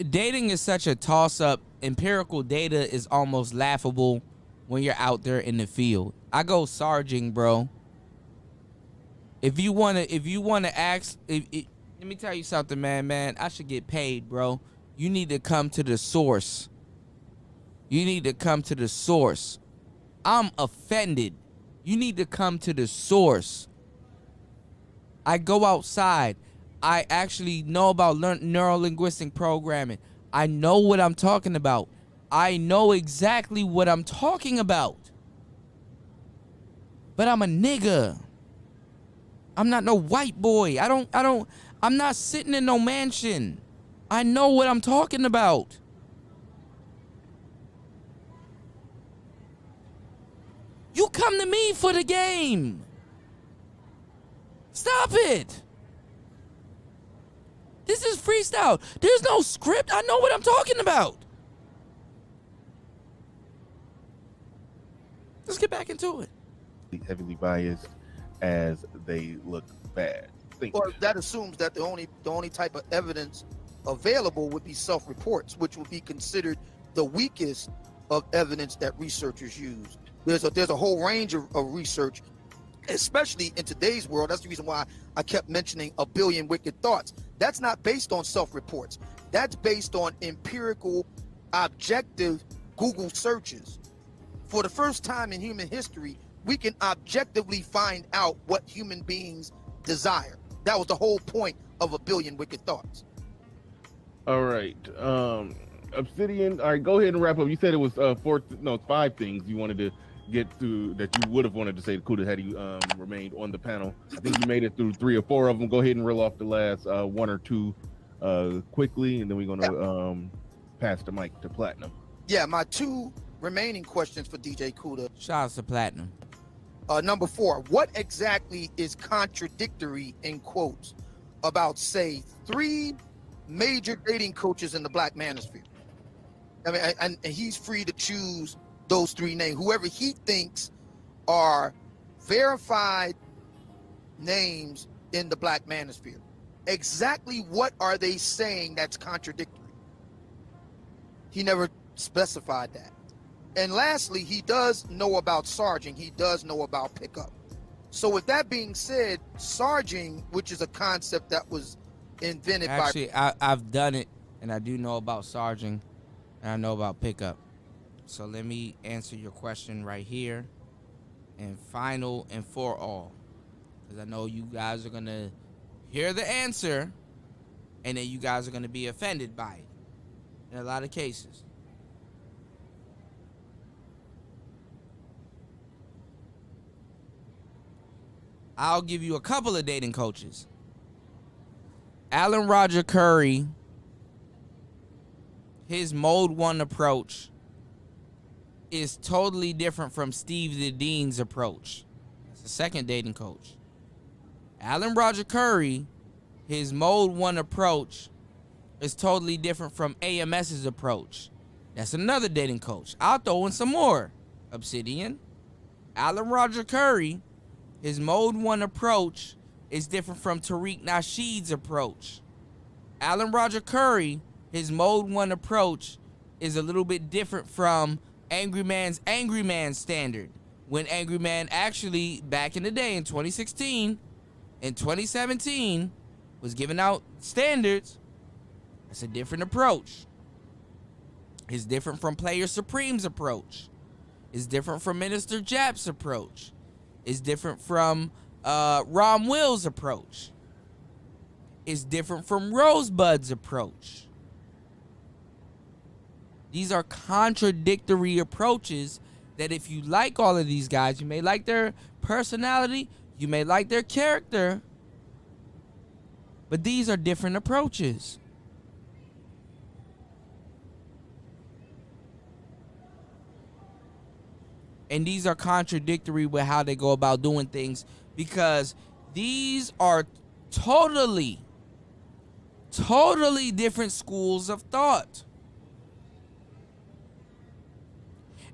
Speaker 1: dating is such a toss-up. Empirical data is almost laughable when you're out there in the field. I go sarging, bro. If you wanna ask, Let me tell you something, man. I should get paid, bro. You need to come to the source. You need to come to the source. I'm offended. You need to come to the source. I go outside. I actually know about neuro-linguistic programming. I know what I'm talking about. I know exactly what I'm talking about. But I'm a nigga. I'm not no white boy. I'm not sitting in no mansion. I know what I'm talking about. You come to me for the game. Stop it. This is freestyle. There's no script. I know what I'm talking about. Let's get back into it.
Speaker 2: Heavily biased as they look bad.
Speaker 3: Or that assumes that the only type of evidence available would be self-reports, which would be considered the weakest of evidence that researchers use. There's a whole range of research, especially in today's world. That's the reason why I kept mentioning a billion wicked thoughts. That's not based on self-reports. That's based on empirical, objective Google searches. For the first time in human history, we can objectively find out what human beings desire. That was the whole point of a billion wicked thoughts.
Speaker 2: All right. Obsidian. All right, go ahead and wrap up. You said it was 5 things you wanted to get through that you would have wanted to say to Kuda had you remained on the panel. I think you made it through 3 or 4 of them. Go ahead and reel off the last 1 or 2 quickly, and then we're gonna pass the mic to Platinum.
Speaker 3: Yeah, my 2 remaining questions for DJ Kuda.
Speaker 1: Shout out to Platinum.
Speaker 3: Number 4, what exactly is contradictory, in quotes, about, say, 3 major dating coaches in the Black Manosphere? I mean, and he's free to choose those 3 names, whoever he thinks are verified names in the Black Manosphere. Exactly what are they saying that's contradictory? He never specified that. And lastly, he does know about sarging. He does know about pickup. So with that being said, sarging, which is a concept that was invented
Speaker 1: Actually, I've done it, and I do know about sarging, and I know about pickup. So let me answer your question right here, and final and for all, because I know you guys are going to hear the answer, and then you guys are going to be offended by it in a lot of cases. I'll give you a couple of dating coaches. Alan Roger Curry, his mode 1 approach is totally different from Steve the Dean's approach. That's the second dating coach. Alan Roger Curry, his mode 1 approach is totally different from AMS's approach. That's another dating coach. I'll throw in some more. Obsidian. Alan Roger Curry, his mode 1 approach is different from Tariq Nasheed's approach. Alan Roger Curry, his mode 1 approach is a little bit different from Angry Man's standard. When Angry Man actually, back in the day in 2016 and 2017, was giving out standards, that's a different approach. It's different from Player Supreme's approach. It's different from Minister Jap's approach. It's different from Rom Will's approach. It's different from Rosebud's approach. These are contradictory approaches that if you like all of these guys, you may like their personality, you may like their character, but these are different approaches. And these are contradictory with how they go about doing things, because these are totally different schools of thought.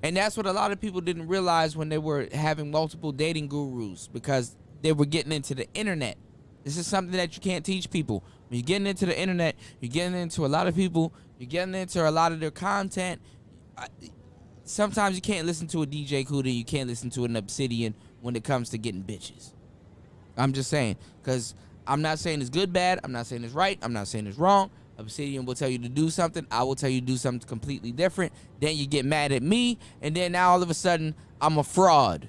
Speaker 1: And that's what a lot of people didn't realize when they were having multiple dating gurus, because they were getting into the internet. This is something that you can't teach people. When you're getting into the internet, you're getting into a lot of people, you're getting into a lot of their content. Sometimes you can't listen to a DJ Kuda, you can't listen to an Obsidian when it comes to getting bitches. I'm just saying, because I'm not saying it's good, bad. I'm not saying it's right. I'm not saying it's wrong. Obsidian will tell you to do something. I will tell you to do something completely different. Then you get mad at me, and then now all of a sudden, I'm a fraud.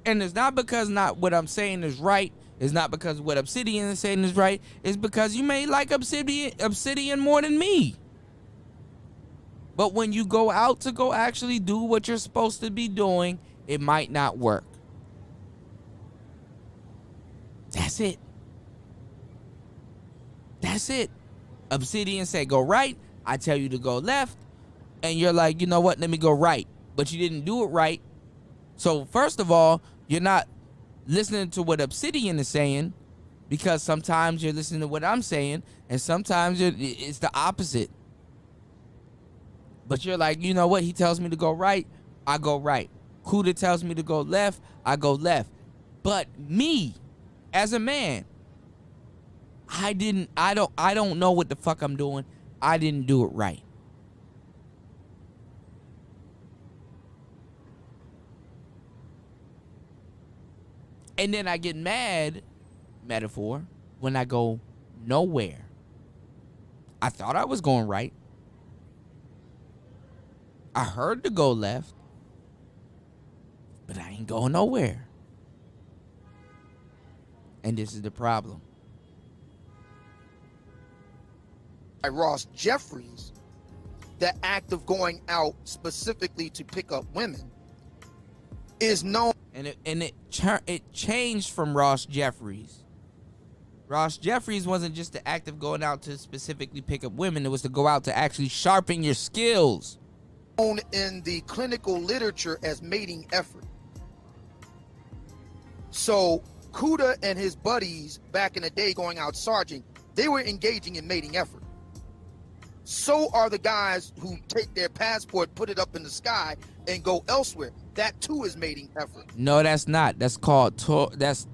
Speaker 1: And it's not because not what I'm saying is right. It's not because what Obsidian is saying is right. It's because you may like Obsidian more than me. But when you go out to go actually do what you're supposed to be doing, it might not work. That's it. That's it. Obsidian say go right. I tell you to go left. And you're like, you know what? Let me go right. But you didn't do it right. So first of all, you're not listening to what Obsidian is saying, because sometimes you're listening to what I'm saying, and sometimes it's the opposite. But you're like, you know what? He tells me to go right, I go right. Kuda tells me to go left, I go left. But me, as a man, I don't know what the fuck I'm doing. I didn't do it right. And then I get mad, metaphor, when I go nowhere. I thought I was going right. I heard to go left, but I ain't going nowhere. And this is the problem.
Speaker 3: Ross Jeffries, the act of going out specifically to pick up women is known.
Speaker 1: And it changed from Ross Jeffries. Ross Jeffries wasn't just the act of going out to specifically pick up women. It was to go out to actually sharpen your skills.
Speaker 3: Known in the clinical literature as mating effort. So Kuda and his buddies back in the day going out sergeant, they were engaging in mating effort. So are the guys who take their passport, put it up in the sky, and go elsewhere. That too is mating effort.
Speaker 1: No, that's not. That's called that's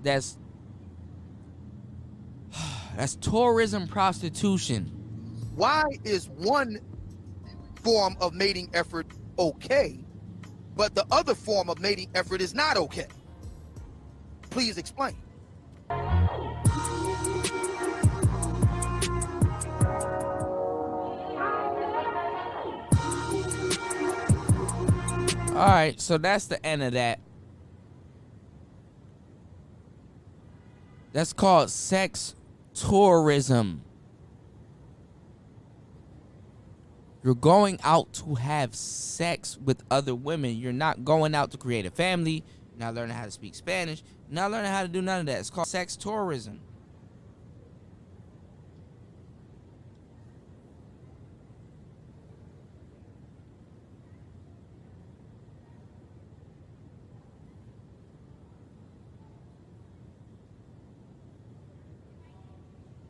Speaker 1: tourism prostitution.
Speaker 3: Why is one form of mating effort okay, but the other form of mating effort is not okay? Please explain.
Speaker 1: All right, so that's the end of that. That's called sex tourism. You're going out to have sex with other women. You're not going out to create a family. You're not learning how to speak Spanish. You're not learning how to do none of that. It's called sex tourism.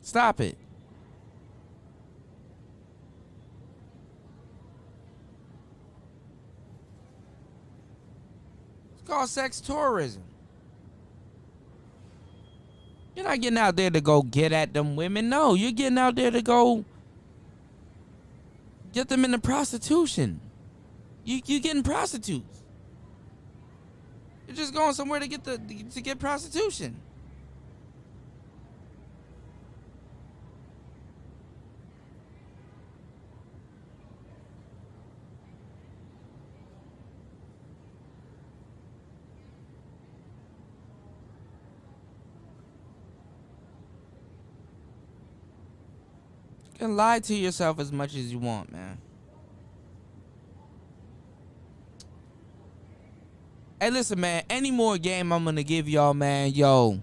Speaker 1: Stop it. It's called sex tourism. You're not getting out there to go get at them women. No, you're getting out there to go get them into prostitution. You getting prostitutes. You're just going somewhere to get prostitution. You can lie to yourself as much as you want, man. Hey, listen, man. Any more game I'm gonna give y'all, man? Yo,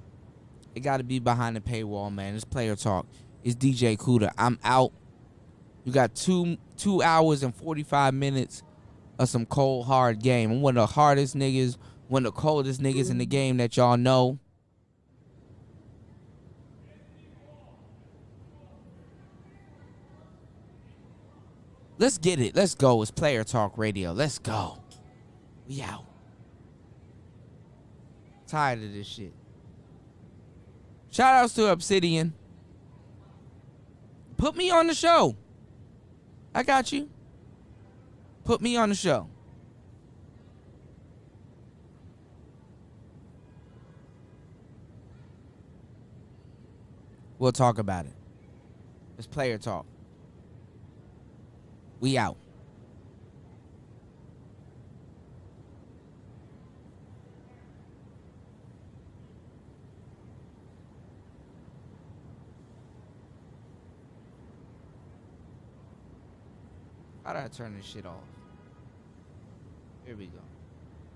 Speaker 1: it gotta be behind the paywall, man. It's player talk. It's DJ Kuda. I'm out. You got 2 hours and 45 minutes of some cold hard game. I'm one of the hardest niggas, one of the coldest niggas in the game that y'all know. Let's get it. Let's go. It's Player Talk Radio. Let's go. We out. Tired of this shit. Shout outs to Obsidian. Put me on the show. I got you. Put me on the show. We'll talk about it. It's player talk. We out. How do I turn this shit off? Here we go.